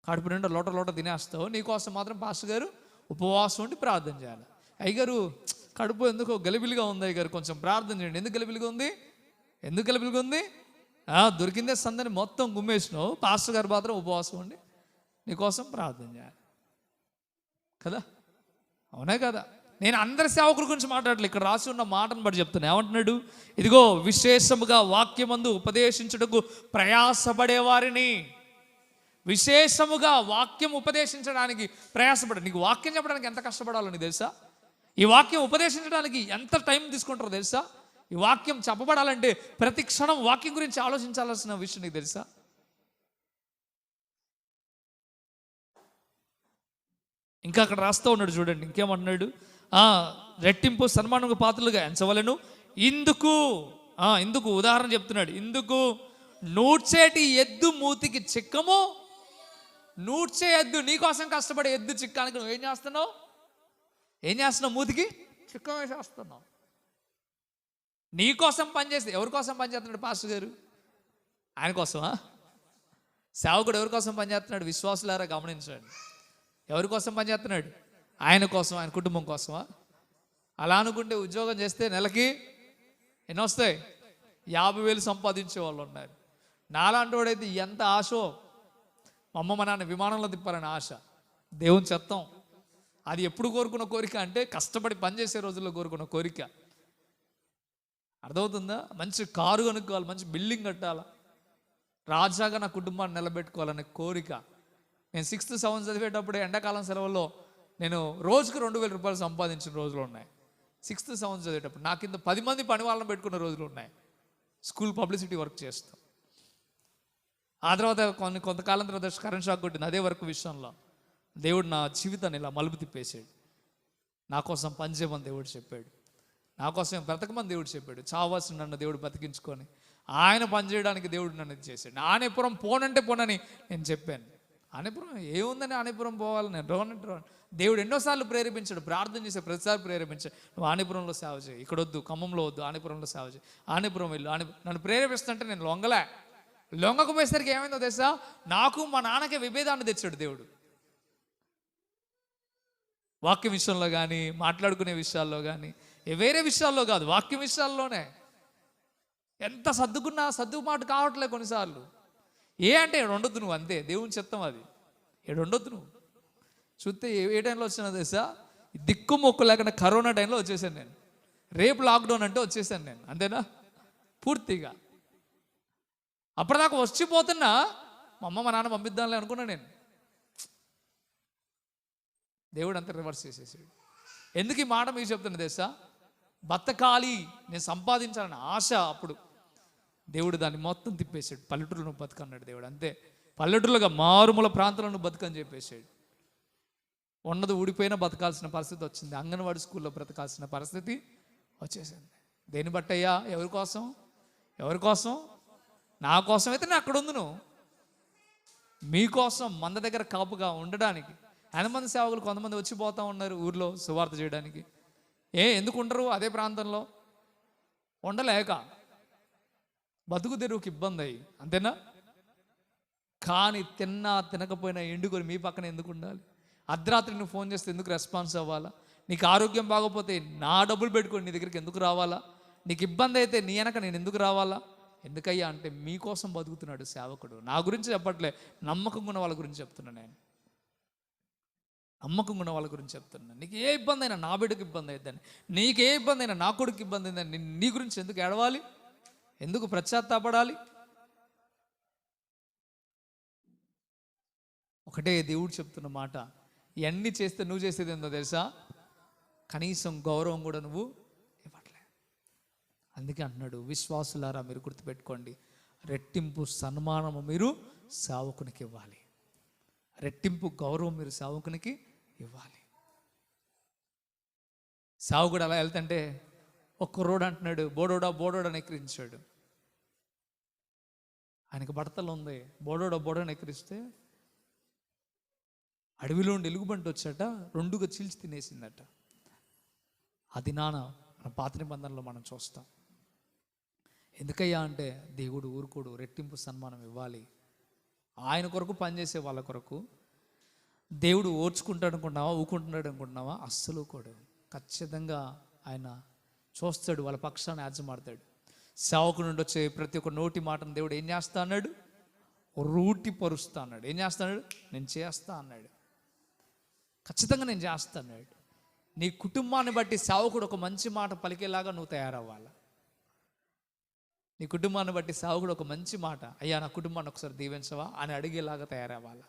కడుపు నిండా లోట తినేస్తావు, నీకోసం మాత్రం పాస్టర్ గారు ఉపవాసం ఉండి ప్రార్థన చేయాలి. అయ్యగారు కడుపు ఎందుకో గలిబిలిగా ఉంది, అయ్యగారు కొంచెం ప్రార్థన చేయండి. ఎందుకు గలిబిలిగా ఉంది? దొరికిందే సందని మొత్తం గుమ్మేసినావు, పాస్టర్ గారు మాత్రం ఉపవాసం ఉండి నీకోసం ప్రార్థన చేయాలి కదా? అవునే కదా? నేను అందరి సేవకుల గురించి మాట్లాడలేదు, ఇక్కడ రాసి ఉన్న మాటను బట్టి చెప్తున్నా. ఏమంటున్నాడు? ఇదిగో విశేషముగా వాక్యమందు ఉపదేశించుటకు ప్రయాసపడేవారిని. విశేషముగా వాక్యం ఉపదేశించడానికి ప్రయాసపడ. నీకు వాక్యం చెప్పడానికి ఎంత కష్టపడాలో నీకు తెలుసా? ఈ వాక్యం ఉపదేశించడానికి ఎంత టైం తీసుకుంటారో తెలుసా? ఈ వాక్యం చెప్పబడాలంటే ప్రతి క్షణం వాక్యం గురించి ఆలోచించాల్సిన విషయం నీకు తెలుసా? ఇంకా అక్కడ రాస్తూ ఉన్నాడు చూడండి, ఇంకేమంటున్నాడు? రెట్టింపు సన్మానము పాత్రలుగా ఎంచవలెను. ఇందుకు ఉదాహరణ చెప్తున్నాడు. ఇందుకు నూడ్చేటి ఎద్దు మూతికి చిక్కము. నూడ్చే ఎద్దు, నీకోసం కష్టపడే ఎద్దు చిక్కానికి నువ్వు ఏం చేస్తున్నావు? మూతికి చిక్కం వేసేస్తున్నావు. నీకోసం పనిచేస్తే ఎవరి కోసం పనిచేస్తున్నాడు పాస్టర్ గారు? ఆయన కోసమా? సేవకుడు ఎవరి కోసం పనిచేస్తున్నాడు? విశ్వాసులారా గమనించండి. ఎవరి కోసం పనిచేస్తున్నాడు? ఆయన కోసం, ఆయన కుటుంబం కోసమా? అలా అనుకుంటే ఉద్యోగం చేస్తే నెలకి ఎన్ని వస్తాయి? 50,000 సంపాదించే వాళ్ళు ఉన్నారు. నాలాంటి వాడైతే ఎంత ఆశో, మా అమ్మ మా నాన్న విమానంలో తిప్పాలని ఆశ. దేవుని చెత్తం. అది ఎప్పుడు కోరుకున్న కోరిక అంటే కష్టపడి పనిచేసే రోజుల్లో కోరుకున్న కోరిక. అర్థమవుతుందా? మంచి కారు కొనుక్కోవాలి, మంచి బిల్డింగ్ కట్టాలా, రాజాగా నా కుటుంబాన్ని నిలబెట్టుకోవాలనే కోరిక. నేను 6th 7th చదివేటప్పుడే ఎండాకాలం సెలవుల్లో నేను రోజుకు 2,000 రూపాయలు సంపాదించిన రోజులు ఉన్నాయి. 6th 7th చదివేటప్పుడు నా కింద 10 మంది పని వాళ్ళని పెట్టుకున్న రోజులు ఉన్నాయి, స్కూల్ పబ్లిసిటీ వర్క్ చేస్తాం. ఆ తర్వాత కొంతకాలం తర్వాత కరెంట్ షాక్ కొట్టింది. అదే వర్క్ విషయంలో దేవుడు నా జీవితాన్ని ఇలా మలుపు తిప్పేశాడు. నా కోసం పనిచేయమని దేవుడు చెప్పాడు, నా కోసం బ్రతకమని దేవుడు చెప్పాడు. చావాల్సిన నన్ను దేవుడు బతికించుకొని ఆయన పనిచేయడానికి దేవుడు నన్ను చేశాడు. ఆనేపురం పోనంటే పోనని నేను చెప్పాను. ఆనేపురం ఏముందని ఆనేపురం పోవాలి, నేను రోనంటే దేవుడు ఎన్నోసార్లు ప్రేరేపించాడు. ప్రార్థన చేసే ప్రతిసారి ప్రేరేపించాడు, నువ్వు ఆనేపురంలో సేవ చేయి, ఇక్కడ వద్దు, ఖమ్మంలో వద్దు, ఆనేపురంలో సేవ చేయి, ఆనేపురం వెళ్ళు. నన్ను ప్రేరేపిస్తుంటే నేను లొంగకపోయేసరికి ఏమైందో తెలుసా? నాకు మా నాన్నకే విభేదాన్ని తెచ్చాడు దేవుడు. వాక్యం విషయంలో కానీ, మాట్లాడుకునే విషయాల్లో కానీ, వేరే విషయాల్లో కాదు, వాక్యం విషయాల్లోనే. ఎంత సర్దుకున్నా సర్దుబాటు కావట్లేదు కొన్నిసార్లు. అంటే ఉండొద్దు నువ్వు, అంతే, దేవుని చిత్తం అది. ఉండొద్దు నువ్వు. చూస్తే ఏ టైంలో వచ్చినా తెలుసా? దిక్కు మొక్కు లేకుండా కరోనా టైంలో వచ్చేసాను నేను. రేపు లాక్డౌన్ అంటే వచ్చేసాను నేను, అంతేనా? పూర్తిగా. అప్పటిదాకా వచ్చిపోతున్నా మా అమ్మ మా నాన్న పంపిద్దాంలే అనుకున్నా నేను. దేవుడు అంతా రివర్స్ చేసేసాడు. ఎందుకు ఈ మాట మీకు చెప్తున్నా తెలుసా? బతకాలి, నేను సంపాదించాలని ఆశ. అప్పుడు దేవుడు దాన్ని మొత్తం తిప్పేశాడు. పల్లెటూరులో నువ్వు బతకన్నాడు దేవుడు, అంతే. పల్లెటూరులుగా మారుమూల ప్రాంతాలను నువ్వు బతకని చెప్పేశాడు. ఉన్నది ఊడిపోయినా బతకాల్సిన పరిస్థితి వచ్చింది. అంగన్వాడీ స్కూల్లో బ్రతకాల్సిన పరిస్థితి వచ్చేసింది. దేన్ని బట్టయ్యా? ఎవరి కోసం? నా కోసం అయితే నేను అక్కడ ఉందును, మీకోసం మంద దగ్గర కాపుగా ఉండడానికి. ఎంతమంది సేవకులు కొంతమంది వచ్చిపోతూ ఉన్నారు ఊర్లో సువార్త చేయడానికి. ఎందుకు ఉండరు? అదే ప్రాంతంలో ఉండలేక బతుకు తెరువుకి ఇబ్బంది అయ్యి, అంతేనా? కానీ తిన్నా తినకపోయినా ఎండుకొని మీ పక్కన ఎందుకు ఉండాలి? అర్ధరాత్రి నువ్వు ఫోన్ చేస్తే ఎందుకు రెస్పాన్స్ అవ్వాలా? నీకు ఆరోగ్యం బాగోపోతే నా డబ్బులు పెట్టుకొని నీ దగ్గరికి ఎందుకు రావాలా? నీకు ఇబ్బంది అయితే నీ వెనక నేను ఎందుకు రావాలా? ఎందుకయ్యా అంటే మీకోసం బతుకుతున్నాడు సేవకుడు. నా గురించి చెప్పట్లే, నమ్మకంగా ఉన్న వాళ్ళ గురించి చెప్తున్నా నేను. నమ్మకంగా ఉన్న వాళ్ళ గురించి చెప్తున్నా. నీకు ఏ ఇబ్బంది అయినా నా బిడ్డకు ఇబ్బంది అయిద్దని, నీకు ఏ ఇబ్బంది అయినా నా కొడుకు ఇబ్బంది అయిందని నీ గురించి ఎందుకు ఏడవాలి? ఎందుకు పశ్చాత్తాపడాలి? ఒకటే దేవుడు చెప్తున్న మాట, ఇవన్నీ చేస్తే నువ్వు చేసేది ఏందో తెలుసా? కనీసం గౌరవం కూడా నువ్వు ఇవ్వట్లే. అందుకే అంటున్నాడు, విశ్వాసులారా మీరు గుర్తుపెట్టుకోండి, రెట్టింపు సన్మానము మీరు సేవకునికి ఇవ్వాలి. రెట్టింపు గౌరవం మీరు సేవకునికి ఇవ్వాలి. సేవకుడు అలా వెళ్తుంటే ఒక్క రోడ్ అంటున్నాడు, బోడోడా బోడోడా ఎక్కిరించాడు. ఆయనకు బట్టలు ఉంది, బోడోడా బోడోని ఎక్కిరిస్తే అడవిలో ఉండి ఎలుగుబంటి వచ్చాట, రెండుగా చీల్చి తినేసిందట. అది మన పాత నిబంధనలో మనం చూస్తాం. ఎందుకయ్యా అంటే దేవుడు ఊరుకోడు, రెట్టింపు సన్మానం ఇవ్వాలి. ఆయన కొరకు పనిచేసే వాళ్ళ కొరకు దేవుడు ఓర్చుకుంటాడు అనుకుంటున్నావా, ఊకుంటున్నాడు అనుకుంటున్నావా? అస్సలు కూడా ఖచ్చితంగా ఆయన చూస్తాడు, వాళ్ళ పక్షాన్ని యాజమాడతాడు. సేవకు నుండి వచ్చే ప్రతి ఒక్క నోటి మాటను దేవుడు ఏం చేస్తా అన్నాడు? రూటి పరుస్తా అన్నాడు. ఏం చేస్తాడు? నేను చేస్తా అన్నాడు. ఖచ్చితంగా నేను చేస్తా అన్నాడు. నీ కుటుంబాన్ని బట్టి సేవకుడు ఒక మంచి మాట పలికేలాగా నువ్వు తయారవ్వాలి. నీ కుటుంబాన్ని బట్టి సేవకుడు ఒక మంచి మాట, అయ్యా నా కుటుంబాన్ని ఒకసారి దీవించవా అని అడిగేలాగా తయారవ్వాలి.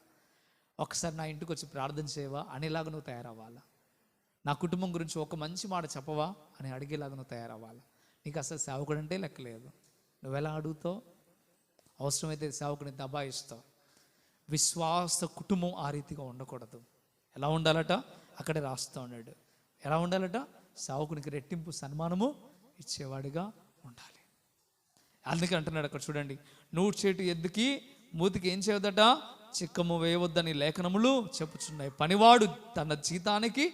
ఒకసారి నా ఇంటికి వచ్చి ప్రార్థన చేయవా అనేలాగా నువ్వు తయారవ్వాలి. నా కుటుంబం గురించి ఒక మంచి మాట చెప్పవా అని అడిగేలాగా నువ్వు తయారవ్వాలి. నీకు అసలు సేవకుడు అంటే లెక్కలేదు. నువ్వెలా అడుగుతావు? అవసరమైతే సేవకుడిని దబాయిస్తావు. విశ్వాస కుటుంబం ఆ రీతిగా ఉండకూడదు. ఎలా ఉండాలట? అక్కడే రాస్తా ఉన్నాడు. ఎలా ఉండాలట? సేవకునికి రెట్టింపు సన్మానము ఇచ్చేవాడిగా ఉండాలి. అందుకే అంటున్నాడు అక్కడ చూడండి, నూరు చేటు ఎద్దుకి మూతికి ఏం చేయవద్దట? చిక్కము వేయవద్దని లేఖనములు చెప్పుచున్నాయి. పనివాడు తన జీతానికి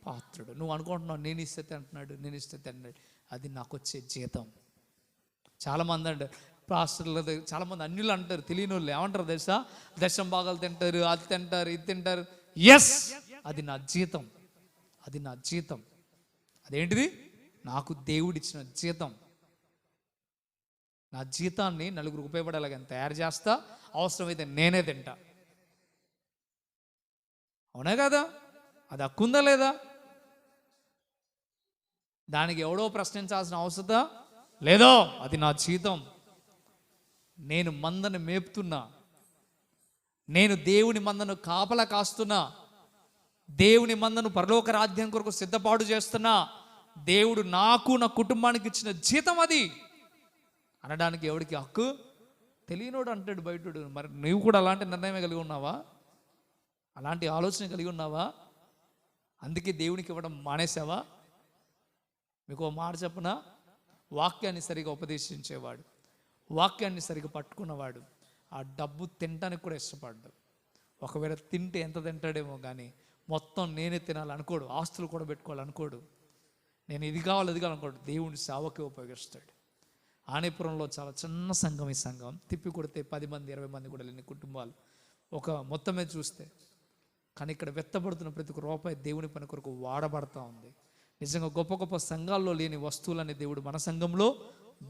పాత్రుడు. నువ్వు అనుకుంటున్నావు నేను ఇస్తే అంటున్నాడు, నేను ఇస్తే అంటున్నాడు. అది నాకు వచ్చే జీతం. చాలామంది అంటారు, పాస్టర్లు చాలామంది అన్యులు అంటారు, తెలియని వాళ్ళు ఏమంటారు తెలుసా? దశం భాగాలు తింటారు, అది తింటారు, ఇది తింటారు. ఎస్, అది నా జీతం, అది నా జీతం. అదేంటిది? నాకు దేవుడిచ్చిన జీతం. నా జీతాన్ని నలుగురికి ఉపయోగపడేలాగా తయారు చేస్తా, అవసరమైతే నేనే తింటా. అవునా కదా? అది హక్కుందా లేదా? దానికి ఎవడో ప్రశ్నించాల్సిన అవసరం లేదో. అది నా జీతం. నేను మందను మేపుతున్నా, నేను దేవుని మందను కాపలా కాస్తున్నా, దేవుని మందను పరలోక రాజ్యం కొరకు సిద్ధపాటు చేస్తున్నా. దేవుడు నాకు నా కుటుంబానికి ఇచ్చిన జీతం అది అనడానికి ఎవడికి హక్కు? తెలియనోడు అంటాడు బయటోడు. మరి నువ్వు కూడా అలాంటి నిర్ణయమే కలిగి ఉన్నావా? అలాంటి ఆలోచన కలిగి ఉన్నావా? అందుకే దేవునికి ఇవ్వడం మానేసావా? మీకు ఒక మాట చెప్పన, వాక్యాన్ని సరిగా ఉపదేశించేవాడు, వాక్యాన్ని సరిగా పట్టుకున్నవాడు ఆ డబ్బు తినడానికి కూడా ఇష్టపడ్డాడు. ఒకవేళ తింటే ఎంత తింటాడేమో కానీ మొత్తం నేనే తినాలనుకోడు, ఆస్తులు కూడా పెట్టుకోవాలనుకోడు, నేను ఇది కావాలి అది కావాలనుకోడు. దేవుని సేవకే ఉపయోగిస్తాడు. ఆనేపురంలో చాలా చిన్న సంఘం, ఈ సంఘం తిప్పి కొడితే 10 మంది 20 మంది కూడా లేని కుటుంబాలు ఒక మొత్తమే చూస్తే. కానీ ఇక్కడ వెత్తబడుతున్న ప్రతి ఒక్క రూపాయి దేవుని పని కొరకు వాడబడతా ఉంది. నిజంగా గొప్ప గొప్ప సంఘాల్లో లేని వస్తువులని దేవుడు మన సంఘంలో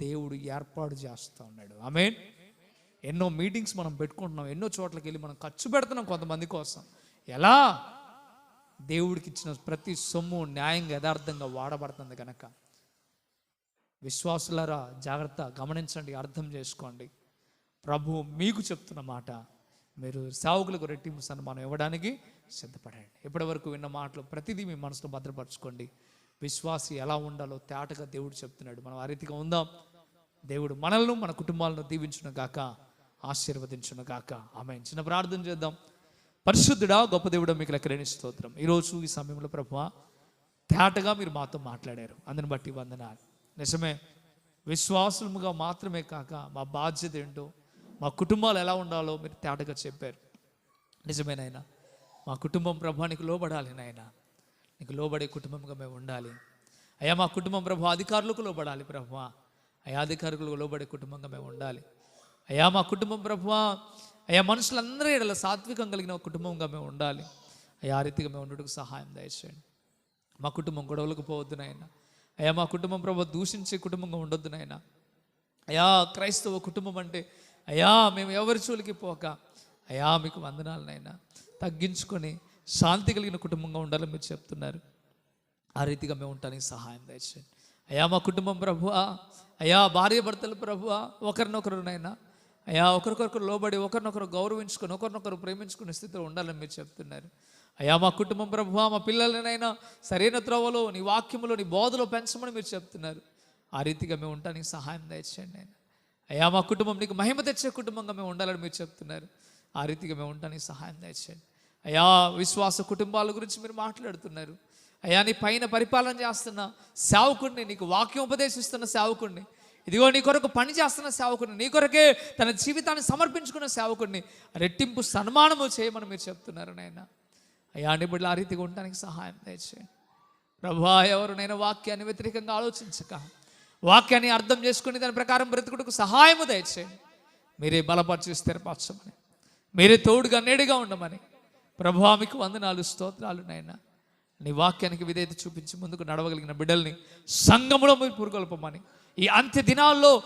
దేవుడు ఏర్పాటు చేస్తూ ఉన్నాడు. ఆమేన్. ఎన్నో మీటింగ్స్ మనం పెట్టుకుంటున్నాం, ఎన్నో చోట్లకి వెళ్ళి మనం ఖర్చు పెడుతున్నాం కొంతమంది కోసం. ఎలా? దేవుడికి ఇచ్చిన ప్రతి సొమ్ము న్యాయంగా యథార్థంగా వాడబడుతుంది కనుక. విశ్వాసులారా జాగ్రత్త, గమనించండి, అర్థం చేసుకోండి. ప్రభు మీకు చెప్తున్న మాట, మీరు సేవకులకు రెట్టింపు సన్మానం ఇవ్వడానికి సిద్ధపడండి. ఇప్పటి వరకు విన్న మాటలు ప్రతిదీ మీ మనసులో భద్రపరచుకోండి. విశ్వాసి ఎలా ఉండాలో తేటగా దేవుడు చెప్తున్నాడు. మనం ఆ రీతిగా ఉందాం. దేవుడు మనల్ని మన కుటుంబాలను దీవించును గాక, ఆశీర్వదించును గాక. ఆమేన్. చిన్న ప్రార్థన చేద్దాం. పరిశుద్ధుడా గొప్ప దేవుడా, మీకు లెక్కలేని స్తోత్రం. ఈరోజు ఈ సమయంలో ప్రభువా తేటగా మీరు మాతో మాట్లాడారు, అందుని బట్టి వందనాలు. నిజమే, విశ్వాసముగా మాత్రమే కాక మా బాధ్యత ఏంటో, మా కుటుంబాలు ఎలా ఉండాలో మీరు తేటగా చెప్పారు. నిజమేనైనా మా కుటుంబం ప్రభా నీకు లోబడాలి నాయనా, నీకు లోబడే కుటుంబంగా మేము ఉండాలి అయ్యా. మా కుటుంబం ప్రభా అధికారులకు లోబడాలి ప్రభా, అయ్యా అధికారులకు లోబడే కుటుంబంగా మేము ఉండాలి అయ్యా. మా కుటుంబం ప్రభా అయ్యా మనుషులందరూ ఇలా సాత్వికం కలిగిన కుటుంబంగా మేము ఉండాలి అయ్యా. ఆ రీతిగా మేము ఉండడానికి సహాయం దయచేయండి. మా కుటుంబం గొడవలకు పోవద్దు నాయనా అయ్యా. మా కుటుంబం ప్రభా దూషించే కుటుంబంగా ఉండొద్దు నాయనా అయ్యా. క్రైస్తవ కుటుంబం అంటే అయ్యా మేము ఎవరి చోలికి పోక అయ్యా మీకు వందనాలు నాయనా, తగ్గించుకొని శాంతి కలిగిన కుటుంబంగా ఉండాలని మీరు చెప్తున్నారు. ఆ రీతిగా మేము ఉండడానికి సహాయం దయచేయండి అయ్యా. మా కుటుంబం ప్రభువా అయ్యా, భార్య భర్తలు ప్రభువా ఒకరినొకరునైనా అయ్యా ఒకరికొకరు లోబడి ఒకరినొకరు గౌరవించుకొని ఒకరినొకరు ప్రేమించుకునే స్థితిలో ఉండాలని మీరు చెప్తున్నారు అయ్యా. మా కుటుంబం ప్రభువా మా పిల్లలనైనా సరైన త్రోవలో నీ వాక్యములో నీ బోధలో పెంచమని మీరు చెప్తున్నారు. ఆ రీతిగా మేము ఉండడానికి సహాయం దయచేయండి ఆయన అయ్యా. మా కుటుంబం నీకు మహిమ తెచ్చే కుటుంబంగా మేము ఉండాలని మీరు చెప్తున్నారు. ఆ రీతిగా మేము ఉండడానికి సహాయం దయచేయండి అయా విశ్వాస కుటుంబాల గురించి మీరు మాట్లాడుతున్నారు. అయ్యా నీ పైన పరిపాలన చేస్తున్న సేవకుడిని, నీకు వాక్యం ఉపదేశిస్తున్న సేవకుడిని, ఇదిగో నీ కొరకు పని చేస్తున్న సేవకుడిని, నీ కొరకే తన జీవితాన్ని సమర్పించుకున్న సేవకుడిని రెట్టింపు సన్మానము చేయమని మీరు చెప్తున్నారు నాయన. అయ్యా నీ బిడ్డలు ఆ రీతిగా ఉండడానికి సహాయం దయచేయండి ప్రభువా. ఎవరునైనా వాక్యాన్ని వ్యతిరేకంగా ఆలోచించక వాక్యాన్ని అర్థం చేసుకుని దాని ప్రకారం బ్రతుకుటకు సహాయము దయచేయండి. మీరే బలపరిచి స్థిరపరచమని, మీరే తోడుగా నేడుగా ఉండమని ప్రభువా మీకు వందనాలు స్తోత్రాలు నాయన. నీ వాక్యానికి విధేయత చూపించి ముందుకు నడవగలిగిన బిడ్డల్ని సంఘములో మీరు పురుగొల్పమని, ఈ అంత్య దినాల్లో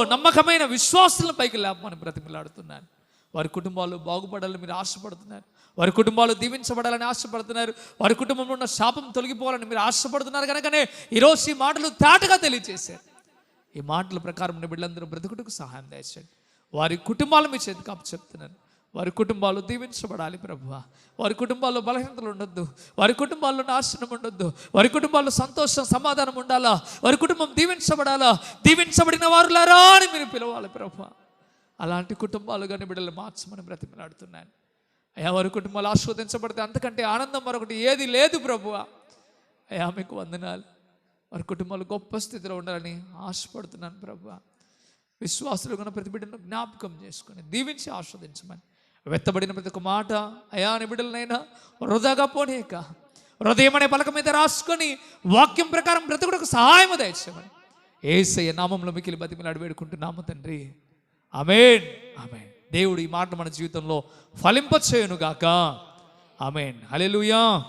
నమ్మకమైన విశ్వాసులను పైకి లేపమని బ్రతిమలాడుతున్నాను. వారి కుటుంబాలు బాగుపడాలని మీరు ఆశపడుతున్నారు. వారి కుటుంబాలు దీవించబడాలని ఆశపడుతున్నారు. వారి కుటుంబంలో ఉన్న శాపం తొలగిపోవాలని మీరు ఆశపడుతున్నారు. కనుకనే ఈరోజు ఈ మాటలు తాటగా తెలియజేశారు. ఈ మాటల ప్రకారం బిడ్డలందరూ బ్రతుకుటకు సహాయం దయచేయండి. వారి కుటుంబాలు మీ చేతికి అప్పచెప్తున్నాను. వారి కుటుంబాలు దీవించబడాలి ప్రభువా. వారి కుటుంబాల్లో బలహీనతలు ఉండొద్దు. వారి కుటుంబాల్లో నాశనం ఉండొద్దు. వారి కుటుంబాల్లో సంతోషం సమాధానం ఉండాలా. వారి కుటుంబం దీవించబడాలా. దీవించబడిన వారులారా అని మీరు పిలవాలి ప్రభువా. అలాంటి కుటుంబాలు కానీ బిడ్డలు మార్చమని బ్రతిమలాడుతున్నాను. అయ్యా వారి కుటుంబాలు ఆస్వాదించబడితే అంతకంటే ఆనందం మరొకటి ఏది లేదు ప్రభువా. అయ్యా మీకు వందనాలు. వారి కుటుంబాలు గొప్ప స్థితిలో ఉండాలని ఆశపడుతున్నాను ప్రభువా. విశ్వాసులు ఉన్న ప్రతి బిడ్డను జ్ఞాపకం చేసుకొని దీవించి ఆస్వాదించమని, వెత్తబడిన ప్రతి ఒక్క మాట అయా నీ బిడ్డలనైనా వృధాగా పోనీయక హృదయం అనే పలక మీద రాసుకొని వాక్యం ప్రకారం బ్రతుకుటకు సహాయము దయచేయమని యేసయ్య నామంలో మిక్కిలి బతిమలాడి వేడుకుంటున్నాము తండ్రి. ఆమేన్ ఆమేన్. దేవుడు ఈ మాట మన జీవితంలో ఫలింపచేయును గాక. ఆమేన్. హల్లెలూయా.